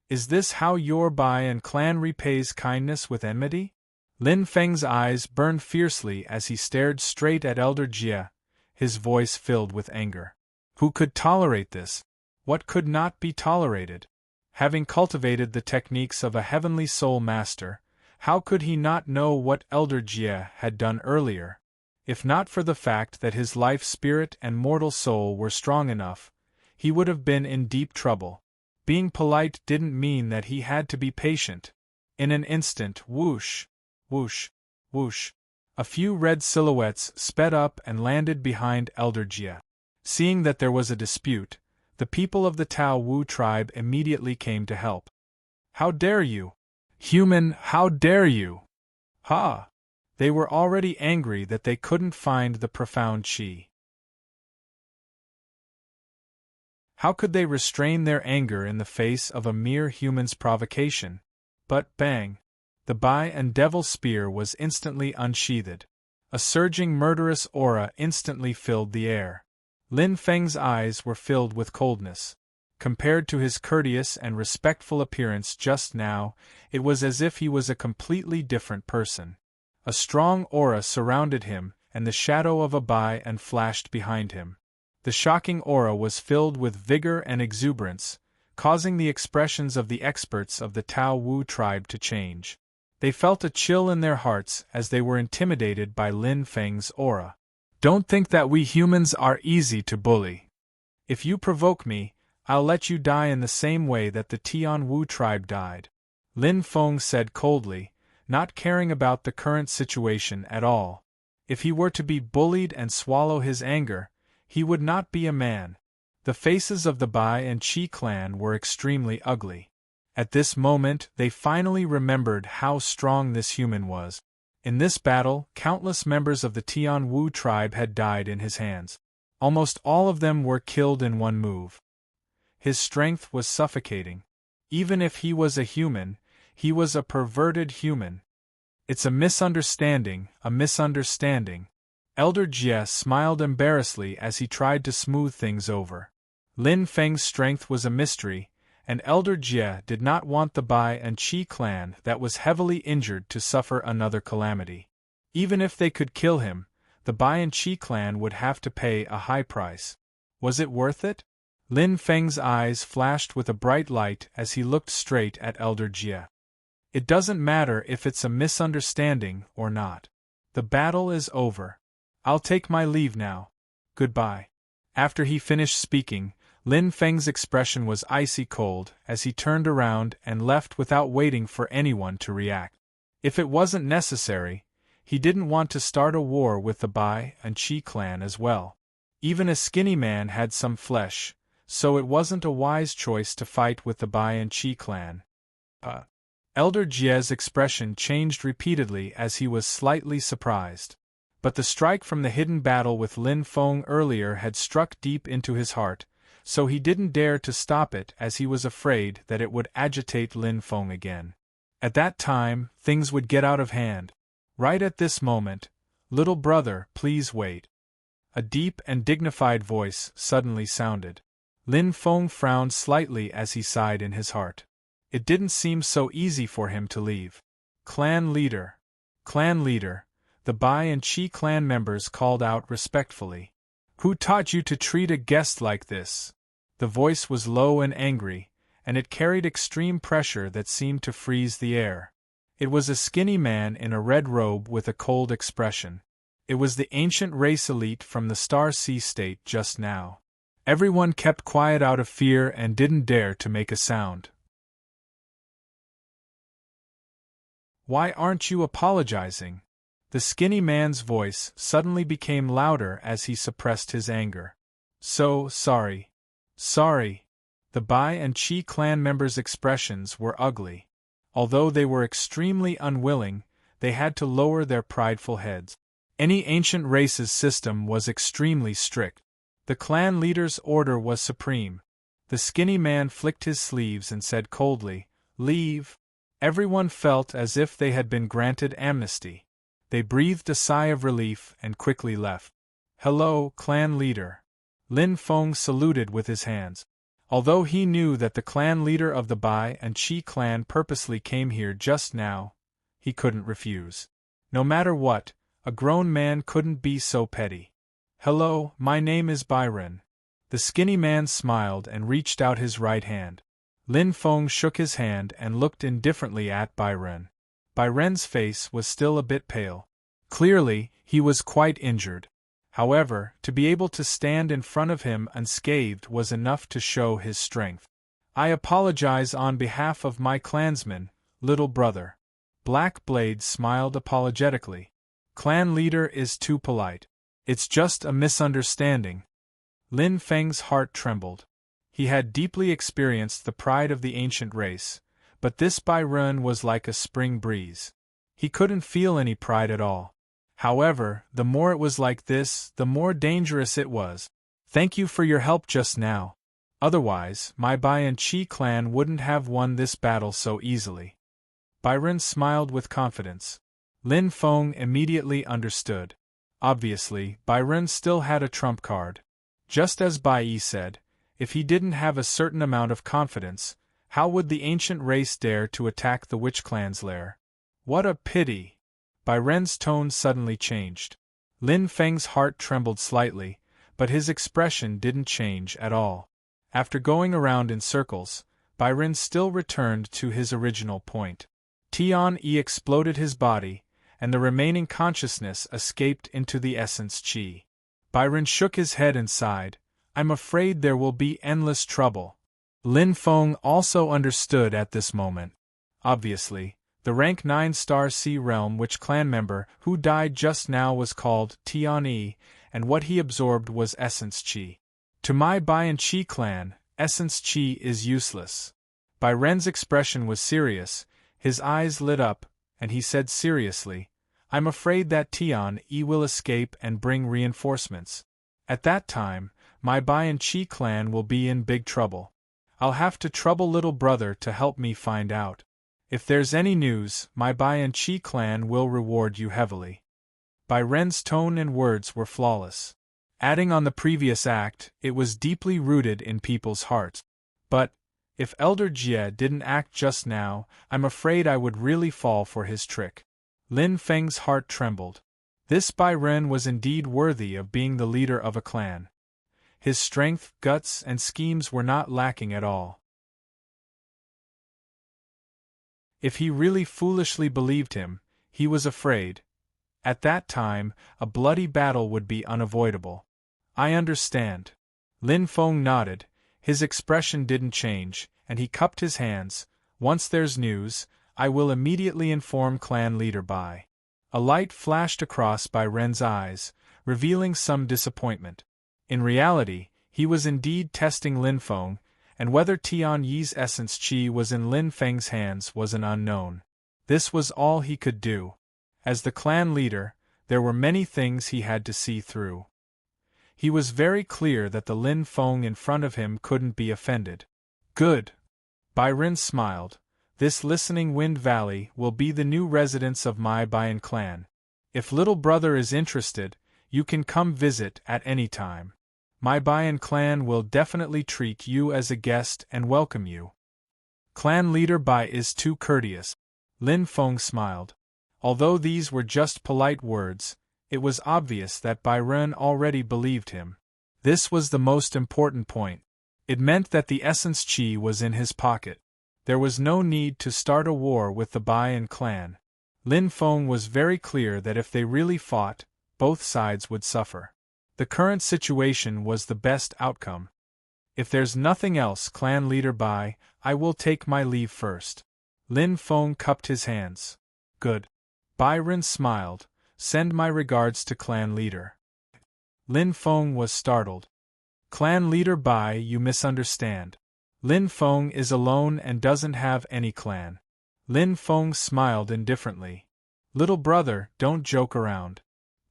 "Is this how your Bai and clan repays kindness with enmity?" Lin Feng's eyes burned fiercely as he stared straight at Elder Jie, his voice filled with anger. Who could tolerate this? What could not be tolerated? Having cultivated the techniques of a heavenly soul master, how could he not know what Elder Jie had done earlier? If not for the fact that his life spirit and mortal soul were strong enough, he would have been in deep trouble. Being polite didn't mean that he had to be patient. In an instant, whoosh, whoosh, whoosh, a few red silhouettes sped up and landed behind Elder Jie. Seeing that there was a dispute, the people of the Tao Wu tribe immediately came to help. "How dare you? Human, how dare you?" Ha! They were already angry that they couldn't find the profound qi. How could they restrain their anger in the face of a mere human's provocation? But bang! The Bai and Devil Spear was instantly unsheathed. A surging murderous aura instantly filled the air. Lin Feng's eyes were filled with coldness. Compared to his courteous and respectful appearance just now, it was as if he was a completely different person. A strong aura surrounded him, and the shadow of a Bai and flashed behind him. The shocking aura was filled with vigor and exuberance, causing the expressions of the experts of the Tao Wu tribe to change. They felt a chill in their hearts as they were intimidated by Lin Feng's aura. "Don't think that we humans are easy to bully. If you provoke me, I'll let you die in the same way that the Tian Wu tribe died," Lin Feng said coldly, not caring about the current situation at all. If he were to be bullied and swallow his anger, he would not be a man. The faces of the Bai and Qi clan were extremely ugly. At this moment they finally remembered how strong this human was. In this battle, countless members of the Tian Wu tribe had died in his hands. Almost all of them were killed in one move. His strength was suffocating. Even if he was a human, he was a perverted human. "It's a misunderstanding, a misunderstanding." Elder Jie smiled embarrassedly as he tried to smooth things over. Lin Feng's strength was a mystery, and Elder Jie did not want the Bai and Qi clan that was heavily injured to suffer another calamity. Even if they could kill him, the Bai and Qi clan would have to pay a high price. Was it worth it? Lin Feng's eyes flashed with a bright light as he looked straight at Elder Jie. "It doesn't matter if it's a misunderstanding or not. The battle is over. I'll take my leave now. Goodbye." After he finished speaking, Lin Feng's expression was icy cold as he turned around and left without waiting for anyone to react. If it wasn't necessary, he didn't want to start a war with the Bai and Qi clan as well. Even a skinny man had some flesh, so it wasn't a wise choice to fight with the Bai and Qi clan. Elder Jie's expression changed repeatedly as he was slightly surprised. But the strike from the hidden battle with Lin Feng earlier had struck deep into his heart, so he didn't dare to stop it as he was afraid that it would agitate Lin Feng again. At that time, things would get out of hand. Right at this moment, "Little brother, please wait." A deep and dignified voice suddenly sounded. Lin Feng frowned slightly as he sighed in his heart. It didn't seem so easy for him to leave. "Clan leader. Clan leader," the Bai and Qi clan members called out respectfully. "Who taught you to treat a guest like this?" The voice was low and angry, and it carried extreme pressure that seemed to freeze the air. It was a skinny man in a red robe with a cold expression. It was the ancient race elite from the Star Sea state just now. Everyone kept quiet out of fear and didn't dare to make a sound. "Why aren't you apologizing?" The skinny man's voice suddenly became louder as he suppressed his anger. "So sorry. Sorry." The Bai and Chi clan members' expressions were ugly. Although they were extremely unwilling, they had to lower their prideful heads. Any ancient race's system was extremely strict. The clan leader's order was supreme. The skinny man flicked his sleeves and said coldly, "Leave." Everyone felt as if they had been granted amnesty. They breathed a sigh of relief and quickly left. "Hello, clan leader." Lin Feng saluted with his hands. Although he knew that the clan leader of the Bai and Qi clan purposely came here just now, he couldn't refuse. No matter what, a grown man couldn't be so petty. "Hello, my name is Byron." The skinny man smiled and reached out his right hand. Lin Feng shook his hand and looked indifferently at Byron. Byron's face was still a bit pale. Clearly, he was quite injured. However, to be able to stand in front of him unscathed was enough to show his strength. "I apologize on behalf of my clansman, little brother." Black Blade smiled apologetically. "Clan leader is too polite. It's just a misunderstanding." Lin Feng's heart trembled. He had deeply experienced the pride of the ancient race, but this Byron was like a spring breeze. He couldn't feel any pride at all. However, the more it was like this, the more dangerous it was. "Thank you for your help just now. Otherwise, my Bai and Qi clan wouldn't have won this battle so easily." Byron smiled with confidence. Lin Feng immediately understood. Obviously, Byron still had a trump card. Just as Bai Yi said, if he didn't have a certain amount of confidence, how would the ancient race dare to attack the Witch Clan's lair? What a pity! Byron's tone suddenly changed. Lin Feng's heart trembled slightly, but his expression didn't change at all. After going around in circles, Byron still returned to his original point. Tian Yi exploded his body, and the remaining consciousness escaped into the essence Qi. Byron shook his head and sighed, "I'm afraid there will be endless trouble." Lin Feng also understood at this moment. Obviously, the rank 9 Star Sea Realm Witch Clan member who died just now was called Tian Yi, and what he absorbed was Essence Qi. To my Bai and Qi clan, Essence Qi is useless. Byron's expression was serious, his eyes lit up, and he said seriously, "I'm afraid that Tian Yi will escape and bring reinforcements. At that time, my Bai and Qi clan will be in big trouble. I'll have to trouble little brother to help me find out. If there's any news, my Bai and Qi clan will reward you heavily." Byron's tone and words were flawless. Adding on the previous act, it was deeply rooted in people's hearts. But, if Elder Jie didn't act just now, I'm afraid I would really fall for his trick. Lin Feng's heart trembled. This Byron was indeed worthy of being the leader of a clan. His strength, guts, and schemes were not lacking at all. If he really foolishly believed him, he was afraid. At that time, a bloody battle would be unavoidable. "I understand." Lin Feng nodded, his expression didn't change, and he cupped his hands. "Once there's news, I will immediately inform clan leader Bai." A light flashed across Byron's eyes, revealing some disappointment. In reality, he was indeed testing Lin Feng, and whether Tian Yi's essence Qi was in Lin Feng's hands was an unknown. This was all he could do. As the clan leader, there were many things he had to see through. He was very clear that the Lin Feng in front of him couldn't be offended. "Good." Byron smiled. "This listening Wind Valley will be the new residence of my Bayan clan. If little brother is interested, you can come visit at any time. My Bayan clan will definitely treat you as a guest and welcome you." Clan leader Bai is too courteous. Lin Feng smiled. Although these were just polite words, it was obvious that Byron already believed him. This was the most important point. It meant that the essence chi was in his pocket. There was no need to start a war with the Baiyan clan. Lin Feng was very clear that if they really fought, both sides would suffer. The current situation was the best outcome. If there's nothing else, clan leader Bai, I will take my leave first. Lin Feng cupped his hands. Good. Byron smiled. Send my regards to clan leader. Lin Feng was startled. Clan leader Bai, you misunderstand. Lin Feng is alone and doesn't have any clan. Lin Feng smiled indifferently. Little brother, don't joke around.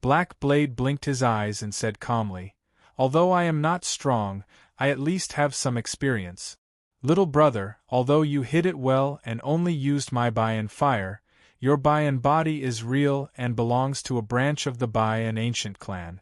Black Blade blinked his eyes and said calmly, although I am not strong, I at least have some experience. Little brother, although you hid it well and only used my Baiyan fire, your Baiyan body is real and belongs to a branch of the Baiyan ancient clan.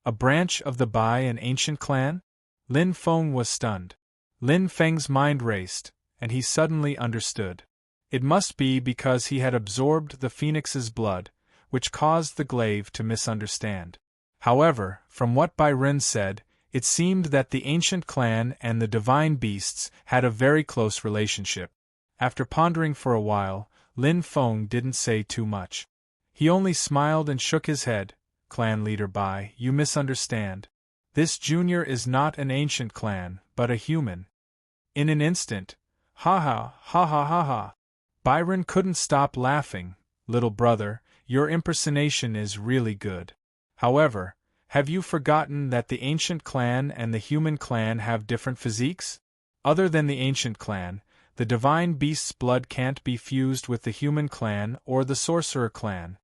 A branch of the Baiyan ancient clan? Lin Feng was stunned. Lin Feng's mind raced, and he suddenly understood. It must be because he had absorbed the phoenix's blood, which caused the glaive to misunderstand. However, from what Bai Ren said, it seemed that the ancient clan and the divine beasts had a very close relationship. After pondering for a while, Lin Feng didn't say too much. He only smiled and shook his head. Clan leader Bai, you misunderstand. This junior is not an ancient clan, but a human. In an instant, ha ha, ha ha ha ha. Byron couldn't stop laughing. Little brother, your impersonation is really good. However, have you forgotten that the ancient clan and the human clan have different physiques? Other than the ancient clan, the divine beast's blood can't be fused with the human clan or the sorcerer clan.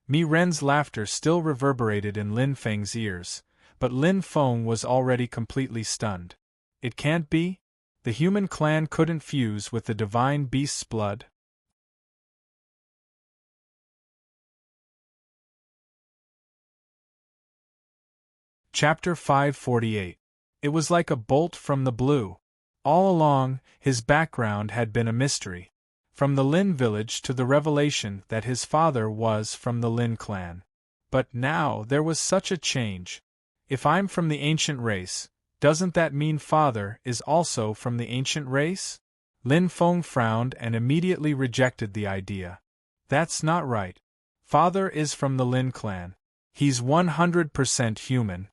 Mi Ren's laughter still reverberated in Lin Feng's ears, but Lin Feng was already completely stunned. It can't be? The human clan couldn't fuse with the divine beast's blood? Chapter 548. It was like a bolt from the blue. All along, his background had been a mystery. From the Lin village to the revelation that his father was from the Lin clan. But now there was such a change. If I'm from the ancient race, doesn't that mean father is also from the ancient race? Lin Feng frowned and immediately rejected the idea. That's not right. Father is from the Lin clan. He's 100% human.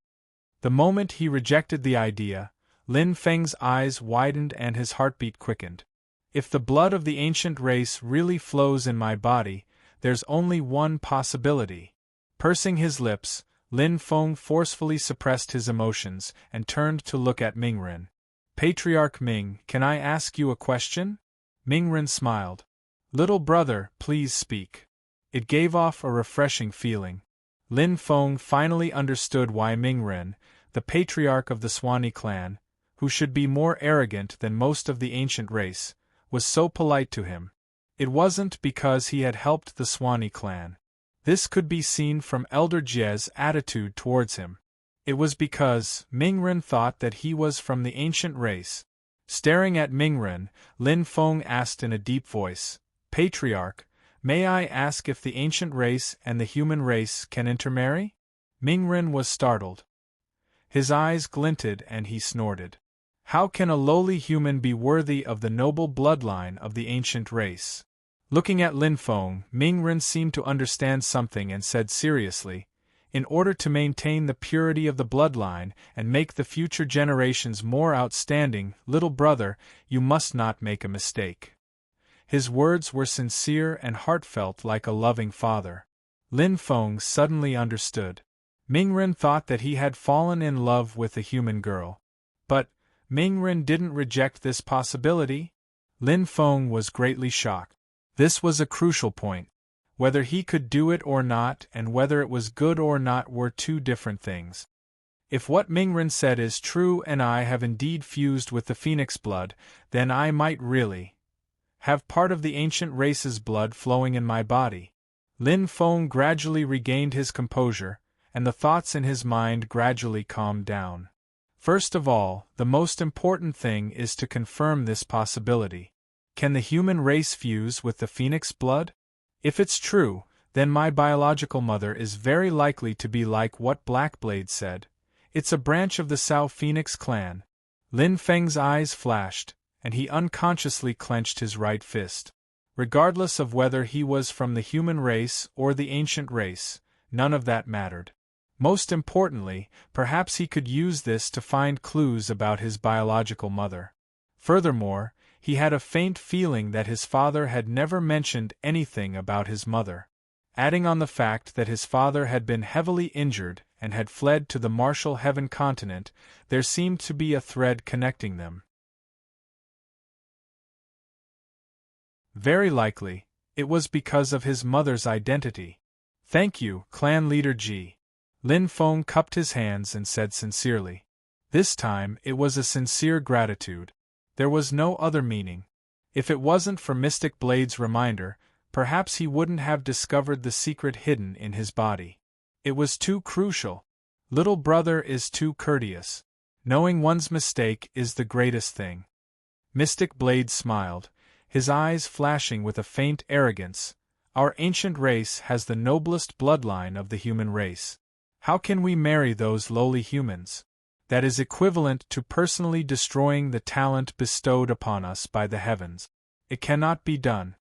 The moment he rejected the idea, Lin Feng's eyes widened and his heartbeat quickened. If the blood of the ancient race really flows in my body, there's only one possibility. Pursing his lips, Lin Feng forcefully suppressed his emotions and turned to look at Mingren. Patriarch Ming, can I ask you a question? Mingren smiled. Little brother, please speak. It gave off a refreshing feeling. Lin Feng finally understood why Mingren, the patriarch of the Swanee clan, who should be more arrogant than most of the ancient race, was so polite to him. It wasn't because he had helped the Swanee clan. This could be seen from Elder Jie's attitude towards him. It was because Mingren thought that he was from the ancient race. Staring at Mingren, Lin Feng asked in a deep voice, Patriarch, may I ask if the ancient race and the human race can intermarry? Mingren was startled. His eyes glinted and he snorted. How can a lowly human be worthy of the noble bloodline of the ancient race? Looking at Lin Feng, Mingren seemed to understand something and said seriously, in order to maintain the purity of the bloodline and make the future generations more outstanding, little brother, you must not make a mistake. His words were sincere and heartfelt like a loving father. Lin Feng suddenly understood. Mingren thought that he had fallen in love with a human girl. But Mingren didn't reject this possibility. Lin Feng was greatly shocked. This was a crucial point. Whether he could do it or not and whether it was good or not were two different things. If what Mingren said is true and I have indeed fused with the phoenix blood, then I might really have part of the ancient race's blood flowing in my body. Lin Feng gradually regained his composure, and the thoughts in his mind gradually calmed down. First of all, the most important thing is to confirm this possibility. Can the human race fuse with the phoenix blood? If it's true, then my biological mother is very likely to be like what Blackblade said. It's a branch of the Sao Phoenix clan. Lin Feng's eyes flashed, and he unconsciously clenched his right fist. Regardless of whether he was from the human race or the ancient race, none of that mattered. Most importantly, perhaps he could use this to find clues about his biological mother. Furthermore, he had a faint feeling that his father had never mentioned anything about his mother. Adding on the fact that his father had been heavily injured and had fled to the Martial Heaven continent, there seemed to be a thread connecting them. Very likely, it was because of his mother's identity. "Thank you, Clan Leader Ji." Lin Feng cupped his hands and said sincerely. This time it was a sincere gratitude. There was no other meaning. If it wasn't for Mystic Blade's reminder, perhaps he wouldn't have discovered the secret hidden in his body. It was too crucial. Little brother is too courteous. Knowing one's mistake is the greatest thing. Mystic Blade smiled, his eyes flashing with a faint arrogance. Our ancient race has the noblest bloodline of the human race. How can we marry those lowly humans? That is equivalent to personally destroying the talent bestowed upon us by the heavens. It cannot be done.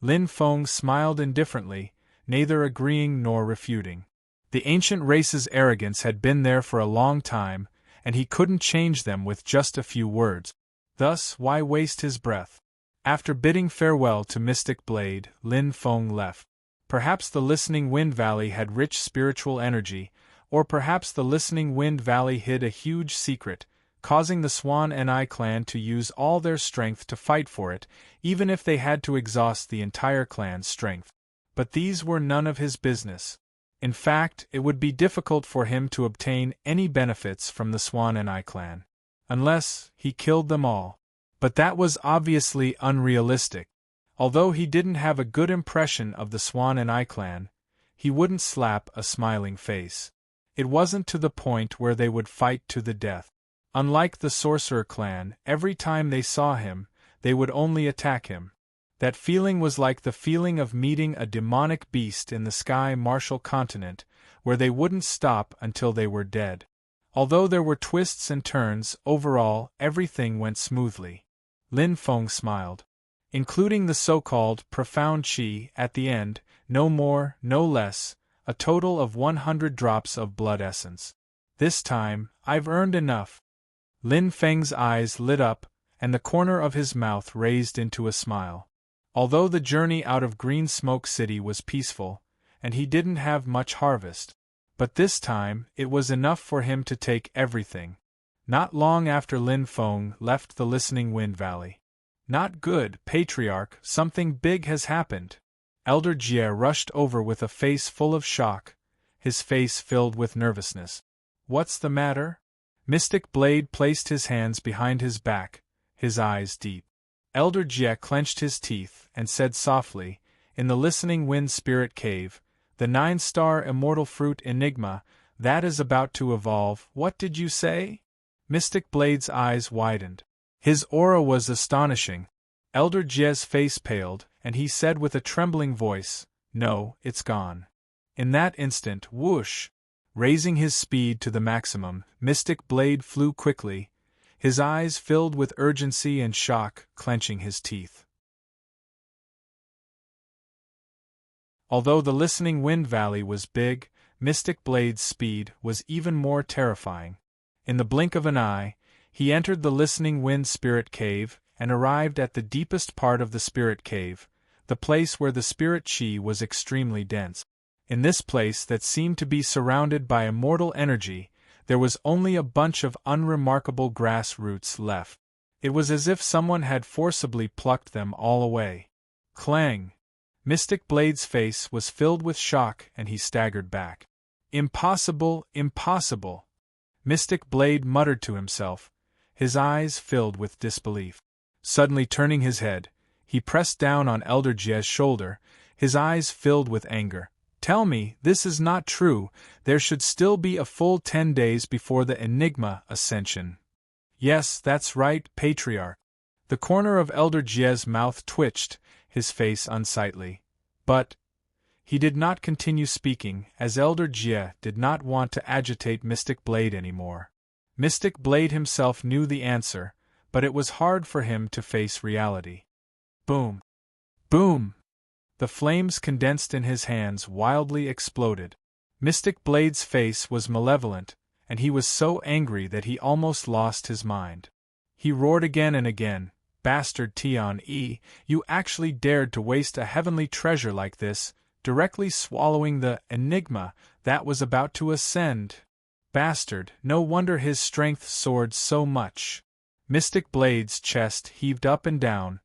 Lin Feng smiled indifferently, neither agreeing nor refuting. The ancient race's arrogance had been there for a long time, and he couldn't change them with just a few words. Thus, why waste his breath? After bidding farewell to Mystic Blade, Lin Feng left. Perhaps the Listening Wind Valley had rich spiritual energy, or perhaps the Listening Wind Valley hid a huge secret, causing the Swan and I clan to use all their strength to fight for it, even if they had to exhaust the entire clan's strength. But these were none of his business. In fact, it would be difficult for him to obtain any benefits from the Swan and I clan. Unless he killed them all. But that was obviously unrealistic. Although he didn't have a good impression of the Swan and I clan, he wouldn't slap a smiling face. It wasn't to the point where they would fight to the death. Unlike the Sorcerer clan, every time they saw him, they would only attack him. That feeling was like the feeling of meeting a demonic beast in the Sky Martial continent, where they wouldn't stop until they were dead. Although there were twists and turns, overall, everything went smoothly. Lin Feng smiled. Including the so-called profound qi at the end, no more, no less, a total of 100 drops of blood essence. This time, I've earned enough. Lin Feng's eyes lit up, and the corner of his mouth raised into a smile. Although the journey out of Green Smoke City was peaceful, and he didn't have much harvest, but this time it was enough for him to take everything. Not long after Lin Feng left the Listening Wind Valley. Not good, Patriarch, something big has happened. Elder Jie rushed over with a face full of shock, his face filled with nervousness. What's the matter? Mystic Blade placed his hands behind his back, his eyes deep. Elder Jie clenched his teeth and said softly, in the Listening Wind Spirit Cave, the 9-star immortal fruit Enigma, that is about to evolve. What did you say? Mystic Blade's eyes widened. His aura was astonishing. Elder Jie's face paled, and he said with a trembling voice, "No, it's gone." In that instant, whoosh! Raising his speed to the maximum, Mystic Blade flew quickly, his eyes filled with urgency and shock, clenching his teeth. Although the Listening Wind Valley was big, Mystic Blade's speed was even more terrifying. In the blink of an eye, he entered the Listening Wind Spirit Cave and arrived at the deepest part of the Spirit Cave, the place where the Spirit Chi was extremely dense. In this place that seemed to be surrounded by immortal energy, there was only a bunch of unremarkable grass roots left. It was as if someone had forcibly plucked them all away. Clang! Mystic Blade's face was filled with shock and he staggered back. Impossible, impossible! Mystic Blade muttered to himself, his eyes filled with disbelief. Suddenly turning his head, he pressed down on Elder Jie's shoulder, his eyes filled with anger. Tell me, this is not true, there should still be a full 10 days before the Enigma ascension. Yes, that's right, Patriarch. The corner of Elder Jie's mouth twitched, his face unsightly. But he did not continue speaking, as Elder Jie did not want to agitate Mystic Blade anymore. Mystic Blade himself knew the answer, but it was hard for him to face reality. Boom! Boom! The flames condensed in his hands wildly exploded. Mystic Blade's face was malevolent, and he was so angry that he almost lost his mind. He roared again and again, "Bastard Tian-E, you actually dared to waste a heavenly treasure like this, directly swallowing the enigma that was about to ascend. Bastard, no wonder his strength soared so much." Mystic Blade's chest heaved up and down,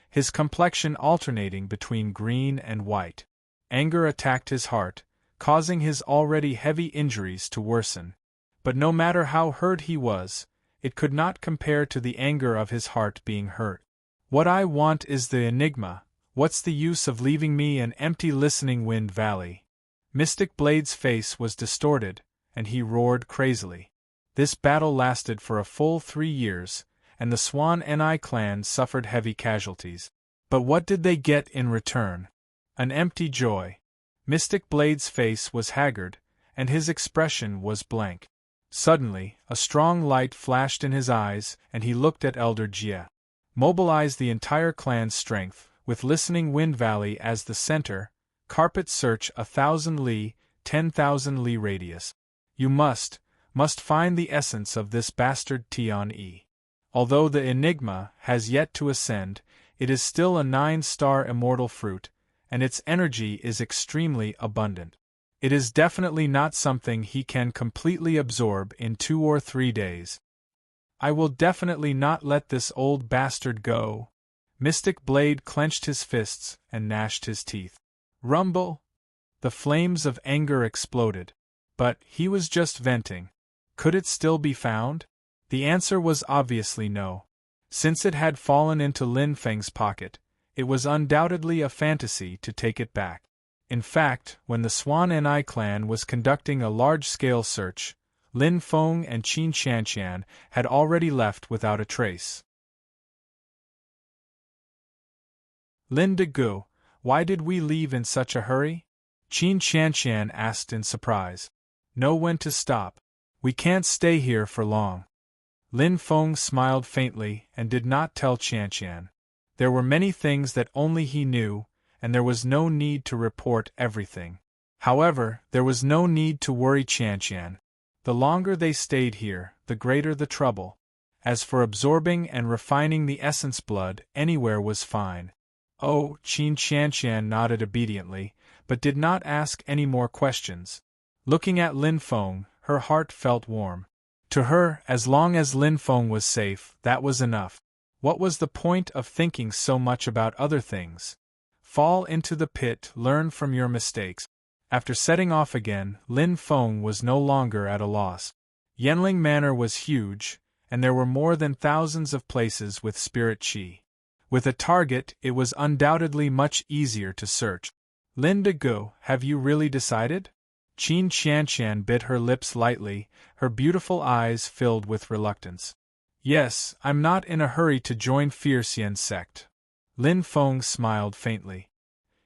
his complexion alternating between green and white. Anger attacked his heart, causing his already heavy injuries to worsen. But no matter how hurt he was, it could not compare to the anger of his heart being hurt. "What I want is the enigma. What's the use of leaving me an empty listening wind valley?" Mystic Blade's face was distorted, and he roared crazily. This battle lasted for a full 3 years, and the Swan Ni clan suffered heavy casualties. But what did they get in return? An empty joy. Mystic Blade's face was haggard, and his expression was blank. Suddenly, a strong light flashed in his eyes, and he looked at Elder Jie. "Mobilize the entire clan's strength, with Listening Wind Valley as the center, carpet search 1,000 li, 10,000 li radius. You must find the essence of this bastard Tian-E. Although the enigma has yet to ascend, it is still a 9-star immortal fruit, and its energy is extremely abundant. It is definitely not something he can completely absorb in 2 or 3 days. I will definitely not let this old bastard go." Mystic Blade clenched his fists and gnashed his teeth. Rumble! The flames of anger exploded. But he was just venting. Could it still be found? The answer was obviously no. Since it had fallen into Lin Feng's pocket, it was undoubtedly a fantasy to take it back. In fact, when the Swan Ni clan was conducting a large-scale search, Lin Feng and Qin Qianqian had already left without a trace. "Lin Degu, why did we leave in such a hurry?" Qin Qianqian asked in surprise. "Know when to stop. We can't stay here for long." Lin Feng smiled faintly and did not tell Qianqian. There were many things that only he knew, and there was no need to report everything. However, there was no need to worry Qianqian. The longer they stayed here, the greater the trouble. As for absorbing and refining the essence blood, anywhere was fine. Oh, Qin Qianqian nodded obediently, but did not ask any more questions. Looking at Lin Feng, her heart felt warm. To her, as long as Lin Feng was safe, that was enough. What was the point of thinking so much about other things? Fall into the pit, learn from your mistakes. After setting off again, Lin Feng was no longer at a loss. Yanling Manor was huge, and there were more than thousands of places with spirit qi. With a target, it was undoubtedly much easier to search. "Lin Degu, have you really decided?" Qin Qianqian bit her lips lightly, her beautiful eyes filled with reluctance. "Yes, I'm not in a hurry to join Fierce Yan's sect." Lin Feng smiled faintly.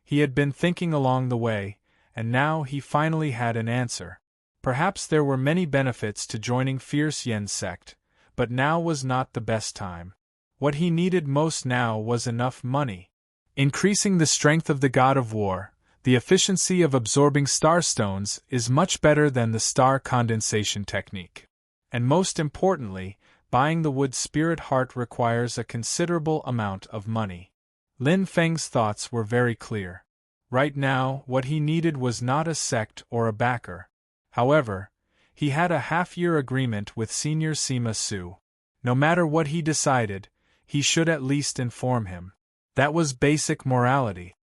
He had been thinking along the way, and now he finally had an answer. Perhaps there were many benefits to joining Fierce Yan's sect, but now was not the best time. What he needed most now was enough money. Increasing the strength of the god of war, the efficiency of absorbing starstones is much better than the star condensation technique. And most importantly, buying the wood spirit heart requires a considerable amount of money. Lin Feng's thoughts were very clear. Right now, what he needed was not a sect or a backer. However, he had a half-year agreement with Senior Sima Su. No matter what he decided, he should at least inform him. That was basic morality.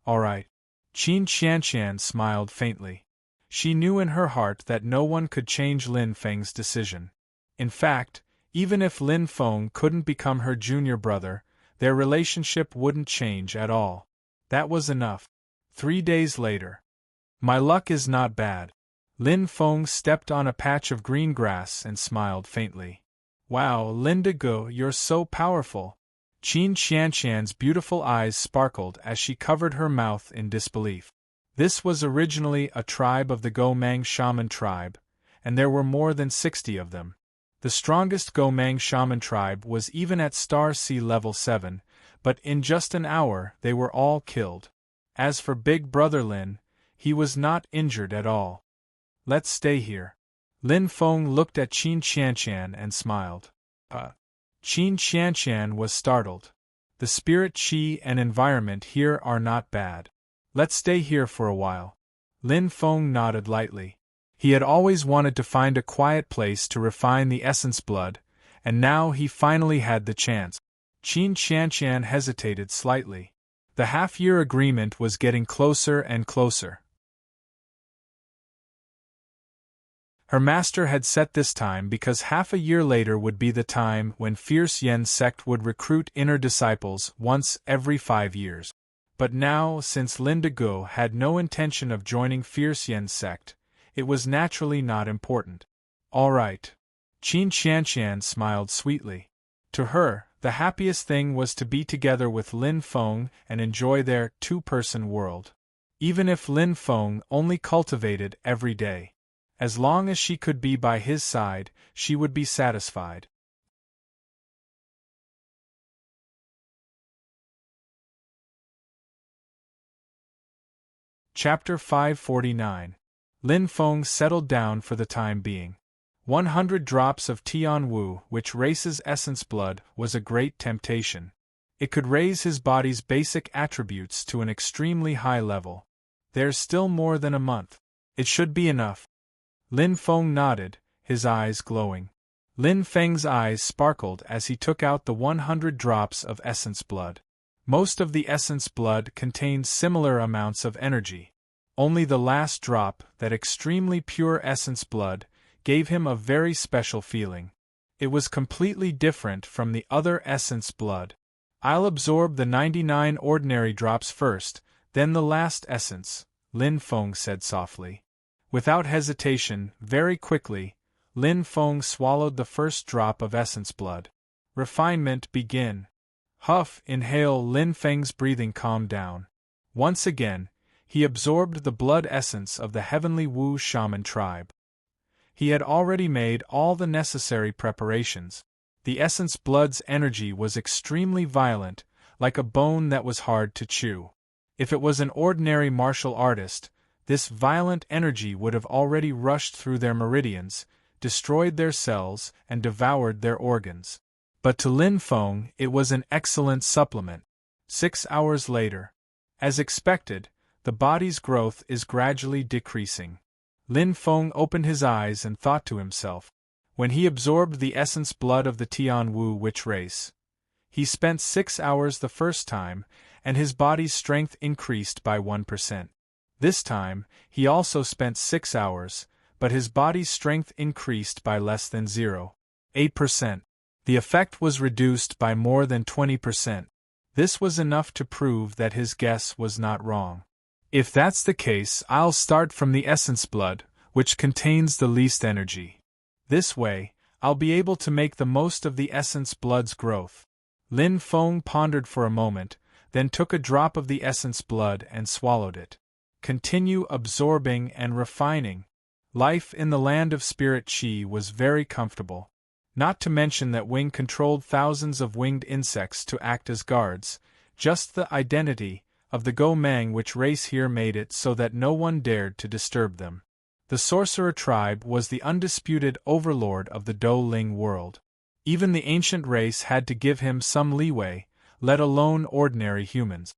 All right. Qin Qianqian smiled faintly. She knew in her heart that no one could change Lin Feng's decision. In fact, even if Lin Feng couldn't become her junior brother, their relationship wouldn't change at all. That was enough. 3 days later. My luck is not bad. Lin Feng stepped on a patch of green grass and smiled faintly. Wow, Lin Degu, you're so powerful. Qin Qianqian's beautiful eyes sparkled as she covered her mouth in disbelief. This was originally a tribe of the Go Mang shaman tribe, and there were more than 60 of them. The The strongest Go-Mang shaman tribe was even at Star Sea level 7, but in just an hour they were all killed. As for Big Brother Lin, he was not injured at all. Let's stay here. Lin Feng looked at Qin Qianshan and smiled. Qin Qianshan was startled. The spirit qi and environment here are not bad. Let's stay here for a while. Lin Feng nodded lightly. He had always wanted to find a quiet place to refine the essence blood, and now he finally had the chance. Qin Qianshan hesitated slightly. The half-year agreement was getting closer and closer. Her master had set this time because half a year later would be the time when Fierce Yen's sect would recruit inner disciples once every 5 years. But now, since Lin Dego had no intention of joining Fierce Yen's sect, it was naturally not important. All right. Qin Qianshan smiled sweetly. To her, the happiest thing was to be together with Lin Feng and enjoy their two-person world. Even if Lin Feng only cultivated every day. As long as she could be by his side, she would be satisfied. Chapter 549. Lin Feng settled down for the time being. 100 drops of Tian Wu, which races essence blood, was a great temptation. It could raise his body's basic attributes to an extremely high level. There's still more than a month. It should be enough. Lin Feng nodded, his eyes glowing. Lin Feng's eyes sparkled as he took out the 100 drops of essence blood. Most of the essence blood contained similar amounts of energy. Only the last drop, that extremely pure essence blood, gave him a very special feeling. It was completely different from the other essence blood. I'll absorb the 99 ordinary drops first, then the last essence, Lin Feng said softly. Without hesitation, very quickly, Lin Feng swallowed the first drop of essence blood. Refinement begin. Huff, inhale. Lin Feng's breathing calmed down. Once again, he absorbed the blood essence of the heavenly Wu shaman tribe. He had already made all the necessary preparations. The essence blood's energy was extremely violent, like a bone that was hard to chew. If it was an ordinary martial artist, this violent energy would have already rushed through their meridians, destroyed their cells, and devoured their organs. But to Lin Feng, it was an excellent supplement. 6 hours later. As expected, the body's growth is gradually decreasing. Lin Feng opened his eyes and thought to himself. When he absorbed the essence blood of the Tian Wu witch race, he spent 6 hours the first time, and his body's strength increased by 1%. This time, he also spent 6 hours, but his body's strength increased by less than 0.8%. The effect was reduced by more than 20%. This was enough to prove that his guess was not wrong. If that's the case, I'll start from the essence blood, which contains the least energy. This way, I'll be able to make the most of the essence blood's growth. Lin Feng pondered for a moment, then took a drop of the essence blood and swallowed it. Continue absorbing and refining. Life in the land of spirit qi was very comfortable. Not to mention that Wing controlled thousands of winged insects to act as guards. Just the identity of the Go-Mang witch race here made it so that no one dared to disturb them. The sorcerer tribe was the undisputed overlord of the Do-Ling world. Even the ancient race had to give him some leeway, let alone ordinary humans.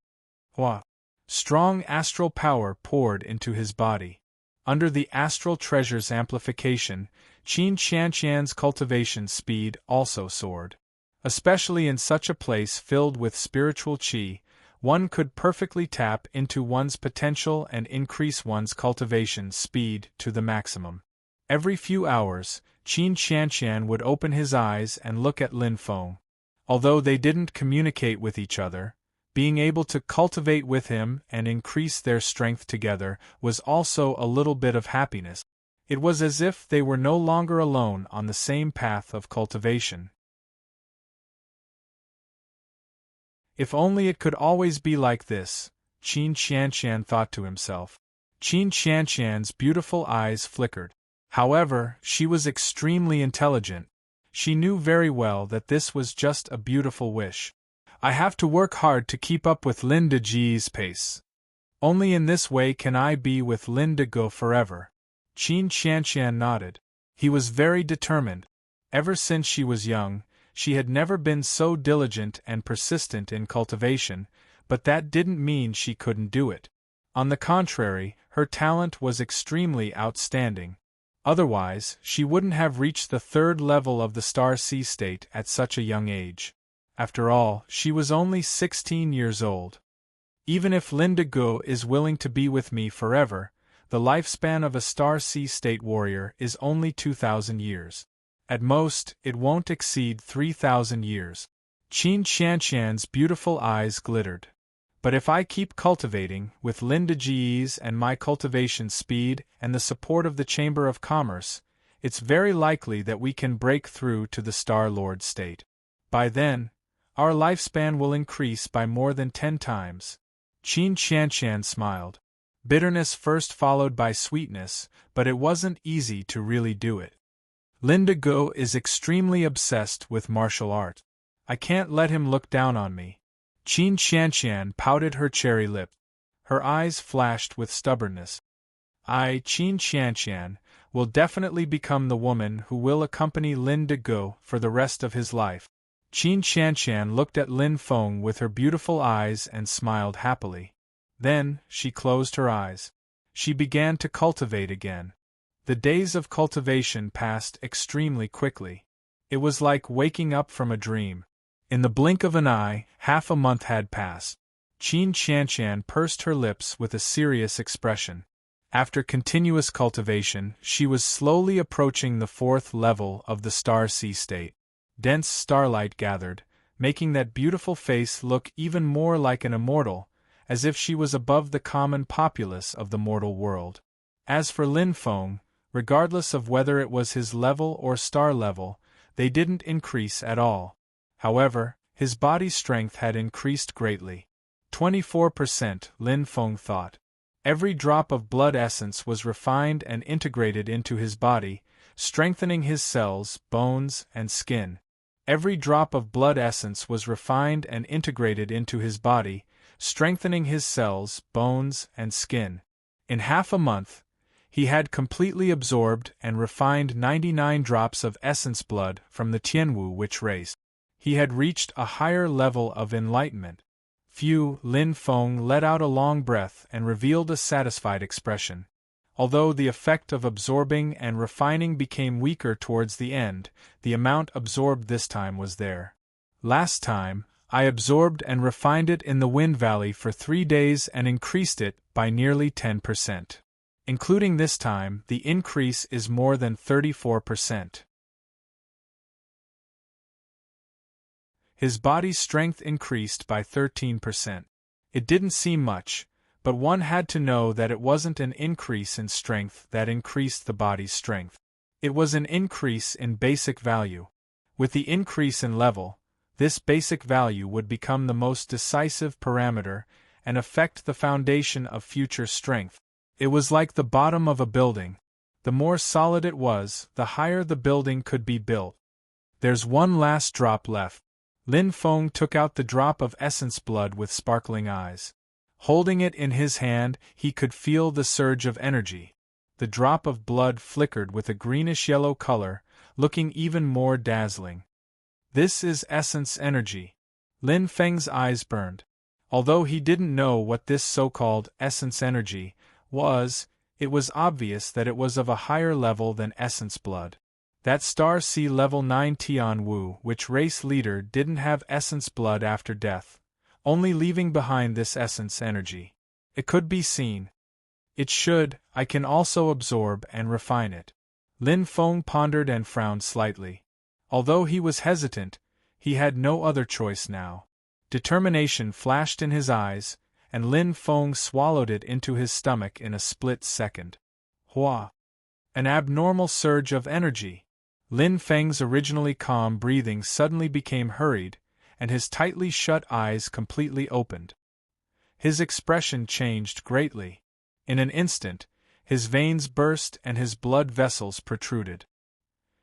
Strong astral power poured into his body. Under the astral treasure's amplification, Qin Qianshan's cultivation speed also soared. Especially in such a place filled with spiritual qi, one could perfectly tap into one's potential and increase one's cultivation speed to the maximum. Every few hours, Qin Qianshan would open his eyes and look at Lin Feng. Although they didn't communicate with each other, being able to cultivate with him and increase their strength together was also a little bit of happiness. It was as if they were no longer alone on the same path of cultivation. If only it could always be like this, Qin Qianshan thought to himself. Qin Qianshan's beautiful eyes flickered. However, she was extremely intelligent. She knew very well that this was just a beautiful wish. I have to work hard to keep up with Lin De Ji's pace. Only in this way can I be with Lin De Go forever. Qin Qianqian nodded. He was very determined. Ever since she was young, she had never been so diligent and persistent in cultivation, but that didn't mean she couldn't do it. On the contrary, her talent was extremely outstanding. Otherwise, she wouldn't have reached the third level of the Star Sea state at such a young age. After all, she was only 16 years old. Even if Lin De Go is willing to be with me forever, the lifespan of a Star Sea state warrior is only 2,000 years. At most, it won't exceed 3,000 years. Qin Qianqian's beautiful eyes glittered. But if I keep cultivating, with Lin De Ji's and my cultivation speed and the support of the Chamber of Commerce, it's very likely that we can break through to the Star Lord state. By then, our lifespan will increase by more than 10 times. Qin Qianqian smiled. Bitterness first followed by sweetness, but it wasn't easy to really do it. Lin De Go is extremely obsessed with martial art. I can't let him look down on me. Qin Qianqian pouted her cherry lip. Her eyes flashed with stubbornness. Qin Qianqian, will definitely become the woman who will accompany Lin De Go for the rest of his life. Qin Qianqian looked at Lin Feng with her beautiful eyes and smiled happily. Then, she closed her eyes. She began to cultivate again. The days of cultivation passed extremely quickly. It was like waking up from a dream. In the blink of an eye, half a month had passed. Qin Qianqian pursed her lips with a serious expression. After continuous cultivation, she was slowly approaching the 4th level of the Star Sea state. Dense starlight gathered, making that beautiful face look even more like an immortal, as if she was above the common populace of the mortal world. As for Lin Feng, regardless of whether it was his level or star level, they didn't increase at all. However, his body strength had increased greatly. 24%, Lin Feng thought. Every drop of blood essence was refined and integrated into his body, strengthening his cells, bones, and skin. Every drop of blood essence was refined and integrated into his body, strengthening his cells, bones, and skin. In half a month, he had completely absorbed and refined 99 drops of essence blood from the Tianwu witch race. He had reached a higher level of enlightenment. Phew, Lin Feng let out a long breath and revealed a satisfied expression. Although the effect of absorbing and refining became weaker towards the end, the amount absorbed this time was there. Last time, I absorbed and refined it in the Wind Valley for 3 days and increased it by nearly 10%. Including this time, the increase is more than 34%. His body's strength increased by 13%. It didn't seem much, but one had to know that it wasn't an increase in strength that increased the body's strength. It was an increase in basic value. With the increase in level, this basic value would become the most decisive parameter and affect the foundation of future strength. It was like the bottom of a building. The more solid it was, the higher the building could be built. There's one last drop left. Lin Feng took out the drop of essence blood with sparkling eyes. Holding it in his hand, he could feel the surge of energy. The drop of blood flickered with a greenish-yellow color, looking even more dazzling. This is essence energy. Lin Feng's eyes burned. Although he didn't know what this so-called essence energy was, it was obvious that it was of a higher level than essence blood. That Star Sea Level 9 Tianwu witch race leader didn't have essence blood after death, only leaving behind this essence energy. It could be seen. It should, I can also absorb and refine it. Lin Feng pondered and frowned slightly. Although he was hesitant, he had no other choice now. Determination flashed in his eyes, and Lin Feng swallowed it into his stomach in a split second. Hua! An abnormal surge of energy! Lin Feng's originally calm breathing suddenly became hurried, and his tightly shut eyes completely opened. His expression changed greatly. In an instant, his veins burst and his blood vessels protruded.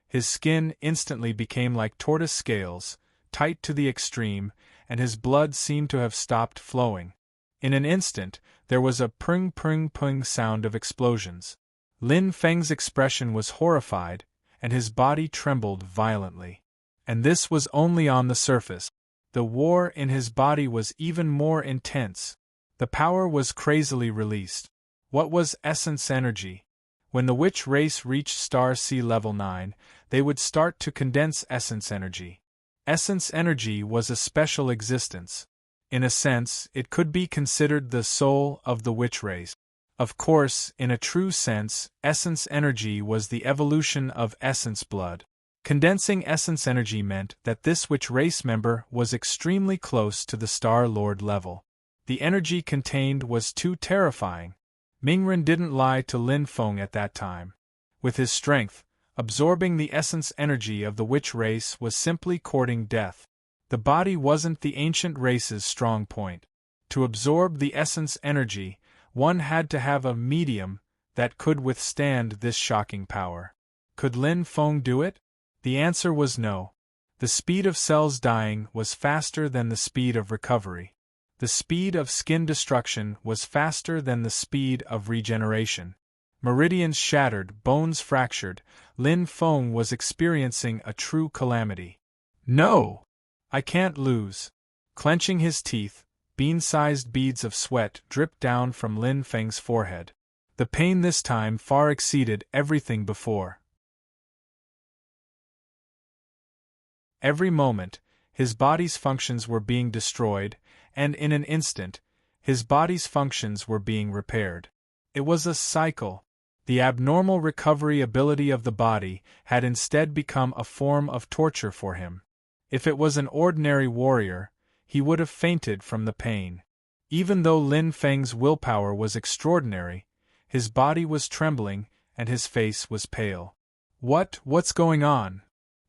His skin instantly became like tortoise scales, tight to the extreme, and his blood seemed to have stopped flowing. In an instant, there was a pring pring pring sound of explosions. Lin Feng's expression was horrified, and his body trembled violently. And this was only on the surface. The war in his body was even more intense. The power was crazily released. What was essence energy? When the witch race reached star sea level 9, they would start to condense essence energy. Essence energy was a special existence. In a sense, it could be considered the soul of the witch race. Of course, in a true sense, essence energy was the evolution of essence blood. Condensing essence energy meant that this witch race member was extremely close to the Star Lord level. The energy contained was too terrifying. Mingren didn't lie to Lin Feng at that time. With his strength, absorbing the essence energy of the witch race was simply courting death. The body wasn't the ancient race's strong point. To absorb the essence energy, one had to have a medium that could withstand this shocking power. Could Lin Feng do it? The answer was no. The speed of cells dying was faster than the speed of recovery. The speed of skin destruction was faster than the speed of regeneration. Meridians shattered, bones fractured. Lin Feng was experiencing a true calamity. No! I can't lose. Clenching his teeth, bean-sized beads of sweat dripped down from Lin Feng's forehead. The pain this time far exceeded everything before. Every moment, his body's functions were being destroyed, and in an instant, his body's functions were being repaired. It was a cycle. The abnormal recovery ability of the body had instead become a form of torture for him. If it was an ordinary warrior, he would have fainted from the pain. Even though Lin Feng's willpower was extraordinary, his body was trembling and his face was pale. What's going on?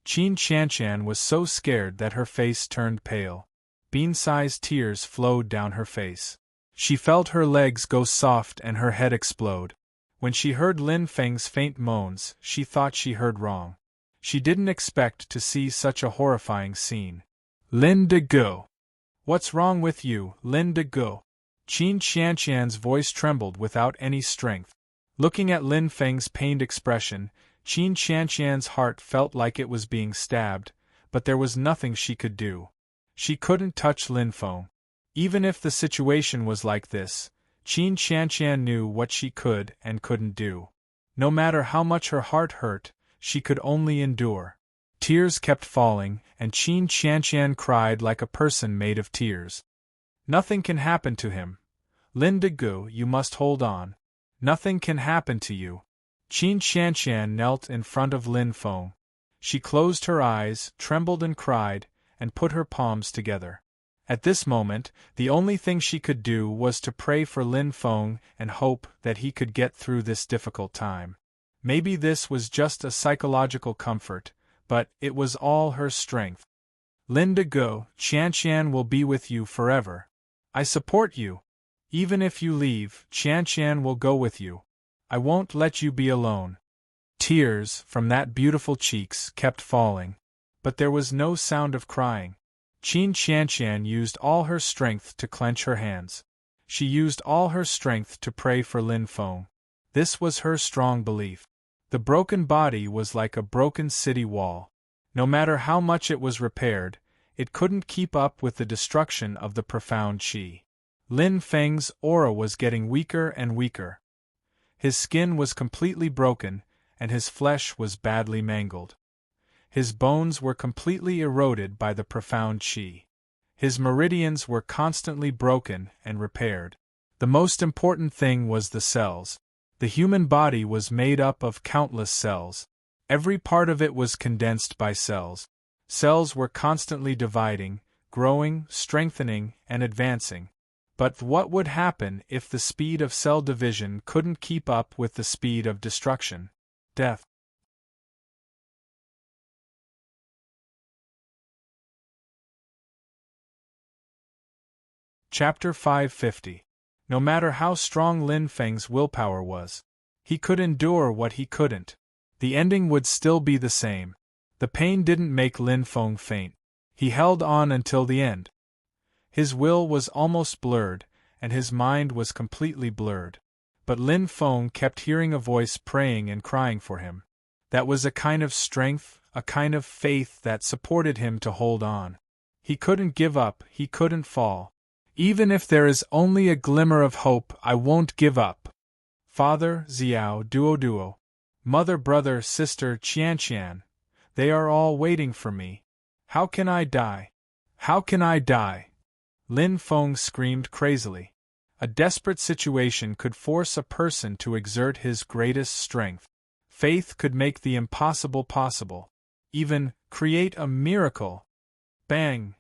Qin Qianshan was so scared that her face turned pale. Bean-sized tears flowed down her face. She felt her legs go soft and her head explode. When she heard Lin Feng's faint moans, she thought she heard wrong. She didn't expect to see such a horrifying scene. Lin De Go! What's wrong with you, Lin De Go? Qin Qianshan's voice trembled without any strength. Looking at Lin Feng's pained expression, Qin Qianshan's heart felt like it was being stabbed, but there was nothing she could do. She couldn't touch Lin Feng. Even if the situation was like this, Qin Qianshan knew what she could and couldn't do. No matter how much her heart hurt, she could only endure. Tears kept falling, and Qin Qianshan cried like a person made of tears. Nothing can happen to him. Lin De Gu, you must hold on. Nothing can happen to you. Qin Qianshan knelt in front of Lin Feng. She closed her eyes, trembled and cried, and put her palms together. At this moment, the only thing she could do was to pray for Lin Feng and hope that he could get through this difficult time. Maybe this was just a psychological comfort, but it was all her strength. Lin De Gu, Qianshan will be with you forever. I support you. Even if you leave, Qianshan will go with you. I won't let you be alone. Tears, from that beautiful cheeks, kept falling. But there was no sound of crying. Qin Qianshan used all her strength to clench her hands. She used all her strength to pray for Lin Feng. This was her strong belief. The broken body was like a broken city wall. No matter how much it was repaired, it couldn't keep up with the destruction of the profound qi. Lin Feng's aura was getting weaker and weaker. His skin was completely broken, and his flesh was badly mangled. His bones were completely eroded by the profound qi. His meridians were constantly broken and repaired. The most important thing was the cells. The human body was made up of countless cells. Every part of it was condensed by cells. Cells were constantly dividing, growing, strengthening, and advancing. But what would happen if the speed of cell division couldn't keep up with the speed of destruction? Death. Chapter 550. No matter how strong Lin Feng's willpower was, he could endure what he couldn't. The ending would still be the same. The pain didn't make Lin Feng faint. He held on until the end. His will was almost blurred, and his mind was completely blurred. But Lin Feng kept hearing a voice praying and crying for him. That was a kind of strength, a kind of faith that supported him to hold on. He couldn't give up, he couldn't fall. Even if there is only a glimmer of hope, I won't give up. Father, Xiao, Duo, mother, brother, sister, Qian, they are all waiting for me. How can I die? How can I die? Lin Feng screamed crazily. A desperate situation could force a person to exert his greatest strength. Faith could make the impossible possible. Even create a miracle. Bang!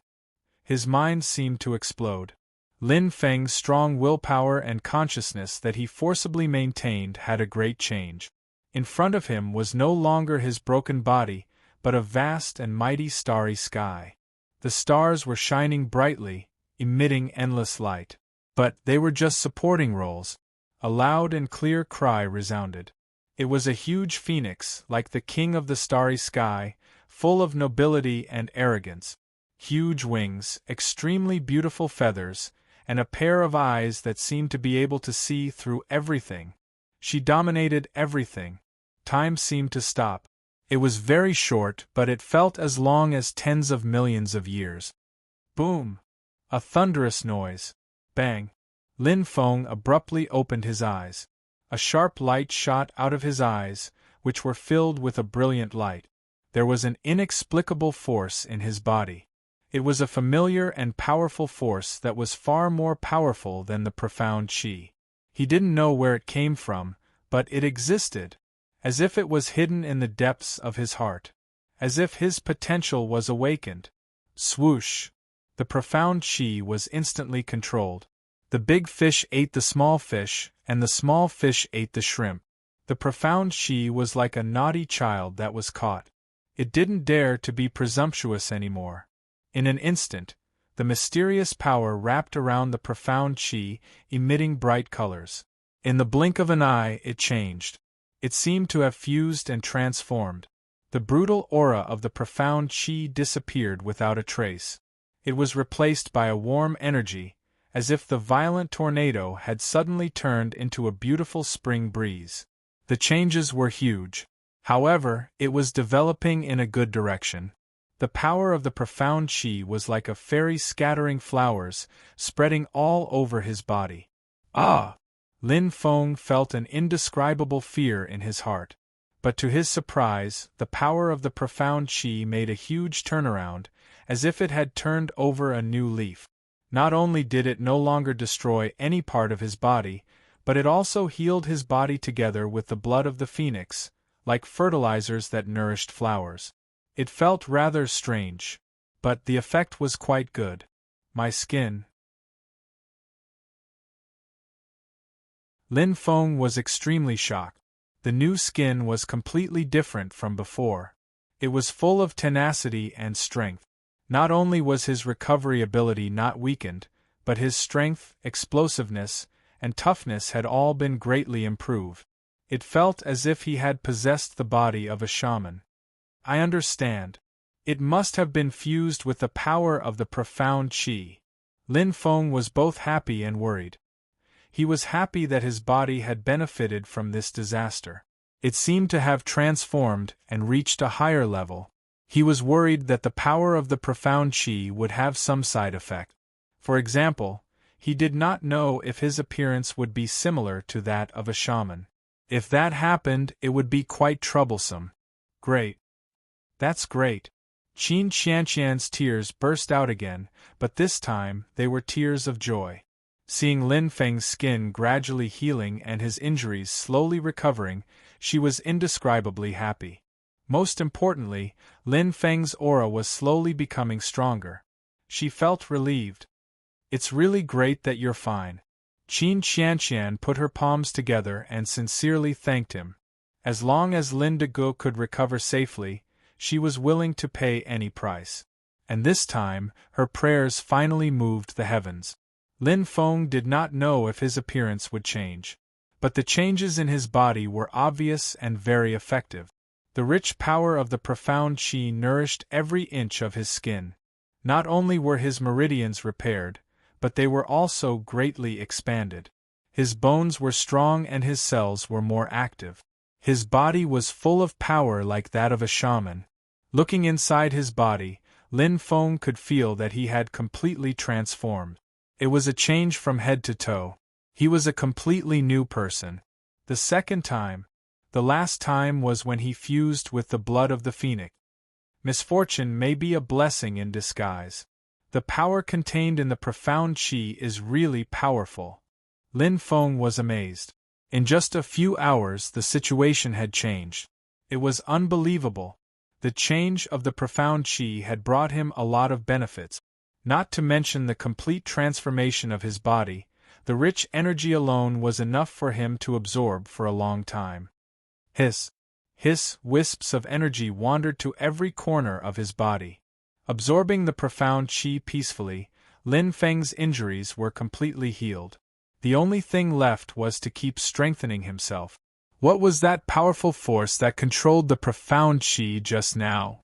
His mind seemed to explode. Lin Feng's strong willpower and consciousness that he forcibly maintained had a great change. In front of him was no longer his broken body, but a vast and mighty starry sky. The stars were shining brightly, emitting endless light. But they were just supporting roles. A loud and clear cry resounded. It was a huge phoenix, like the king of the starry sky, full of nobility and arrogance. Huge wings, extremely beautiful feathers, and a pair of eyes that seemed to be able to see through everything. She dominated everything. Time seemed to stop. It was very short, but it felt as long as tens of millions of years. Boom! A thunderous noise. Bang! Lin Feng abruptly opened his eyes. A sharp light shot out of his eyes, which were filled with a brilliant light. There was an inexplicable force in his body. It was a familiar and powerful force that was far more powerful than the profound qi. He didn't know where it came from, but it existed, as if it was hidden in the depths of his heart, as if his potential was awakened. Swoosh! The profound qi was instantly controlled. The big fish ate the small fish, and the small fish ate the shrimp. The profound qi was like a naughty child that was caught. It didn't dare to be presumptuous anymore. In an instant, the mysterious power wrapped around the profound qi, emitting bright colors. In the blink of an eye, it changed. It seemed to have fused and transformed. The brutal aura of the profound qi disappeared without a trace. It was replaced by a warm energy, as if the violent tornado had suddenly turned into a beautiful spring breeze. The changes were huge. However, it was developing in a good direction. The power of the profound qi was like a fairy scattering flowers, spreading all over his body. Ah! Lin Feng felt an indescribable fear in his heart. But to his surprise, the power of the profound qi made a huge turnaround, as if it had turned over a new leaf. Not only did it no longer destroy any part of his body, but it also healed his body together with the blood of the phoenix, like fertilizers that nourished flowers. It felt rather strange, but the effect was quite good. My skin. Lin Feng was extremely shocked. The new skin was completely different from before. It was full of tenacity and strength. Not only was his recovery ability not weakened, but his strength, explosiveness, and toughness had all been greatly improved. It felt as if he had possessed the body of a shaman. I understand. It must have been fused with the power of the profound qi. Lin Feng was both happy and worried. He was happy that his body had benefited from this disaster. It seemed to have transformed and reached a higher level. He was worried that the power of the profound qi would have some side effect. For example, he did not know if his appearance would be similar to that of a shaman. If that happened, it would be quite troublesome. Great. That's great. Qin Qianqian's tears burst out again, but this time they were tears of joy. Seeing Lin Feng's skin gradually healing and his injuries slowly recovering, she was indescribably happy. Most importantly, Lin Feng's aura was slowly becoming stronger. She felt relieved. It's really great that you're fine. Qin Qianqian put her palms together and sincerely thanked him. As long as Lin Degu could recover safely, she was willing to pay any price. And this time, her prayers finally moved the heavens. Lin Feng did not know if his appearance would change. But the changes in his body were obvious and very effective. The rich power of the profound qi nourished every inch of his skin. Not only were his meridians repaired, but they were also greatly expanded. His bones were strong and his cells were more active. His body was full of power like that of a shaman. Looking inside his body, Lin Feng could feel that he had completely transformed. It was a change from head to toe. He was a completely new person. The last time was when he fused with the blood of the phoenix. Misfortune may be a blessing in disguise. The power contained in the profound qi is really powerful. Lin Feng was amazed. In just a few hours the situation had changed. It was unbelievable. The change of the profound qi had brought him a lot of benefits, not to mention the complete transformation of his body. The rich energy alone was enough for him to absorb for a long time. Hiss, wisps of energy wandered to every corner of his body. Absorbing the profound qi peacefully, Lin Feng's injuries were completely healed. The only thing left was to keep strengthening himself. What was that powerful force that controlled the profound qi just now?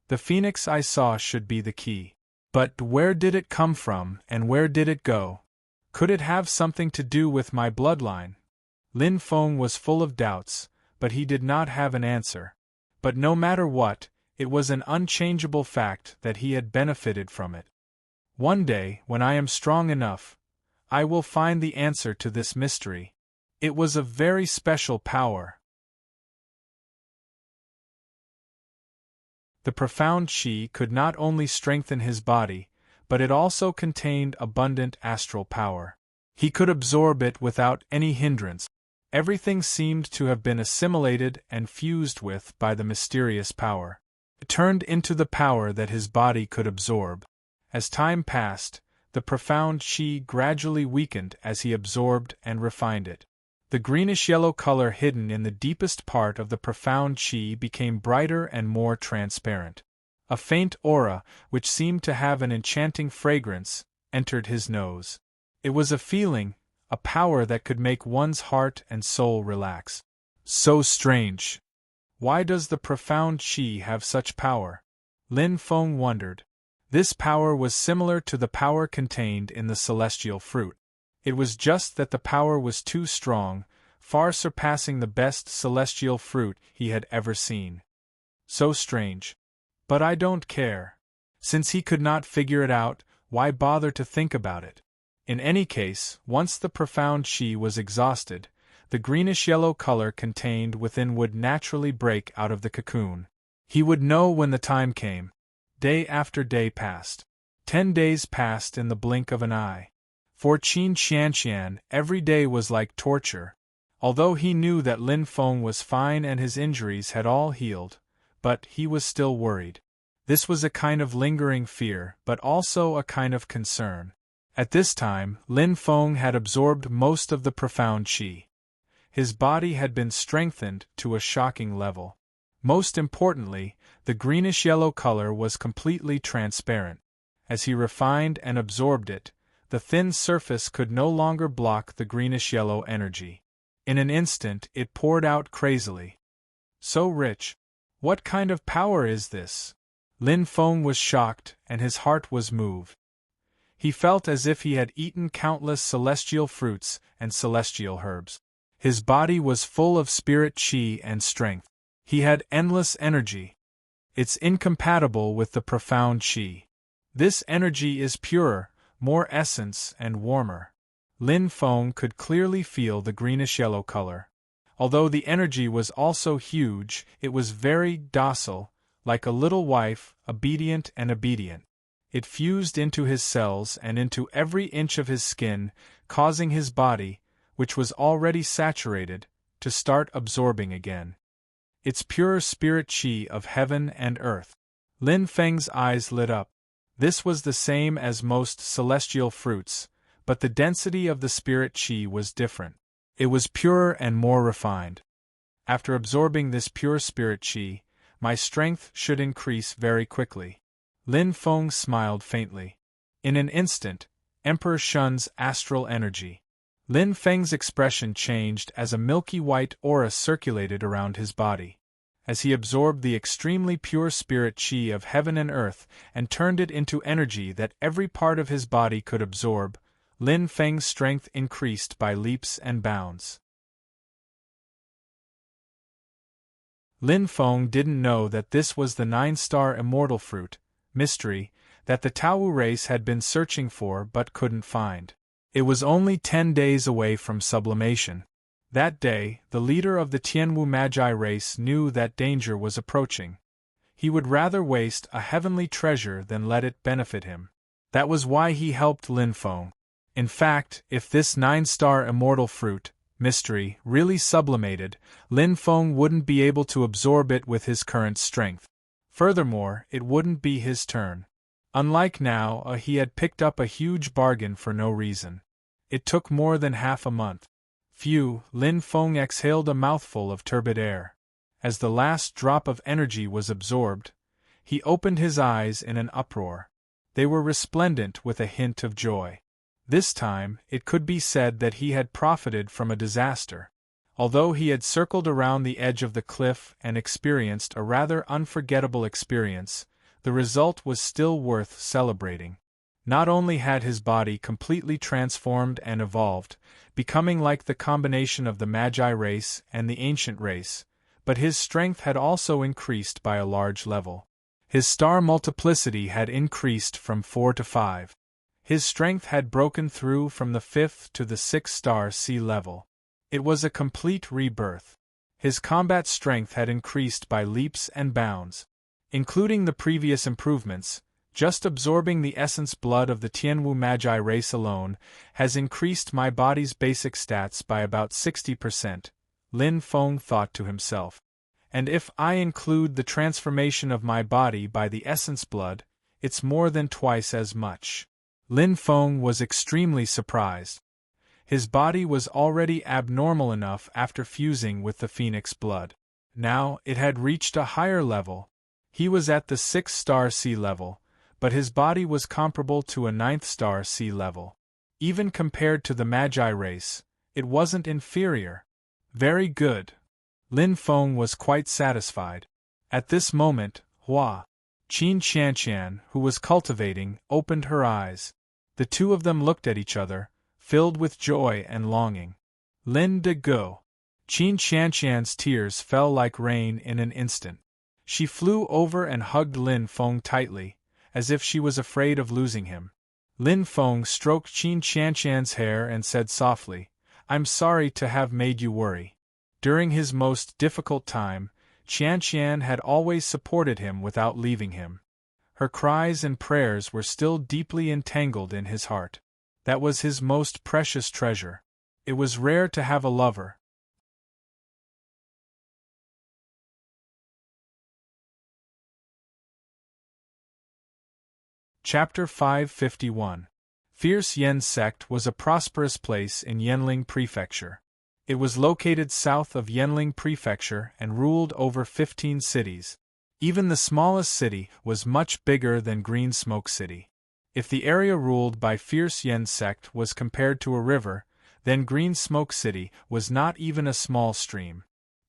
The phoenix I saw should be the key. But where did it come from and where did it go? Could it have something to do with my bloodline? Lin Feng was full of doubts, but he did not have an answer. But no matter what, it was an unchangeable fact that he had benefited from it. One day, when I am strong enough, I will find the answer to this mystery. It was a very special power. The profound qi could not only strengthen his body, but it also contained abundant astral power. He could absorb it without any hindrance. Everything seemed to have been assimilated and fused with by the mysterious power. It turned into the power that his body could absorb. As time passed, the profound qi gradually weakened as he absorbed and refined it. The greenish-yellow color hidden in the deepest part of the profound qi became brighter and more transparent. A faint aura, which seemed to have an enchanting fragrance, entered his nose. It was a feeling, a power that could make one's heart and soul relax. So strange. Why does the profound qi have such power? Lin Feng wondered. This power was similar to the power contained in the celestial fruit. It was just that the power was too strong, far surpassing the best celestial fruit he had ever seen. So strange. But I don't care. Since he could not figure it out, why bother to think about it? In any case, once the profound qi was exhausted, the greenish-yellow color contained within would naturally break out of the cocoon. He would know when the time came. Day after day passed. 10 days passed in the blink of an eye. For Qin Qianqian, every day was like torture. Although he knew that Lin Feng was fine and his injuries had all healed, but he was still worried. This was a kind of lingering fear, but also a kind of concern. At this time, Lin Feng had absorbed most of the profound qi. His body had been strengthened to a shocking level. Most importantly, the greenish-yellow color was completely transparent. As he refined and absorbed it, the thin surface could no longer block the greenish-yellow energy. In an instant it poured out crazily. So rich. What kind of power is this? Lin Feng was shocked, and his heart was moved. He felt as if he had eaten countless celestial fruits and celestial herbs. His body was full of spirit qi and strength. He had endless energy. It's incompatible with the profound qi. This energy is purer, more essence and warmer. Lin Feng could clearly feel the greenish-yellow color. Although the energy was also huge, it was very docile, like a little wife, obedient. It fused into his cells and into every inch of his skin, causing his body, which was already saturated, to start absorbing again. It's pure spirit qi of heaven and earth. Lin Feng's eyes lit up. This was the same as most celestial fruits, but the density of the spirit qi was different. It was purer and more refined. After absorbing this pure spirit qi, my strength should increase very quickly. Lin Feng smiled faintly. In an instant, Emperor Shun's astral energy. Lin Feng's expression changed as a milky white aura circulated around his body. as he absorbed the extremely pure spirit qi of heaven and earth and turned it into energy that every part of his body could absorb. Lin Feng's strength increased by leaps and bounds. Lin Feng didn't know that this was the 9-star immortal fruit, mystery, that the Tao race had been searching for but couldn't find. It was only 10 days away from sublimation. That day, the leader of the Tianwu Magi race knew that danger was approaching. He would rather waste a heavenly treasure than let it benefit him. That was why he helped Lin Feng. In fact, if this 9-star immortal fruit, mystery, really sublimated, Lin Feng wouldn't be able to absorb it with his current strength. Furthermore, it wouldn't be his turn. Unlike now, he had picked up a huge bargain for no reason. It took more than half a month. Phew, Lin Feng exhaled a mouthful of turbid air. As the last drop of energy was absorbed, he opened his eyes in an uproar. They were resplendent with a hint of joy. This time, it could be said that he had profited from a disaster. Although he had circled around the edge of the cliff and experienced a rather unforgettable experience, the result was still worth celebrating. Not only had his body completely transformed and evolved, becoming like the combination of the Magi race and the ancient race, but his strength had also increased by a large level. His star multiplicity had increased from 4 to 5. His strength had broken through from the 5th to the 6-star sea level. It was a complete rebirth. His combat strength had increased by leaps and bounds. Including the previous improvements, just absorbing the essence blood of the Tianwu Magi race alone has increased my body's basic stats by about 60%, Lin Feng thought to himself. And if I include the transformation of my body by the essence blood, it's more than twice as much. Lin Feng was extremely surprised. His body was already abnormal enough after fusing with the phoenix blood. Now it had reached a higher level. He was at the 6-star sea level, but his body was comparable to a 9th-star sea level. Even compared to the Magi race, it wasn't inferior. Very good. Lin Feng was quite satisfied. At this moment, Hua Qin Qianqian, who was cultivating, opened her eyes. The two of them looked at each other, filled with joy and longing. Lin de Go. Qin Qianqian's tears fell like rain in an instant. She flew over and hugged Lin Feng tightly, as if she was afraid of losing him. Lin Feng stroked Qin Qianqian's hair and said softly, "I'm sorry to have made you worry." During his most difficult time, Qianqian had always supported him without leaving him. Her cries and prayers were still deeply entangled in his heart. That was his most precious treasure. It was rare to have a lover. Chapter 551. Fierce Yen Sect was a prosperous place in Yanling Prefecture. It was located south of Yanling Prefecture and ruled over 15 cities. Even the smallest city was much bigger than Green Smoke City. If the area ruled by Fierce Yen Sect was compared to a river, then Green Smoke City was not even a small stream.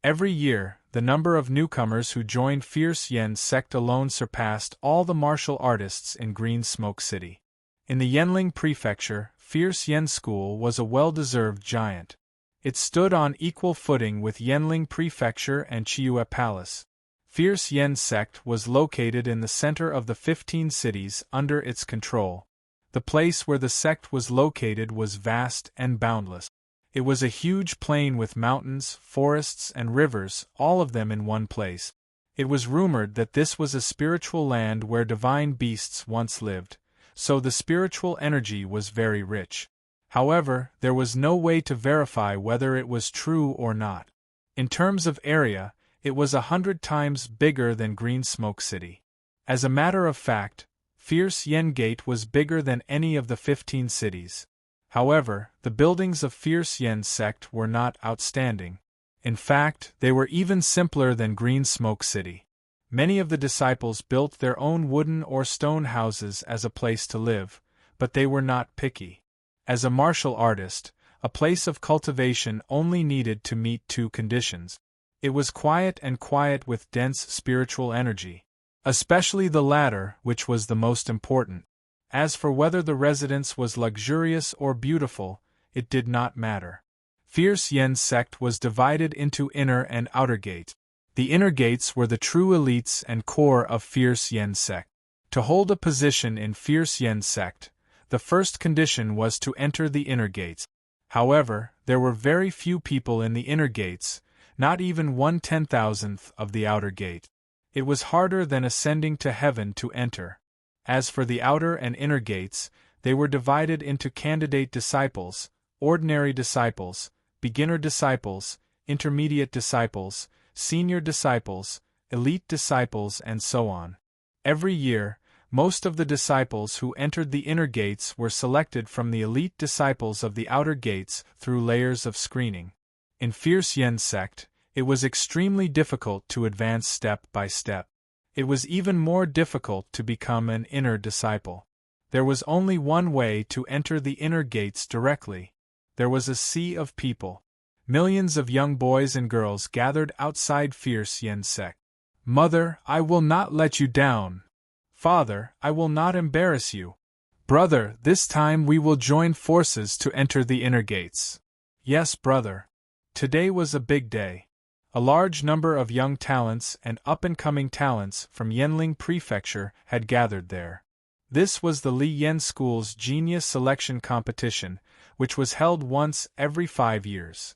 Every year, the number of newcomers who joined Fierce Yen Sect alone surpassed all the martial artists in Green Smoke City. In the Yanling Prefecture, Fierce Yen School was a well-deserved giant. It stood on equal footing with Yanling Prefecture and Chiyu Palace. Fierce Yen Sect was located in the center of the 15 cities under its control. The place where the sect was located was vast and boundless. It was a huge plain with mountains, forests, and rivers, all of them in one place. It was rumored that this was a spiritual land where divine beasts once lived, so the spiritual energy was very rich. However, there was no way to verify whether it was true or not. In terms of area, it was 100 times bigger than Green Smoke City. As a matter of fact, Fierce Yen Gate was bigger than any of the 15 cities. However, the buildings of Fierce Yen Sect were not outstanding. In fact, they were even simpler than Green Smoke City. Many of the disciples built their own wooden or stone houses as a place to live, but they were not picky. As a martial artist, a place of cultivation only needed to meet two conditions. It was quiet and quiet with dense spiritual energy. Especially the latter, which was the most important. As for whether the residence was luxurious or beautiful, it did not matter. Fierce Yen's sect was divided into inner and outer gate. The inner gates were the true elites and core of Fierce Yen's sect. To hold a position in Fierce Yen's sect, the first condition was to enter the inner gates. However, there were very few people in the inner gates, not even 1/10,000th of the outer gate. It was harder than ascending to heaven to enter. As for the outer and inner gates, they were divided into candidate disciples, ordinary disciples, beginner disciples, intermediate disciples, senior disciples, elite disciples, and so on. Every year, most of the disciples who entered the inner gates were selected from the elite disciples of the outer gates through layers of screening. In Fierce Yen's sect, it was extremely difficult to advance step by step. It was even more difficult to become an inner disciple. There was only one way to enter the inner gates directly. There was a sea of people. Millions of young boys and girls gathered outside Fierce Yen's sect. "Mother, I will not let you down. Father, I will not embarrass you. Brother, this time we will join forces to enter the inner gates." Yes, brother. Today was a big day. A large number of young talents and up-and-coming talents from Yanling Prefecture had gathered there. This was the Li Yan School's Genius Selection Competition, which was held once every 5 years.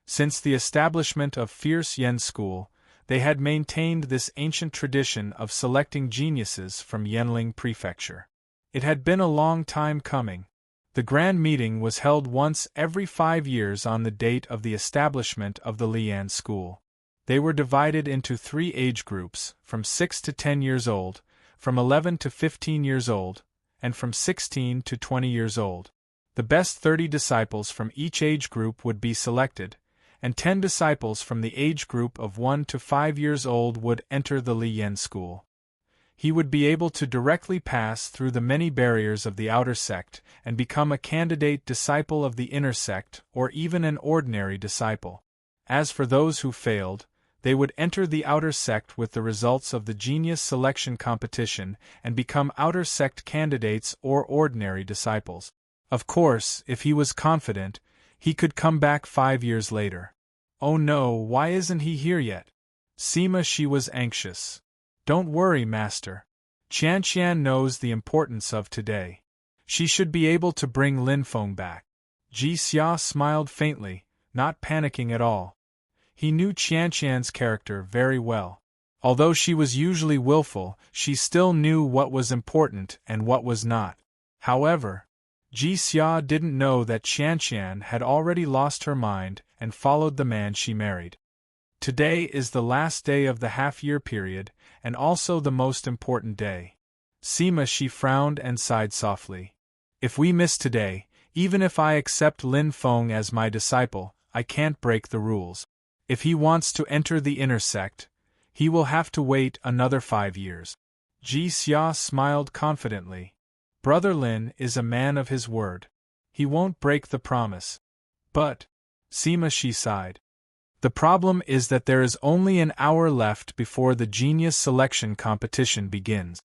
Since the establishment of Fierce Yen School, they had maintained this ancient tradition of selecting geniuses from Yanling Prefecture. It had been a long time coming. The grand meeting was held once every 5 years on the date of the establishment of the Lian School. They were divided into 3 age groups, from 6 to 10 years old, from 11 to 15 years old, and from 16 to 20 years old. The best 30 disciples from each age group would be selected, and 10 disciples from the age group of 1 to 5 years old would enter the Lian School. He would be able to directly pass through the many barriers of the outer sect and become a candidate disciple of the inner sect or even an ordinary disciple. As for those who failed, they would enter the outer sect with the results of the Genius Selection Competition and become outer sect candidates or ordinary disciples. Of course, if he was confident, he could come back 5 years later. Oh no, why isn't he here yet? Sima, she was anxious. Don't worry, master. Qianqian knows the importance of today. She should be able to bring Lin Feng back. Ji Xia smiled faintly, not panicking at all. He knew Qianqian's character very well. Although she was usually willful, she still knew what was important and what was not. However, Ji Xia didn't know that Qianqian had already lost her mind and followed the man she married. Today is the last day of the half-year period, and also the most important day. Sima, she frowned and sighed softly. If we miss today, even if I accept Lin Feng as my disciple, I can't break the rules. If he wants to enter the inner sect, he will have to wait another 5 years. Ji Xia smiled confidently. Brother Lin is a man of his word. He won't break the promise. But, Sima, she sighed. The problem is that there is only an hour left before the Genius Selection Competition begins.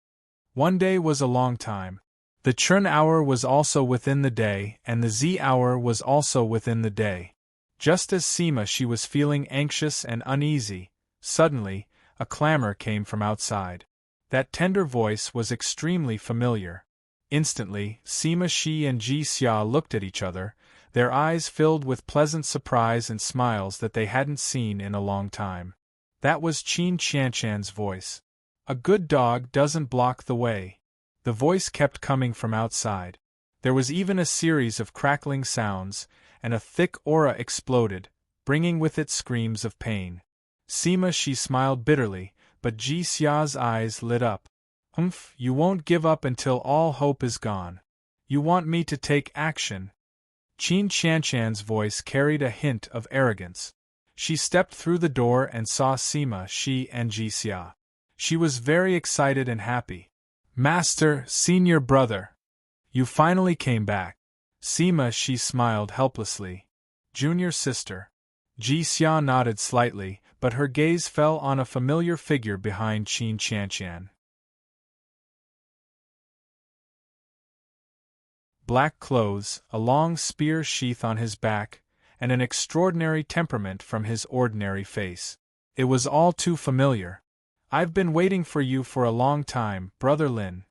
One day was a long time. The Churn hour was also within the day, and the Z hour was also within the day. Just as Sima, she was feeling anxious and uneasy, suddenly, a clamor came from outside. That tender voice was extremely familiar. Instantly, Sima, she and Ji Xia looked at each other, their eyes filled with pleasant surprise and smiles that they hadn't seen in a long time. That was Qin Qianshan's voice. A good dog doesn't block the way. The voice kept coming from outside. There was even a series of crackling sounds, and a thick aura exploded, bringing with it screams of pain. Sima, she smiled bitterly, but Ji Xia's eyes lit up. You won't give up until all hope is gone. You want me to take action. Qin Qianshan's voice carried a hint of arrogance. She stepped through the door and saw Sima, she and Ji Xia. She was very excited and happy. Master, senior brother. You finally came back. Sima, she smiled helplessly. Junior sister. Ji Xia nodded slightly, but her gaze fell on a familiar figure behind Qin Qianqian. Black clothes, a long spear sheath on his back, and an extraordinary temperament from his ordinary face. It was all too familiar. I've been waiting for you for a long time, Brother Lin.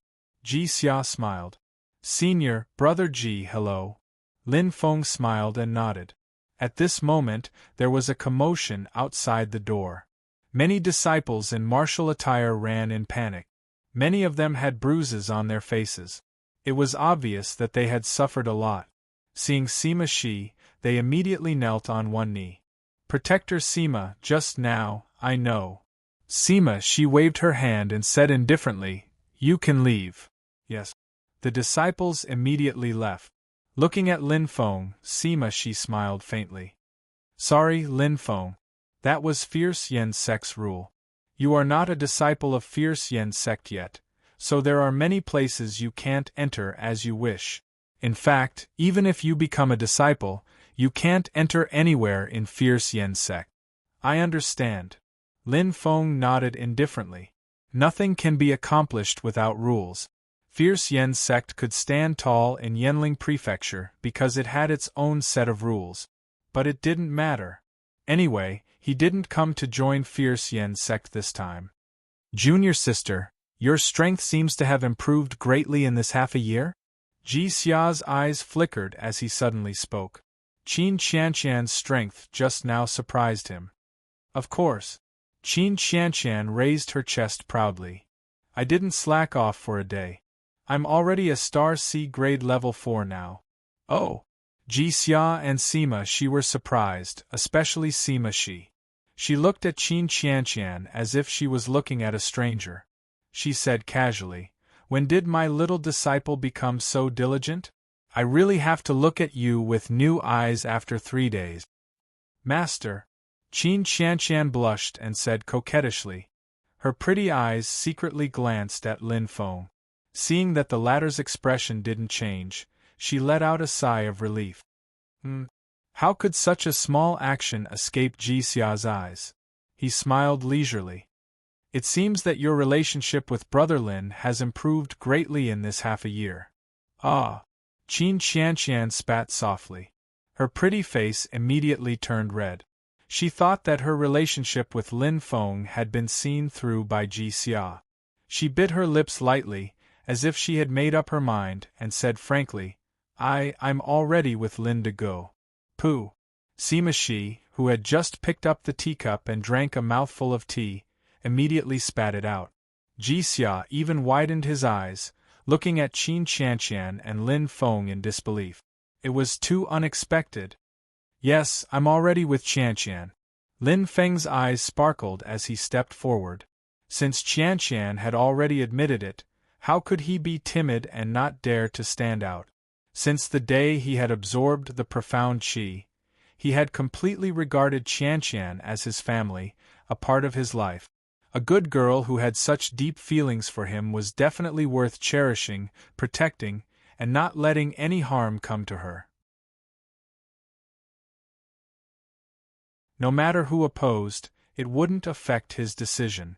Ji Xia smiled. Senior, Brother Ji, hello. Lin Feng smiled and nodded. At this moment, there was a commotion outside the door. Many disciples in martial attire ran in panic. Many of them had bruises on their faces. It was obvious that they had suffered a lot. Seeing Sima Shi, they immediately knelt on one knee. Protector Sima, just now, I know. Sima Shi waved her hand and said indifferently, You can leave. Yes. The disciples immediately left. Looking at Lin Feng, Sima Shi smiled faintly. Sorry, Lin Feng. That was Fierce Yen Sect's rule. You are not a disciple of Fierce Yen Sect yet, so there are many places you can't enter as you wish. In fact, even if you become a disciple, you can't enter anywhere in Fierce Yen Sect. I understand. Lin Feng nodded indifferently. Nothing can be accomplished without rules. Fierce Yen Sect could stand tall in Yanling Prefecture because it had its own set of rules. But it didn't matter. Anyway, he didn't come to join Fierce Yen Sect this time. Junior sister, your strength seems to have improved greatly in this half a year? Ji Xia's eyes flickered as he suddenly spoke. Qin Qianqian's strength just now surprised him. Of course. Qin Qianqian raised her chest proudly. I didn't slack off for a day. I'm already a Star C grade level 4 now. Oh! Ji Xia and Sima Shi were surprised, especially Sima Shi. She looked at Qin Qianqian as if she was looking at a stranger. She said casually, When did my little disciple become so diligent? I really have to look at you with new eyes after 3 days. Master. Qin Qianqian blushed and said coquettishly. Her pretty eyes secretly glanced at Lin Feng. Seeing that the latter's expression didn't change, she let out a sigh of relief. How could such a small action escape Ji Xia's eyes? He smiled leisurely. It seems that your relationship with Brother Lin has improved greatly in this half a year. Ah! Qin Qianqian spat softly. Her pretty face immediately turned red. She thought that her relationship with Lin Feng had been seen through by Ji Xia. She bit her lips lightly, as if she had made up her mind, and said frankly, I'm all ready with Lin to go. Pooh! Sima Shi, who had just picked up the teacup and drank a mouthful of tea, immediately spat it out. Ji Xia even widened his eyes, looking at Qin Qianqian and Lin Feng in disbelief. It was too unexpected. Yes, I'm all ready with Qianqian. Lin Feng's eyes sparkled as he stepped forward. Since Qianqian had already admitted it, how could he be timid and not dare to stand out? Since the day he had absorbed the profound qi, he had completely regarded Qianqian as his family, a part of his life. A good girl who had such deep feelings for him was definitely worth cherishing, protecting, and not letting any harm come to her. No matter who opposed, it wouldn't affect his decision.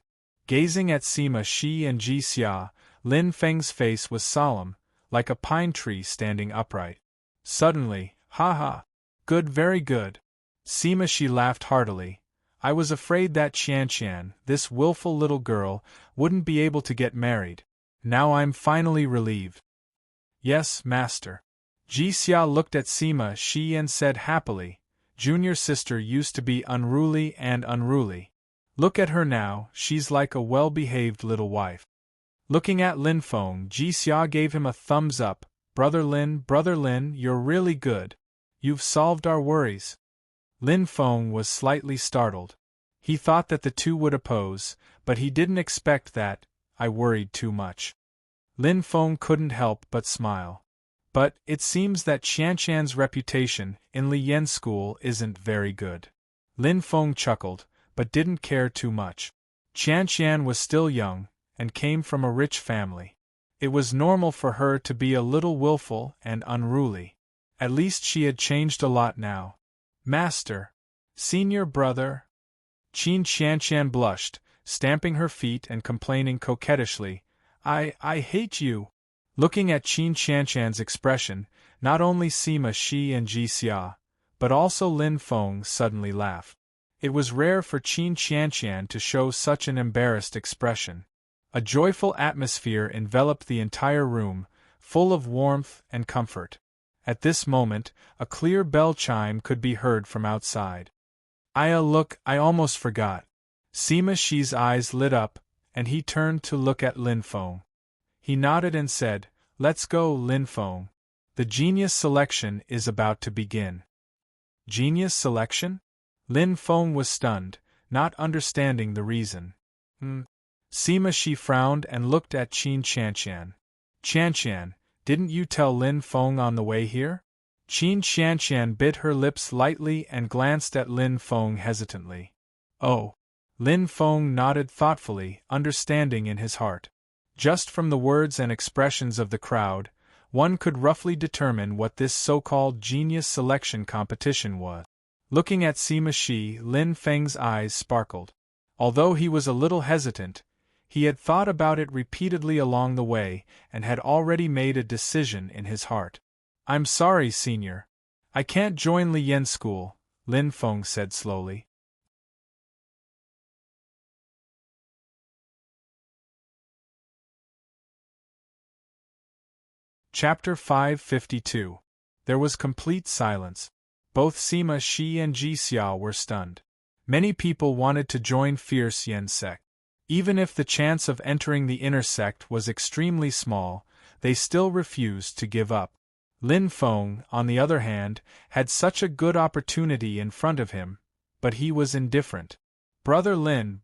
Gazing at Sima Shi and Ji Xia, Lin Feng's face was solemn, like a pine tree standing upright. Suddenly, ha ha! Good, very good. Sima Shi laughed heartily. I was afraid that Qianqian, this willful little girl, wouldn't be able to get married. Now I'm finally relieved. Yes, master. Ji Xia looked at Sima Shi and said happily, Junior sister used to be unruly and unruly. Look at her now, she's like a well-behaved little wife. Looking at Lin Feng, Ji Xia gave him a thumbs up. Brother Lin, you're really good. You've solved our worries. Lin Feng was slightly startled. He thought that the two would oppose, but he didn't expect that. I worried too much. Lin Feng couldn't help but smile. But it seems that Qianqian's reputation in Li Yan school isn't very good. Lin Feng chuckled, but didn't care too much. Qianqian was still young, and came from a rich family. It was normal for her to be a little willful and unruly. At least she had changed a lot now. Master. Senior brother. Qin Qianshan blushed, stamping her feet and complaining coquettishly, I hate you. Looking at Qin Qianshan's expression, not only Sima Shi and Ji Xia, but also Lin Feng suddenly laughed. It was rare for Qin Qianshan to show such an embarrassed expression. A joyful atmosphere enveloped the entire room, full of warmth and comfort. At this moment, a clear bell chime could be heard from outside. Look, I almost forgot. Sima Shi's eyes lit up, and he turned to look at Lin Feng. He nodded and said, Let's go, Lin Feng. The genius selection is about to begin. Genius selection? Lin Feng was stunned, not understanding the reason. Sima Shi frowned and looked at Qin Qianshan. Qianshan, didn't you tell Lin Feng on the way here? Qin Qianshan bit her lips lightly and glanced at Lin Feng hesitantly. Oh. Lin Feng nodded thoughtfully, understanding in his heart. Just from the words and expressions of the crowd, one could roughly determine what this so-called genius selection competition was. Looking at Sima Shi, Lin Feng's eyes sparkled. Although he was a little hesitant, he had thought about it repeatedly along the way and had already made a decision in his heart. I'm sorry, Senior. I can't join Li Yan school, Lin Feng said slowly. Chapter 552. There was complete silence. Both Sima Shi and Ji Xia were stunned. Many people wanted to join Fierce Yen sect. Even if the chance of entering the inner sect was extremely small, they still refused to give up. Lin Feng, on the other hand, had such a good opportunity in front of him, but he was indifferent. Brother Lin,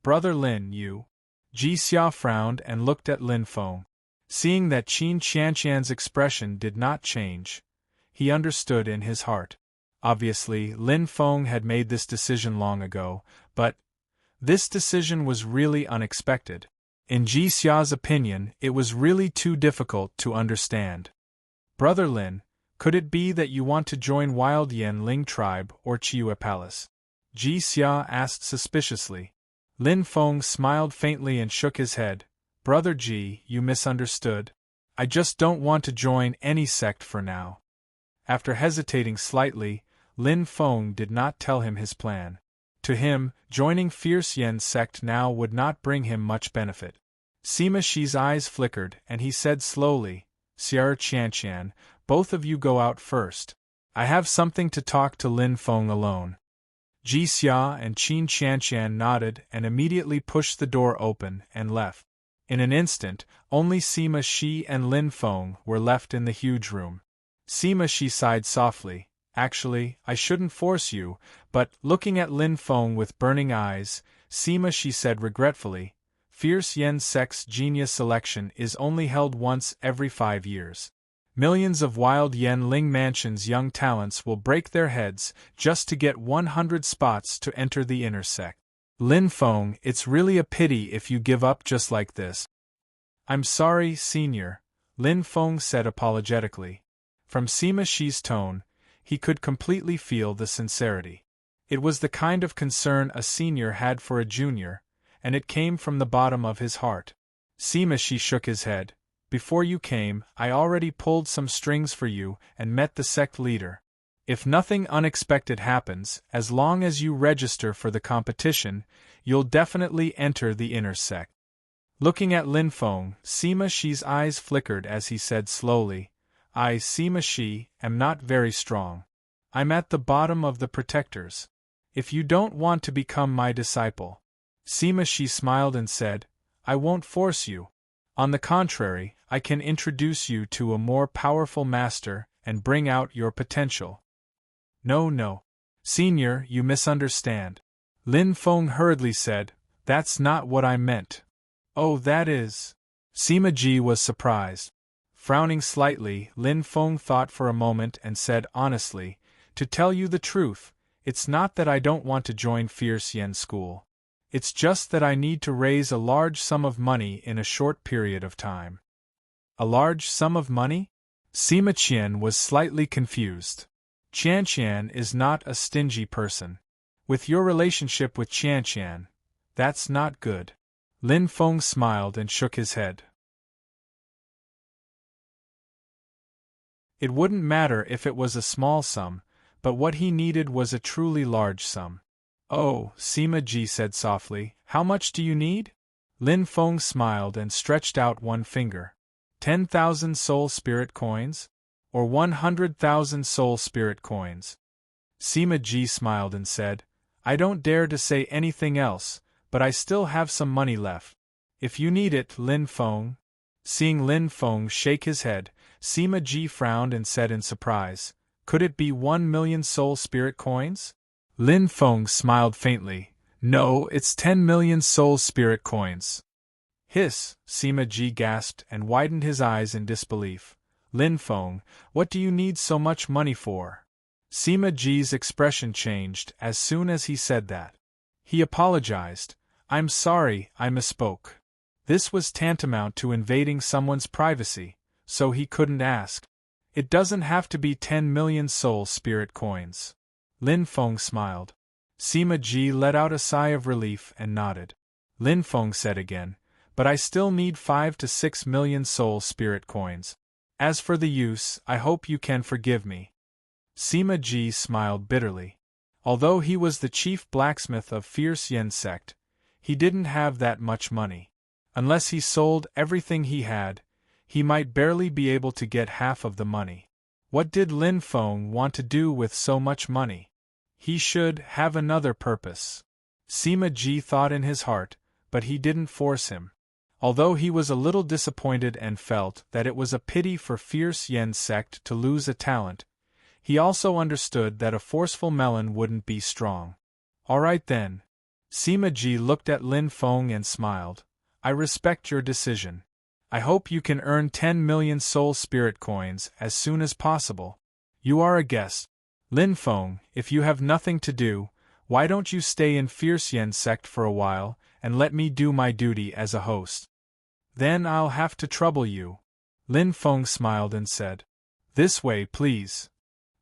you. Ji Xia frowned and looked at Lin Feng. Seeing that Qin Qianshan's expression did not change, he understood in his heart. Obviously, Lin Feng had made this decision long ago, but this decision was really unexpected. In Ji Xia's opinion, it was really too difficult to understand. Brother Lin, could it be that you want to join Wild Yen Ling tribe or Chiyu Palace? Ji Xia asked suspiciously. Lin Feng smiled faintly and shook his head. Brother Ji, you misunderstood. I just don't want to join any sect for now. After hesitating slightly, Lin Feng did not tell him his plan. To him, joining Fierce Yen's sect now would not bring him much benefit. Sima Shi's eyes flickered, and he said slowly, Xiar Qianshan, both of you go out first. I have something to talk to Lin Feng alone. Ji Xia and Qin Qianshan nodded and immediately pushed the door open and left. In an instant, only Sima Shi and Lin Feng were left in the huge room. Sima Shi sighed softly. Actually, I shouldn't force you, but, looking at Lin Feng with burning eyes, Sima Shi said regretfully, Fierce Yen sect's genius selection is only held once every 5 years. Millions of Wild Yen Ling Mansion's young talents will break their heads just to get 100 spots to enter the inner sect. Lin Feng, it's really a pity if you give up just like this. I'm sorry, Senior, Lin Feng said apologetically. From Sima Shi's tone, he could completely feel the sincerity. It was the kind of concern a senior had for a junior, and it came from the bottom of his heart. Sima Shi shook his head. Before you came, I already pulled some strings for you and met the sect leader. If nothing unexpected happens, as long as you register for the competition, you'll definitely enter the inner sect. Looking at Lin Feng, Sima Shi's eyes flickered as he said slowly, I, Sima Shi, am not very strong. I'm at the bottom of the protectors. If you don't want to become my disciple. Sima Shi smiled and said, I won't force you. On the contrary, I can introduce you to a more powerful master and bring out your potential. No. Senior, you misunderstand. Lin Feng hurriedly said, That's not what I meant. Oh, that is. Sima Ji was surprised. Frowning slightly, Lin Feng thought for a moment and said honestly, To tell you the truth, it's not that I don't want to join Fierce Yen school. It's just that I need to raise a large sum of money in a short period of time. A large sum of money? Sima Qian was slightly confused. Qianqian is not a stingy person. With your relationship with Qianqian, that's not good. Lin Feng smiled and shook his head. It wouldn't matter if it was a small sum, but what he needed was a truly large sum. Oh, Sima Ji said softly, how much do you need? Lin Feng smiled and stretched out one finger. 10,000 soul spirit coins? Or 100,000 soul spirit coins? Sima Ji smiled and said, I don't dare to say anything else, but I still have some money left. If you need it, Lin Feng. Seeing Lin Feng shake his head, Sima Ji frowned and said in surprise, could it be 1,000,000 soul spirit coins? Lin Feng smiled faintly. No, it's 10,000,000 soul spirit coins. Hiss, Sima Ji gasped and widened his eyes in disbelief. Lin Feng, what do you need so much money for? Sima Ji's expression changed as soon as he said that. He apologized. I'm sorry, I misspoke. This was tantamount to invading someone's privacy, so he couldn't ask. It doesn't have to be 10,000,000 soul spirit coins. Lin Feng smiled. Sima Ji let out a sigh of relief and nodded. Lin Feng said again, but I still need 5 to 6 million soul spirit coins. As for the use, I hope you can forgive me. Sima Ji smiled bitterly. Although he was the chief blacksmith of Fierce Yen sect, he didn't have that much money. Unless he sold everything he had, he might barely be able to get half of the money. What did Lin Feng want to do with so much money? He should have another purpose. Sima Ji thought in his heart, but he didn't force him. Although he was a little disappointed and felt that it was a pity for Fierce Yen sect to lose a talent, he also understood that a forceful melon wouldn't be strong. All right then. Sima Ji looked at Lin Feng and smiled. I respect your decision. I hope you can earn 10,000,000 soul spirit coins as soon as possible. You are a guest. Lin Feng, if you have nothing to do, why don't you stay in Fierce Yen sect for a while, and let me do my duty as a host? Then I'll have to trouble you. Lin Feng smiled and said. This way, please.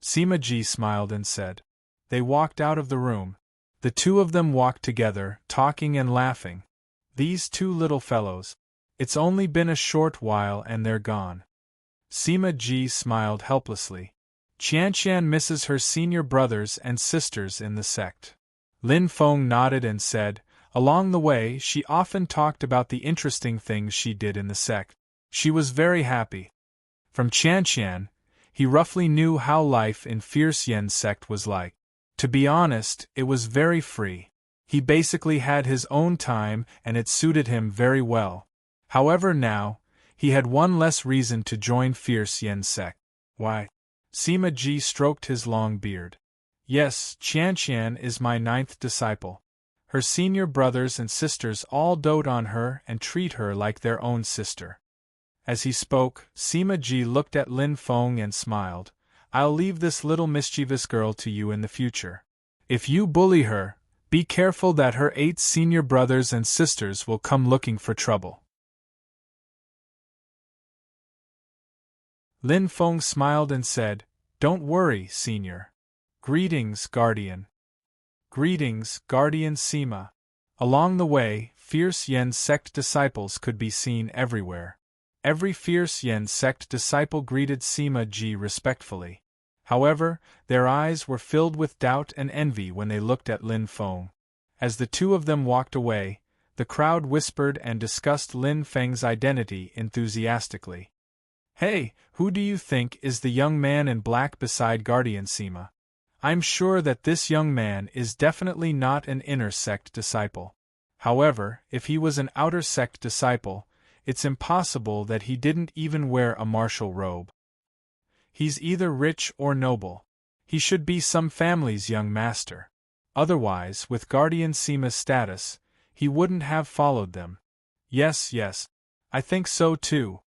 Sima Ji smiled and said. They walked out of the room. The two of them walked together, talking and laughing. These two little fellows. It's only been a short while and they're gone. Sima Ji smiled helplessly. Qianqian misses her senior brothers and sisters in the sect. Lin Feng nodded and said, along the way she often talked about the interesting things she did in the sect. She was very happy. From Qianqian, he roughly knew how life in Fierce Yen sect was like. To be honest, it was very free. He basically had his own time and it suited him very well. However now, he had one less reason to join Fierce Yen sect. Why? Sima Ji stroked his long beard. Yes, Qianqian is my 9th disciple. Her senior brothers and sisters all dote on her and treat her like their own sister. As he spoke, Sima Ji looked at Lin Feng and smiled. I'll leave this little mischievous girl to you in the future. If you bully her, be careful that her 8 senior brothers and sisters will come looking for trouble. Lin Feng smiled and said, Don't worry, senior. Greetings, guardian. Greetings, guardian Sima. Along the way, Fierce Yen sect disciples could be seen everywhere. Every Fierce Yen sect disciple greeted Sima Ji respectfully. However, their eyes were filled with doubt and envy when they looked at Lin Feng. As the two of them walked away, the crowd whispered and discussed Lin Feng's identity enthusiastically. Hey, who do you think is the young man in black beside Guardian Sima? I'm sure that this young man is definitely not an inner sect disciple. However, if he was an outer sect disciple, it's impossible that he didn't even wear a martial robe. He's either rich or noble. He should be some family's young master. Otherwise, with Guardian Sima's status, he wouldn't have followed them. Yes, I think so too.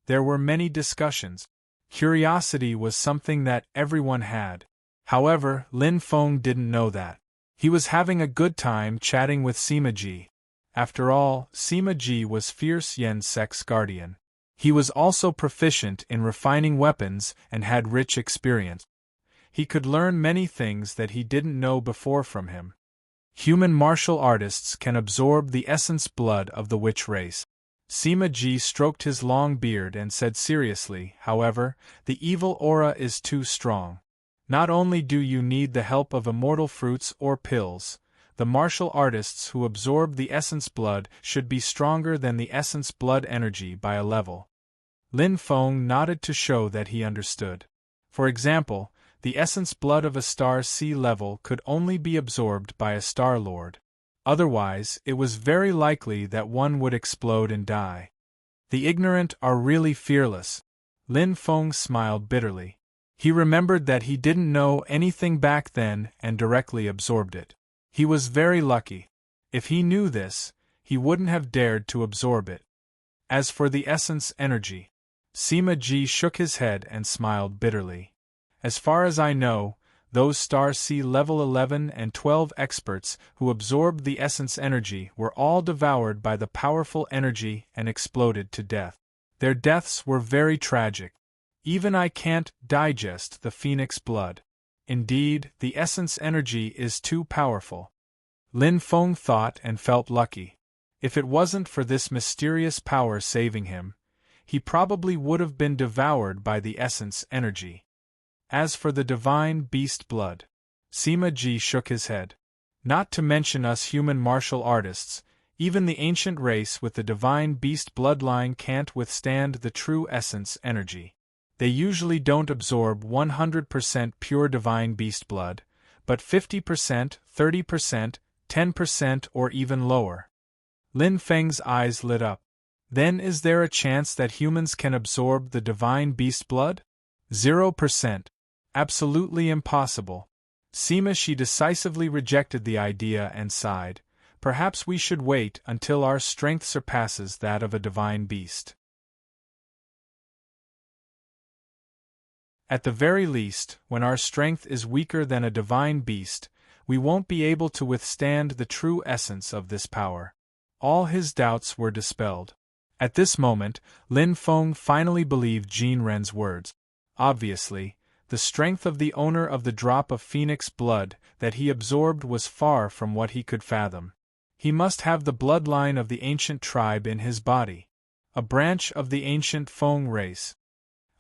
There were many discussions. Curiosity was something that everyone had. However, Lin Feng didn't know that. He was having a good time chatting with Sima Ji. After all, Sima Ji was Fierce Yen sect's guardian. He was also proficient in refining weapons and had rich experience. He could learn many things that he didn't know before from him. Human martial artists can absorb the essence blood of the witch race. Sima Ji stroked his long beard and said seriously, however, the evil aura is too strong. Not only do you need the help of immortal fruits or pills, the martial artists who absorb the essence blood should be stronger than the essence blood energy by a level. Lin Feng nodded to show that he understood. For example, the essence blood of a star sea level could only be absorbed by a Star Lord. Otherwise, it was very likely that one would explode and die. The ignorant are really fearless. Lin Feng smiled bitterly. He remembered that he didn't know anything back then and directly absorbed it. He was very lucky. If he knew this, he wouldn't have dared to absorb it. As for the essence energy, Sima Ji shook his head and smiled bitterly. As far as I know, those Star Sea level 11 and 12 experts who absorbed the essence energy were all devoured by the powerful energy and exploded to death. Their deaths were very tragic. Even I can't digest the phoenix blood. Indeed, the essence energy is too powerful. Lin Feng thought and felt lucky. If it wasn't for this mysterious power saving him, he probably would have been devoured by the essence energy. As for the divine beast blood, Sima Ji shook his head. Not to mention us human martial artists, even the ancient race with the divine beast bloodline can't withstand the true essence energy. They usually don't absorb 100% pure divine beast blood, but 50%, 30%, 10% or even lower. Lin Feng's eyes lit up. Then is there a chance that humans can absorb the divine beast blood? 0%. Absolutely impossible. Sima Ji decisively rejected the idea and sighed. Perhaps we should wait until our strength surpasses that of a divine beast. At the very least, when our strength is weaker than a divine beast, we won't be able to withstand the true essence of this power. All his doubts were dispelled. At this moment, Lin Feng finally believed Jin Ren's words. Obviously, the strength of the owner of the drop of phoenix blood that he absorbed was far from what he could fathom. He must have the bloodline of the ancient tribe in his body, a branch of the ancient Feng race.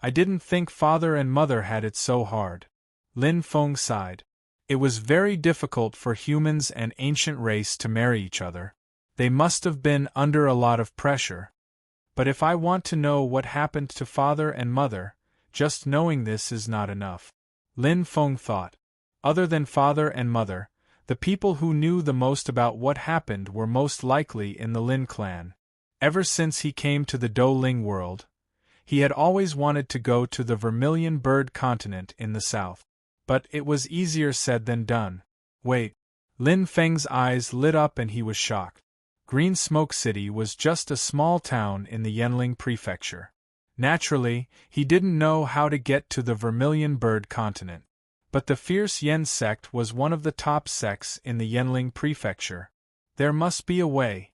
I didn't think father and mother had it so hard. Lin Feng sighed. It was very difficult for humans and ancient race to marry each other. They must have been under a lot of pressure. But if I want to know what happened to father and mother, just knowing this is not enough. Lin Feng thought. Other than father and mother, the people who knew the most about what happened were most likely in the Lin clan. Ever since he came to the Douling world, he had always wanted to go to the Vermilion Bird continent in the south. But it was easier said than done. Wait. Lin Feng's eyes lit up and he was shocked. Green Smoke City was just a small town in the Yanling prefecture. Naturally, he didn't know how to get to the Vermilion Bird continent. But the fierce Yen sect was one of the top sects in the Yanling prefecture. There must be a way.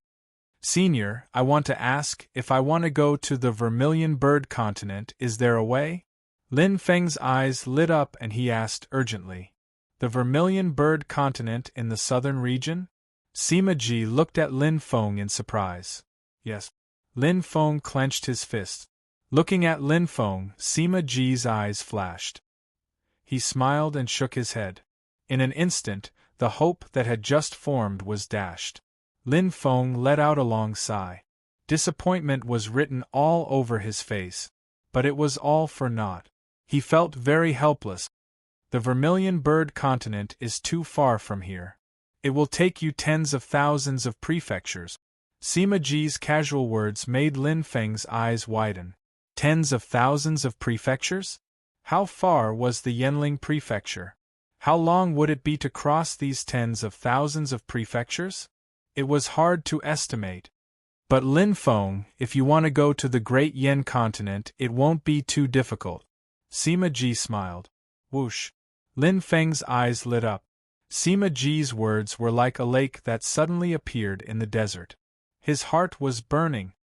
Senior, I want to ask, if I want to go to the Vermilion Bird continent, is there a way? Lin Feng's eyes lit up and he asked urgently. The Vermilion Bird continent in the southern region? Sima Ji looked at Lin Feng in surprise. Yes. Lin Feng clenched his fist. Looking at Lin Feng, Sima Ji's eyes flashed. He smiled and shook his head. In an instant, the hope that had just formed was dashed. Lin Feng let out a long sigh. Disappointment was written all over his face. But it was all for naught. He felt very helpless. The Vermilion Bird continent is too far from here. It will take you tens of thousands of prefectures. Sima Ji's casual words made Lin Feng's eyes widen. Tens of thousands of prefectures? How far was the Yanling prefecture? How long would it be to cross these tens of thousands of prefectures? It was hard to estimate. But Lin Feng, if you want to go to the Great Yen continent, it won't be too difficult. Sima Ji smiled. Whoosh. Lin Feng's eyes lit up. Sima Ji's words were like a lake that suddenly appeared in the desert. His heart was burning.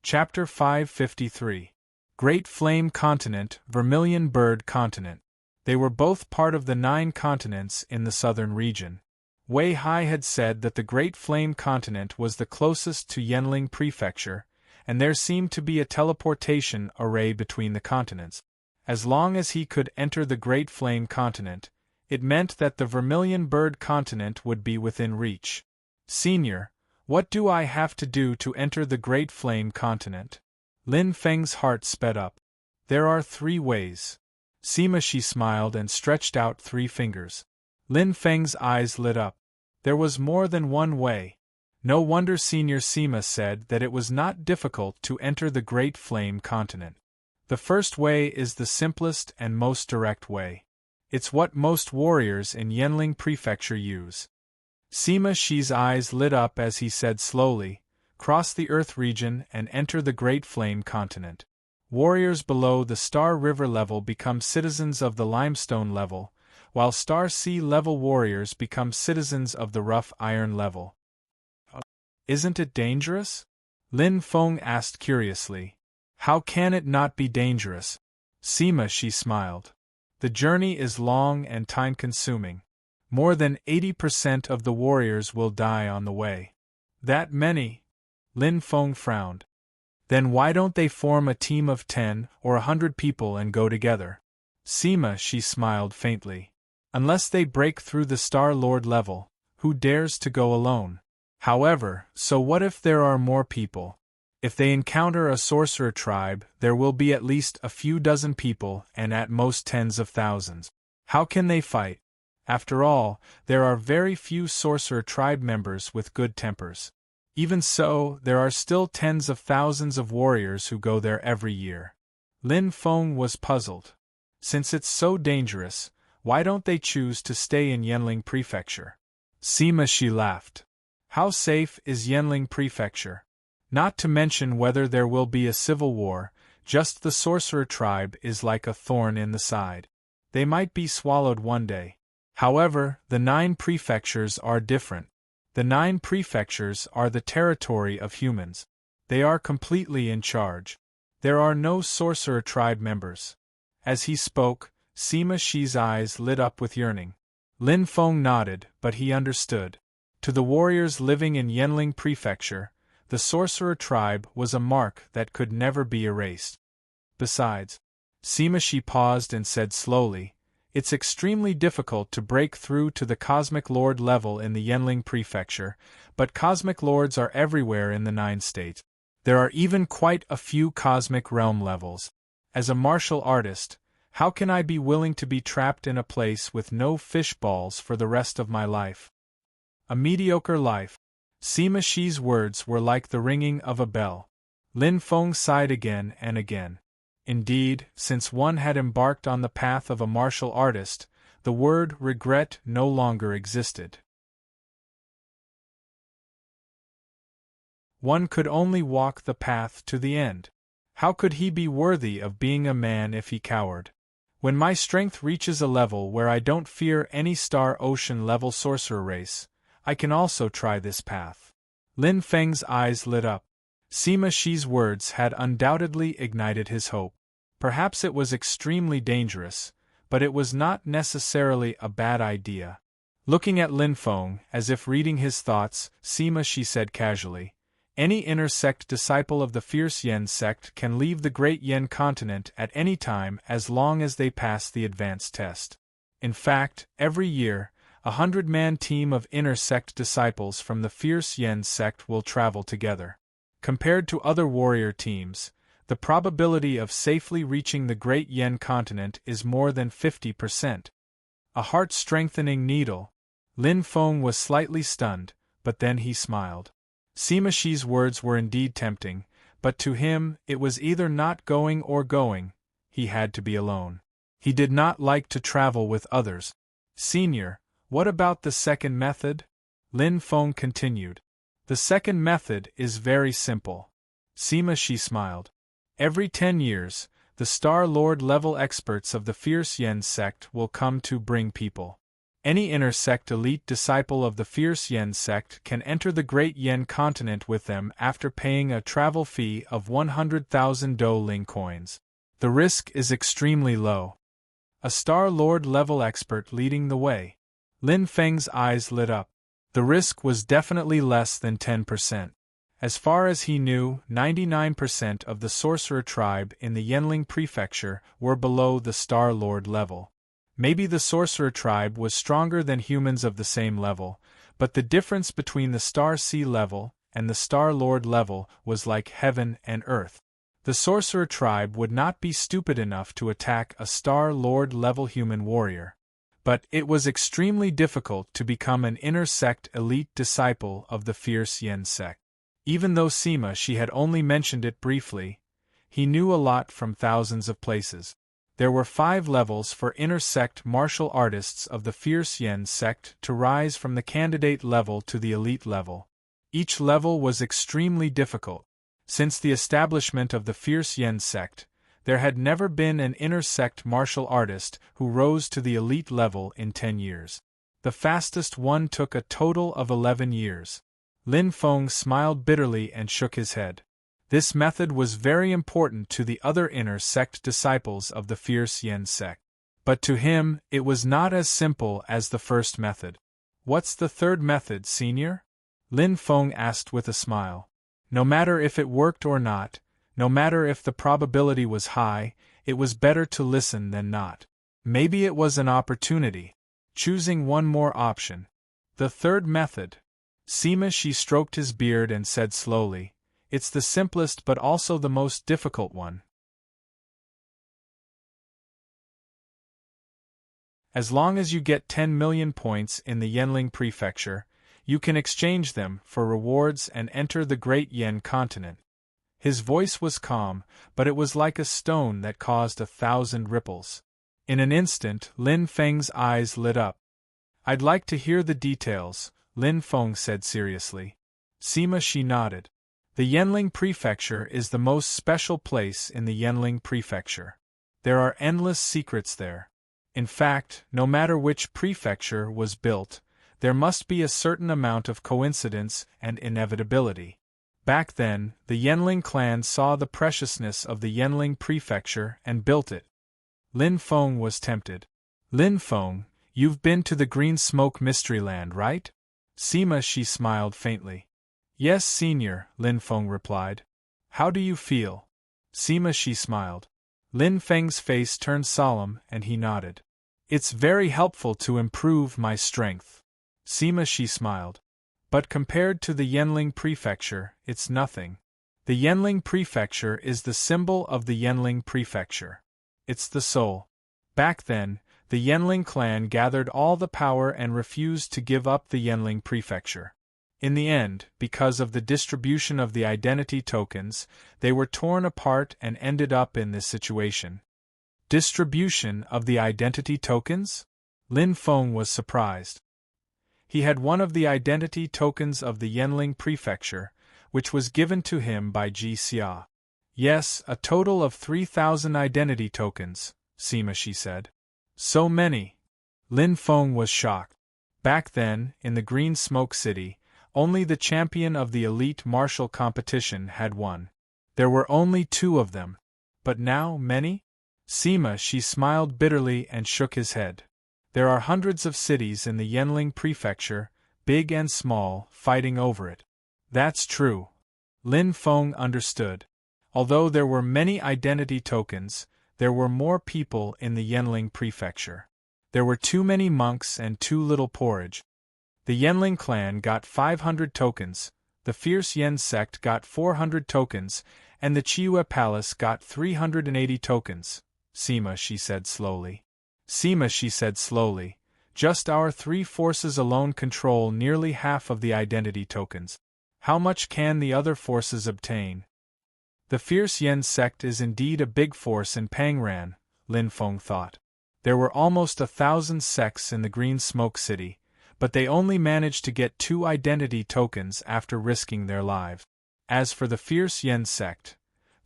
Chapter 553. Great Flame Continent, Vermilion Bird Continent. They were both part of the 9 continents in the southern region. Wei Hai had said that the Great Flame Continent was the closest to Yanling Prefecture, and there seemed to be a teleportation array between the continents. As long as he could enter the Great Flame Continent, it meant that the Vermilion Bird Continent would be within reach. Senior, what do I have to do to enter the Great Flame Continent? Lin Feng's heart sped up. There are 3 ways. Sima, she smiled and stretched out 3 fingers. Lin Feng's eyes lit up. There was more than one way. No wonder Senior Sima said that it was not difficult to enter the Great Flame Continent. The first way is the simplest and most direct way. It's what most warriors in Yanling Prefecture use. Sima Shi's eyes lit up as he said slowly, cross the Earth region and enter the Great Flame Continent. Warriors below the Star River level become citizens of the Limestone level, while Star Sea level warriors become citizens of the Rough Iron level. Isn't it dangerous? Lin Feng asked curiously. How can it not be dangerous? Sima Shi smiled. The journey is long and time-consuming. More than 80% of the warriors will die on the way. That many? Lin Feng frowned. Then why don't they form a team of 10 or 100 people and go together? Sima Shi smiled faintly. Unless they break through the Star Lord level, who dares to go alone? However, so what if there are more people? If they encounter a sorcerer tribe, there will be at least a few dozen people and at most tens of thousands. How can they fight? After all, there are very few sorcerer tribe members with good tempers. Even so, there are still tens of thousands of warriors who go there every year. Lin Feng was puzzled. Since it's so dangerous, why don't they choose to stay in Yanling Prefecture? Sima Shi laughed. How safe is Yanling Prefecture? Not to mention whether there will be a civil war, just the sorcerer tribe is like a thorn in the side. They might be swallowed one day. However, the 9 prefectures are different. The 9 prefectures are the territory of humans. They are completely in charge. There are no sorcerer tribe members. As he spoke, Sima Shi's eyes lit up with yearning. Lin Feng nodded, but he understood. To the warriors living in Yanling Prefecture, the sorcerer tribe was a mark that could never be erased. Besides, Sima Shi paused and said slowly, it's extremely difficult to break through to the Cosmic Lord level in the Yanling Prefecture, but Cosmic Lords are everywhere in the 9 states. There are even quite a few Cosmic Realm levels. As a martial artist, how can I be willing to be trapped in a place with no fish balls for the rest of my life? A mediocre life. Sima Shi's words were like the ringing of a bell. Lin Feng sighed again and again. Indeed, since one had embarked on the path of a martial artist, the word regret no longer existed. One could only walk the path to the end. How could he be worthy of being a man if he cowered? When my strength reaches a level where I don't fear any Star Ocean level sorcerer race, I can also try this path. Lin Feng's eyes lit up. Sima Shi's words had undoubtedly ignited his hope. Perhaps it was extremely dangerous, but it was not necessarily a bad idea. Looking at Lin Feng, as if reading his thoughts, Sima Shi said casually, any inner sect disciple of the Fierce Yen sect can leave the Great Yen continent at any time as long as they pass the advanced test. In fact, every year, 100-man team of inner sect disciples from the Fierce Yen sect will travel together. Compared to other warrior teams, the probability of safely reaching the Great Yen continent is more than 50%. A heart-strengthening needle. Lin Feng was slightly stunned, but then he smiled. Sima Shi's words were indeed tempting, but to him it was either not going or going. He had to be alone. He did not like to travel with others. Senior, what about the second method? Lin Feng continued. The second method is very simple. Sima Shi smiled. Every 10 years, the Star Lord level experts of the Fierce Yen sect will come to bring people. Any inner sect elite disciple of the fierce Yen sect can enter the Great Yen continent with them after paying a travel fee of 100,000 Do Ling coins. The risk is extremely low. A Star Lord level expert leading the way. Lin Feng's eyes lit up. The risk was definitely less than 10%. As far as he knew, 99% of the sorcerer tribe in the Yenling prefecture were below the Star Lord level. Maybe the sorcerer tribe was stronger than humans of the same level, but the difference between the Star Sea level and the Star Lord level was like heaven and earth. The sorcerer tribe would not be stupid enough to attack a Star Lord level human warrior. But it was extremely difficult to become an inner sect elite disciple of the fierce Yen sect. Even though she had only mentioned it briefly, he knew a lot from thousands of places. There were 5 levels for inner sect martial artists of the fierce Yen sect to rise from the candidate level to the elite level. Each level was extremely difficult. Since the establishment of the fierce Yen sect, there had never been an inner sect martial artist who rose to the elite level in 10 years. The fastest one took a total of 11 years. Lin Feng smiled bitterly and shook his head. This method was very important to the other inner sect disciples of the fierce Yen sect. But to him, it was not as simple as the first method. What's the third method, senior? Lin Feng asked with a smile. No matter if it worked or not, no matter if the probability was high, it was better to listen than not. Maybe it was an opportunity. Choosing one more option. The third method. She stroked his beard and said slowly, "It's the simplest but also the most difficult one. As long as you get 10 million points in the Yenling prefecture, you can exchange them for rewards and enter the Great Yen continent." His voice was calm, but it was like a stone that caused 1,000 ripples. In an instant, Lin Feng's eyes lit up. "I'd like to hear the details," Lin Feng said seriously. She nodded. The Yenling prefecture is the most special place in the Yenling prefecture. There are endless secrets there. In fact, no matter which prefecture was built, there must be a certain amount of coincidence and inevitability. Back then, the Yenling clan saw the preciousness of the Yenling prefecture and built it. Lin Feng was tempted. "Lin Feng, you've been to the Green Smoke Mysteryland, right?" She smiled faintly. "Yes, senior," Lin Feng replied. "How do you feel?" She smiled. Lin Feng's face turned solemn and he nodded. "It's very helpful to improve my strength." She smiled. "But compared to the Yenling prefecture, it's nothing. The Yenling prefecture is the symbol of the Yenling prefecture. It's the soul." Back then, the Yenling clan gathered all the power and refused to give up the Yenling prefecture. In the end, because of the distribution of the identity tokens, they were torn apart and ended up in this situation. Distribution of the identity tokens? Lin Feng was surprised. He had one of the identity tokens of the Yenling prefecture, which was given to him by Ji Xia. "Yes, a total of 3,000 identity tokens," she said. "So many." Lin Feng was shocked. Back then, in the Green Smoke City, only the champion of the elite martial competition had won. There were only 2 of them. But now, many? She smiled bitterly and shook his head. "There are hundreds of cities in the Yenling prefecture, big and small, fighting over it." "That's true." Lin Feng understood. Although there were many identity tokens, there were more people in the Yenling prefecture. There were too many monks and too little porridge. The Yenling clan got 500 tokens, the Fierce Yen sect got 400 tokens, and the Chiue Palace got 380 tokens. She said slowly. She said slowly. "Just our 3 forces alone control nearly half of the identity tokens. How much can the other forces obtain?" The Fierce Yen sect is indeed a big force in Pangran, Lin Feng thought. There were almost 1,000 sects in the Green Smoke City, but they only managed to get 2 identity tokens after risking their lives. As for the Fierce Yen sect,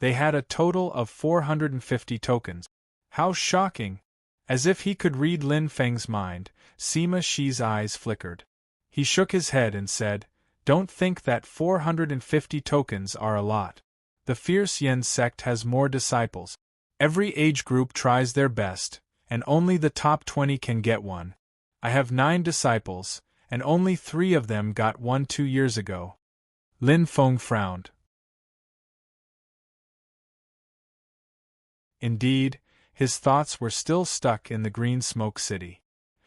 they had a total of 450 tokens. "How shocking!" As if he could read Lin Feng's mind, Sima Shi's eyes flickered. He shook his head and said, "Don't think that 450 tokens are a lot. The Fierce Yen sect has more disciples. Every age group tries their best, and only the top 20 can get one. I have 9 disciples, and only 3 of them got one 2 years ago." Lin Feng frowned. Indeed, his thoughts were still stuck in the Green Smoke City.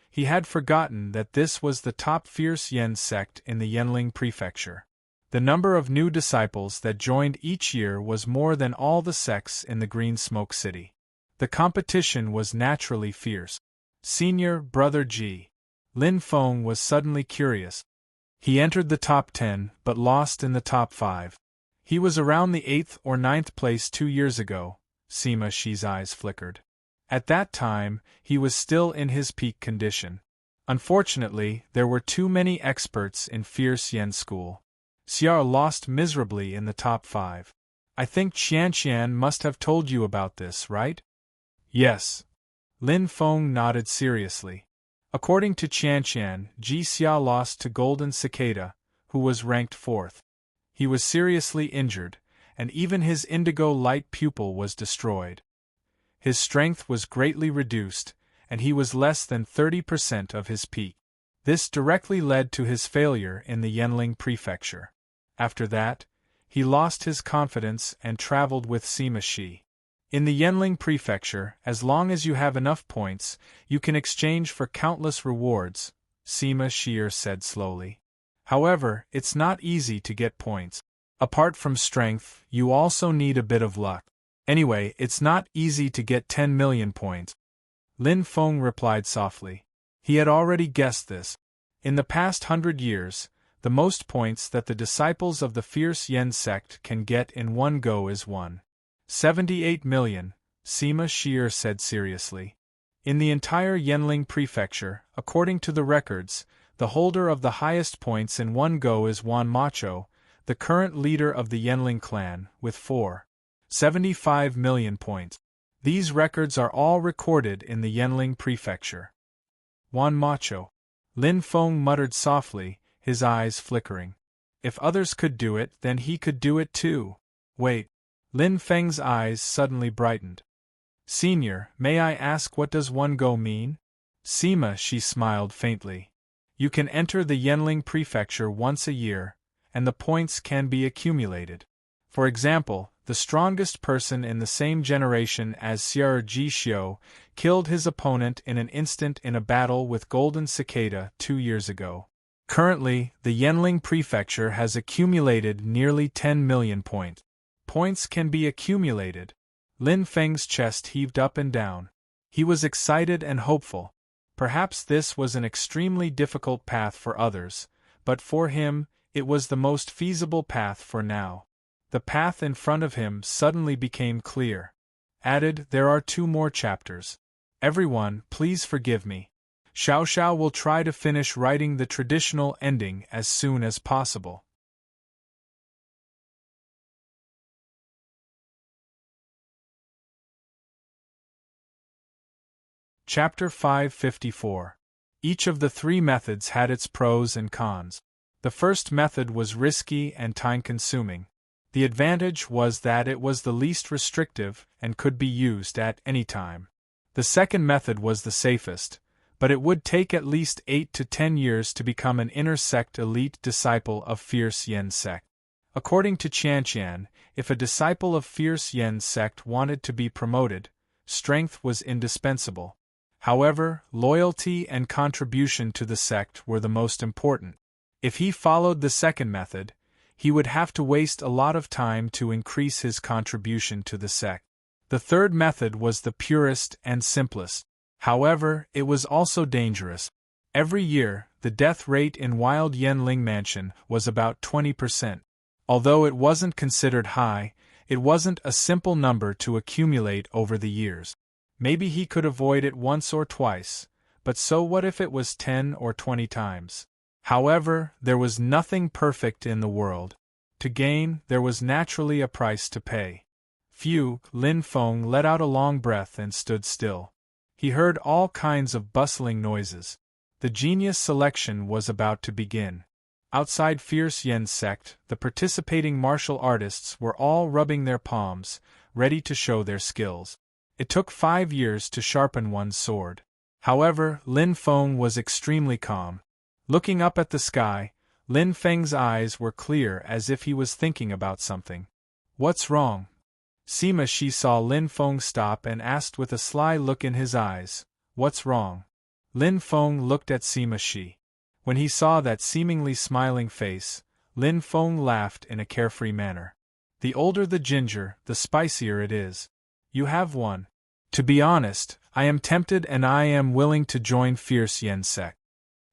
He had forgotten that this was the top Fierce Yen sect in the Yanling Prefecture. The number of new disciples that joined each year was more than all the sects in the Green Smoke City. The competition was naturally fierce. Senior Brother Ji. Lin Feng was suddenly curious. He entered the top 10 but lost in the top 5. He was around the 8th or 9th place 2 years ago. Sima Shi's eyes flickered. At that time, he was still in his peak condition. Unfortunately, there were too many experts in Fierce Yen School. Xiao lost miserably in the top 5. I think Qianqian must have told you about this, right? Yes. Lin Feng nodded seriously. According to Qianqian, Ji Xiao lost to Golden Cicada, who was ranked 4th. He was seriously injured, and even his indigo light pupil was destroyed. His strength was greatly reduced, and he was less than 30% of his peak. This directly led to his failure in the Yanling Prefecture. After that, he lost his confidence and traveled with Sima Shi. In the Yanling Prefecture, as long as you have enough points, you can exchange for countless rewards, Sima Shi said slowly. However, it's not easy to get points. Apart from strength, you also need a bit of luck. Anyway, it's not easy to get 10 million points. Lin Feng replied softly. He had already guessed this. In the past 100 years, the most points that the disciples of the Fierce Yen sect can get in one go is 1.78 million, Sima Shi said seriously. In the entire Yanling Prefecture, according to the records, the holder of the highest points in one go is Wan Macho, the current leader of the Yanling clan, with 4.75 million points. These records are all recorded in the Yanling Prefecture. Wan Macho. Lin Feng muttered softly, his eyes flickering. If others could do it, then he could do it too. Wait. Lin Feng's eyes suddenly brightened. Senior, may I ask what does one go mean? Sima Shi smiled faintly. You can enter the Yanling Prefecture once a year, and the points can be accumulated. For example, the strongest person in the same generation as Xiao Jixio killed his opponent in an instant in a battle with Golden Cicada 2 years ago. Currently, the Yanling Prefecture has accumulated nearly 10 million points. Points can be accumulated. Lin Feng's chest heaved up and down. He was excited and hopeful. Perhaps this was an extremely difficult path for others, but for him, it was the most feasible path for now. The path in front of him suddenly became clear. Added, there are 2 more chapters. Everyone, please forgive me. Xiao Xiao will try to finish writing the traditional ending as soon as possible. Chapter 554. Each of the 3 methods had its pros and cons. The first method was risky and time-consuming. The advantage was that it was the least restrictive and could be used at any time. The second method was the safest, but it would take at least 8 to 10 years to become an inner sect elite disciple of Fierce Yen sect. According to Qianqian, if a disciple of Fierce Yen sect wanted to be promoted, strength was indispensable. However, loyalty and contribution to the sect were the most important. If he followed the second method, he would have to waste a lot of time to increase his contribution to the sect. The third method was the purest and simplest. However, it was also dangerous. Every year, the death rate in Wild Yanling Mansion was about 20%. Although it wasn't considered high, it wasn't a simple number to accumulate over the years. Maybe he could avoid it once or twice, but so what if it was 10 or 20 times? However, there was nothing perfect in the world. To gain, there was naturally a price to pay. Phew, Lin Feng let out a long breath and stood still. He heard all kinds of bustling noises. The genius selection was about to begin. Outside Fierce Yen's sect, the participating martial artists were all rubbing their palms, ready to show their skills. It took 5 years to sharpen one's sword. However, Lin Feng was extremely calm. Looking up at the sky, Lin Feng's eyes were clear as if he was thinking about something. "What's wrong?" Sima Shi saw Lin Feng stop and asked with a sly look in his eyes, "What's wrong?" Lin Feng looked at Sima Shi. When he saw that seemingly smiling face, Lin Feng laughed in a carefree manner. "The older the ginger, the spicier it is. You have one. To be honest, I am tempted and I am willing to join Fierce Yen's sect."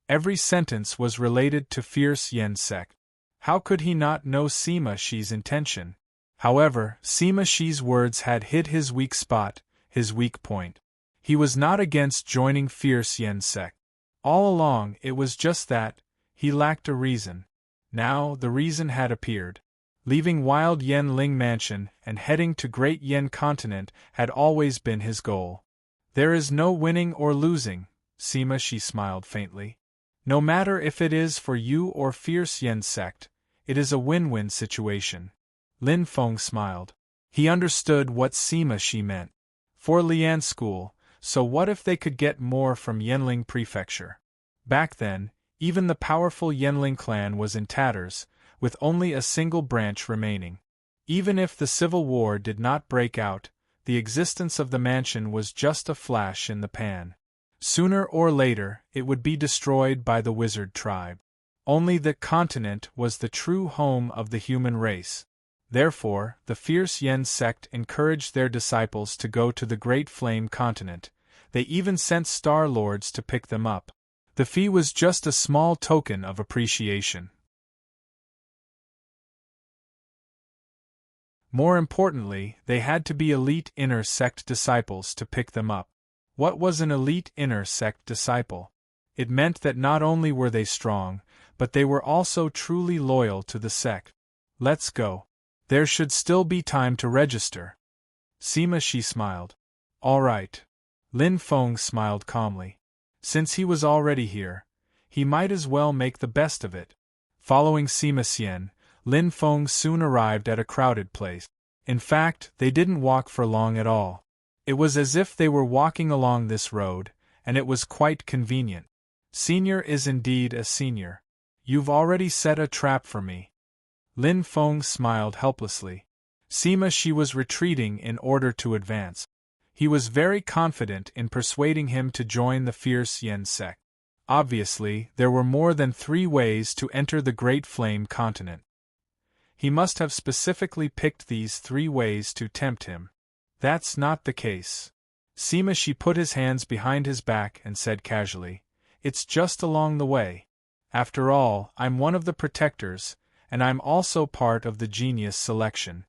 Every sentence was related to Fierce Yen's sect. How could he not know Sima Shi's intention? However, Sima Shi's words had hit his weak spot, his weak point. He was not against joining Fierce Yen's sect. All along, it was just that he lacked a reason. Now, the reason had appeared. Leaving Wild Yen Ling Mansion and heading to Great Yen Continent had always been his goal. "There is no winning or losing," Sima Shi smiled faintly. "No matter if it is for you or Fierce Yen's sect, it is a win-win situation." Lin Feng smiled. He understood what Sima Shi meant. For Lian School, so what if they could get more from Yanling Prefecture? Back then, even the powerful Yanling clan was in tatters, with only a single branch remaining. Even if the civil war did not break out, the existence of the mansion was just a flash in the pan. Sooner or later, it would be destroyed by the wizard tribe. Only the continent was the true home of the human race. Therefore, the Fierce Yen sect encouraged their disciples to go to the Great Flame Continent. They even sent Star Lords to pick them up. The fee was just a small token of appreciation. More importantly, they had to be elite inner sect disciples to pick them up. What was an elite inner sect disciple? It meant that not only were they strong, but they were also truly loyal to the sect. "Let's go. There should still be time to register." Sima Shi smiled. "All right." Lin Feng smiled calmly. Since he was already here, he might as well make the best of it. Following Sima Xian, Lin Feng soon arrived at a crowded place. In fact, they didn't walk for long at all. It was as if they were walking along this road, and it was quite convenient. "Senior is indeed a senior. You've already set a trap for me." Lin Feng smiled helplessly. Sima Shi was retreating in order to advance. He was very confident in persuading him to join the Fierce Yen sect. Obviously, there were more than 3 ways to enter the Great Flame Continent. He must have specifically picked these 3 ways to tempt him. That's not the case. Sima Shi put his hands behind his back and said casually, "It's just along the way. After all, I'm one of the protectors, and I'm also part of the genius selection."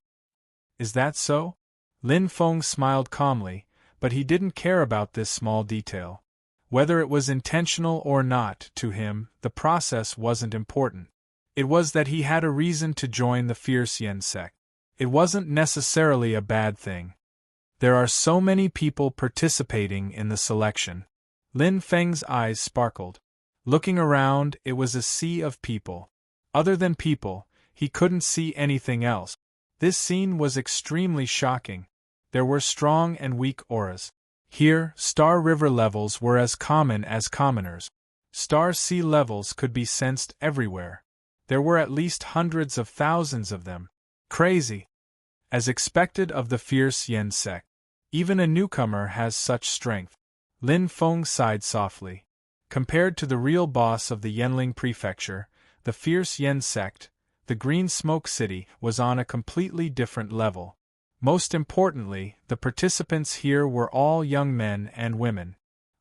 "Is that so?" Lin Feng smiled calmly, but he didn't care about this small detail. Whether it was intentional or not, to him, the process wasn't important. It was that he had a reason to join the Fierce Yen sect. It wasn't necessarily a bad thing. There are so many people participating in the selection. Lin Feng's eyes sparkled. Looking around, it was a sea of people. Other than people, he couldn't see anything else. This scene was extremely shocking. There were strong and weak auras. Here, star river levels were as common as commoners. Star sea levels could be sensed everywhere. There were at least hundreds of thousands of them. Crazy. As expected of the Fierce Yen sect. Even a newcomer has such strength. Lin Feng sighed softly. Compared to the real boss of the Yanling Prefecture, the Fierce Yen sect, the Green Smoke City, was on a completely different level. Most importantly, the participants here were all young men and women.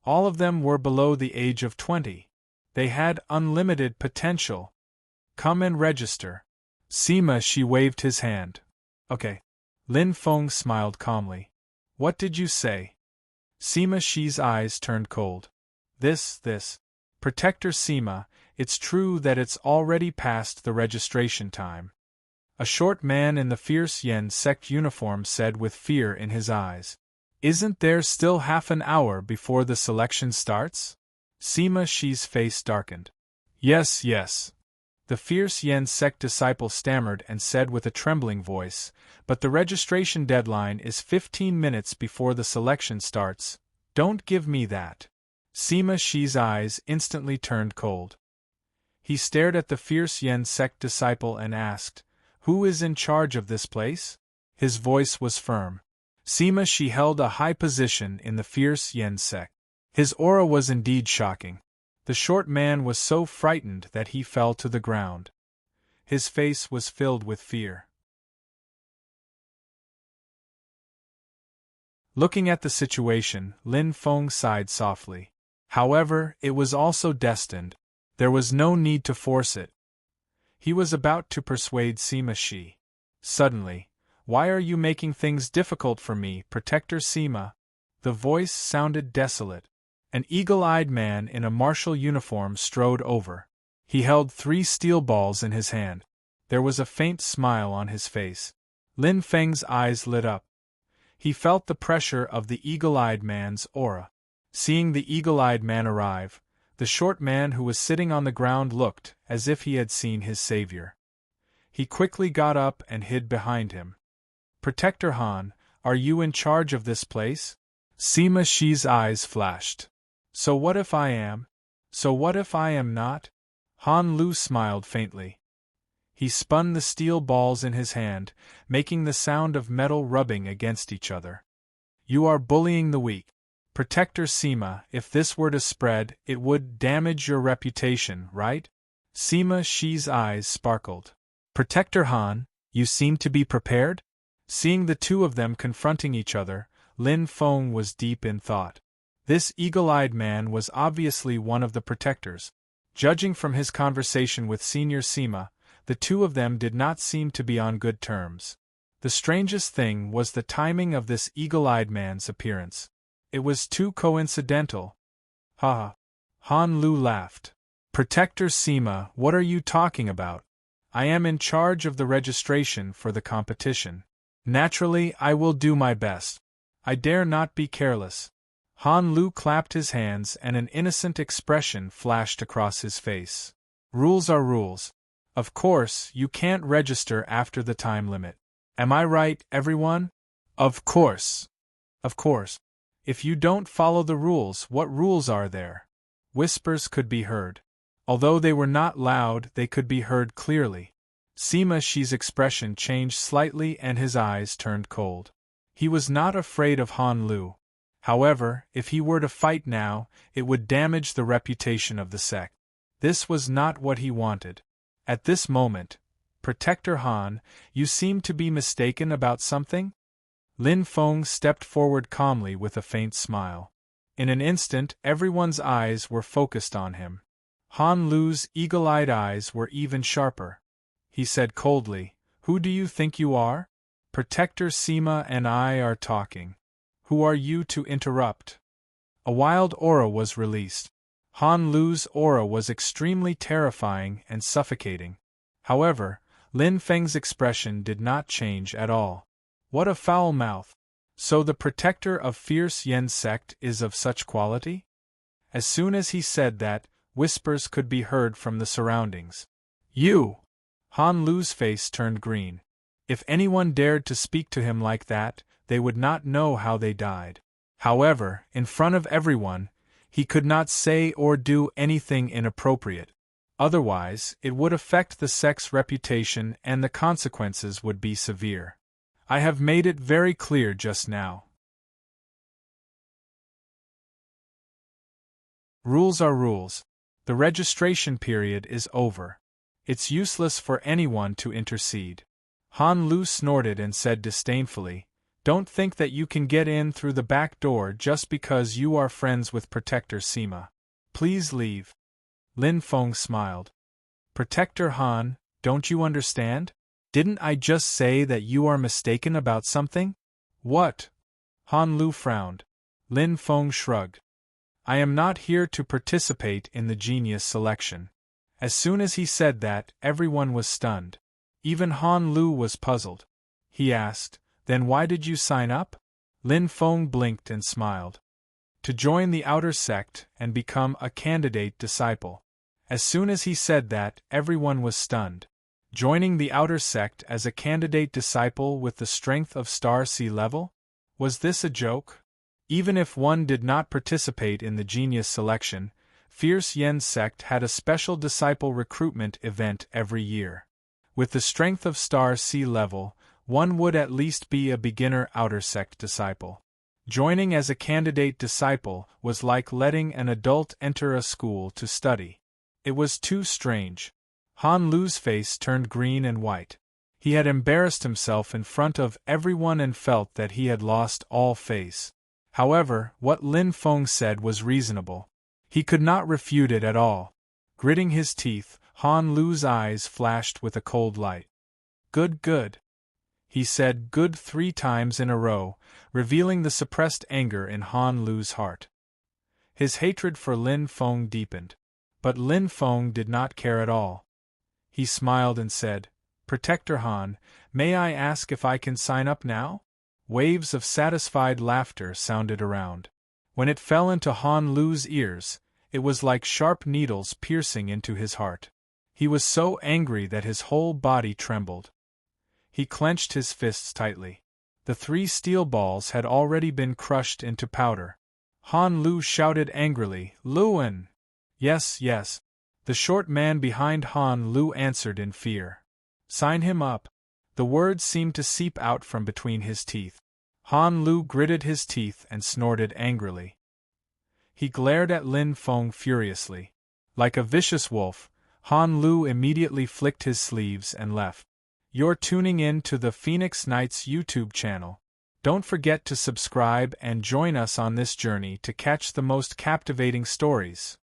All of them were below the age of 20. They had unlimited potential. "Come and register." Sima Shi waved his hand. "Okay." Lin Feng smiled calmly. "What did you say?" Sima Shi's eyes turned cold. This. Protector Sima, it's true that it's already past the registration time." A short man in the Fierce Yen sect uniform said with fear in his eyes. Isn't there still half an hour before the selection starts? Sima Shi's face darkened. Yes, yes. The fierce Yen sect disciple stammered and said with a trembling voice, but the registration deadline is 15 minutes before the selection starts. Don't give me that. Sima Shi's eyes instantly turned cold. He stared at the fierce Yen sect disciple and asked, "Who is in charge of this place?" His voice was firm. Sima Shi held a high position in the fierce Yen sect. His aura was indeed shocking. The short man was so frightened that he fell to the ground. His face was filled with fear. Looking at the situation, Lin Feng sighed softly. However, it was also destined. There was no need to force it. He was about to persuade Sima Shi. Suddenly, "Why are you making things difficult for me, Protector Sima?" The voice sounded desolate. An eagle-eyed man in a martial uniform strode over. He held 3 steel balls in his hand. There was a faint smile on his face. Lin Feng's eyes lit up. He felt the pressure of the eagle-eyed man's aura. Seeing the eagle-eyed man arrive, the short man who was sitting on the ground looked as if he had seen his savior. He quickly got up and hid behind him. "Protector Han, are you in charge of this place?" Sima Shi's eyes flashed. "So what if I am? So what if I am not?" Han Lu smiled faintly. He spun the steel balls in his hand, making the sound of metal rubbing against each other. "You are bullying the weak. Protector Sima, if this were to spread, it would damage your reputation, right?" Sima Shi's eyes sparkled. "Protector Han, you seem to be prepared?" Seeing the two of them confronting each other, Lin Feng was deep in thought. This eagle-eyed man was obviously one of the protectors. Judging from his conversation with Senior Sima, the two of them did not seem to be on good terms. The strangest thing was the timing of this eagle-eyed man's appearance. It was too coincidental. "Ha ha." Han Lu laughed. "Protector Sima, what are you talking about? I am in charge of the registration for the competition. Naturally, I will do my best. I dare not be careless." Han Lu clapped his hands and an innocent expression flashed across his face. "Rules are rules. Of course, you can't register after the time limit. Am I right, everyone?" "Of course. Of course. If you don't follow the rules, what rules are there?" Whispers could be heard. Although they were not loud, they could be heard clearly. Sima Shi's expression changed slightly and his eyes turned cold. He was not afraid of Han Lu. However, if he were to fight now, it would damage the reputation of the sect. This was not what he wanted. At this moment, "Protector Han, you seem to be mistaken about something?" Lin Feng stepped forward calmly with a faint smile. In an instant, everyone's eyes were focused on him. Han Lu's eagle-eyed eyes were even sharper. He said coldly, "Who do you think you are? Protector Sima and I are talking. Who are you to interrupt?" A wild aura was released. Han Lu's aura was extremely terrifying and suffocating. However, Lin Feng's expression did not change at all. What a foul mouth! So the protector of fierce Yen sect is of such quality? As soon as he said that, whispers could be heard from the surroundings. "You!" Han Lu's face turned green. If anyone dared to speak to him like that, they would not know how they died. However, in front of everyone, he could not say or do anything inappropriate. Otherwise, it would affect the sect's reputation and the consequences would be severe. I have made it very clear just now. Rules are rules. The registration period is over. It's useless for anyone to intercede. Han Lu snorted and said disdainfully, "Don't think that you can get in through the back door just because you are friends with Protector Sima. Please leave." Lin Feng smiled. "Protector Han, don't you understand? Didn't I just say that you are mistaken about something?" "What?" Han Lu frowned. Lin Feng shrugged. "I am not here to participate in the genius selection." As soon as he said that, everyone was stunned. Even Han Lu was puzzled. He asked, "Then why did you sign up?" Lin Feng blinked and smiled. To join the outer sect and become a candidate disciple. As soon as he said that, everyone was stunned. Joining the outer sect as a candidate disciple with the strength of star sea level? Was this a joke? Even if one did not participate in the genius selection, Fierce Yen's sect had a special disciple recruitment event every year. With the strength of star sea level, one would at least be a beginner outer sect disciple. Joining as a candidate disciple was like letting an adult enter a school to study. It was too strange. Han Lu's face turned green and white. He had embarrassed himself in front of everyone and felt that he had lost all face. However, what Lin Feng said was reasonable. He could not refute it at all. Gritting his teeth, Han Lu's eyes flashed with a cold light. Good, good. He said good 3 times in a row, revealing the suppressed anger in Han Lu's heart. His hatred for Lin Feng deepened. But Lin Feng did not care at all. He smiled and said, Protector Han, may I ask if I can sign up now? Waves of satisfied laughter sounded around. When it fell into Han Lu's ears, it was like sharp needles piercing into his heart. He was so angry that his whole body trembled. He clenched his fists tightly. The 3 steel balls had already been crushed into powder. Han Lu shouted angrily, Luan! Yes, yes. The short man behind Han Lu answered in fear. Sign him up. The words seemed to seep out from between his teeth. Han Lu gritted his teeth and snorted angrily. He glared at Lin Feng furiously. Like a vicious wolf, Han Lu immediately flicked his sleeves and left. You're tuning in to the Phoenix Knights YouTube channel. Don't forget to subscribe and join us on this journey to catch the most captivating stories.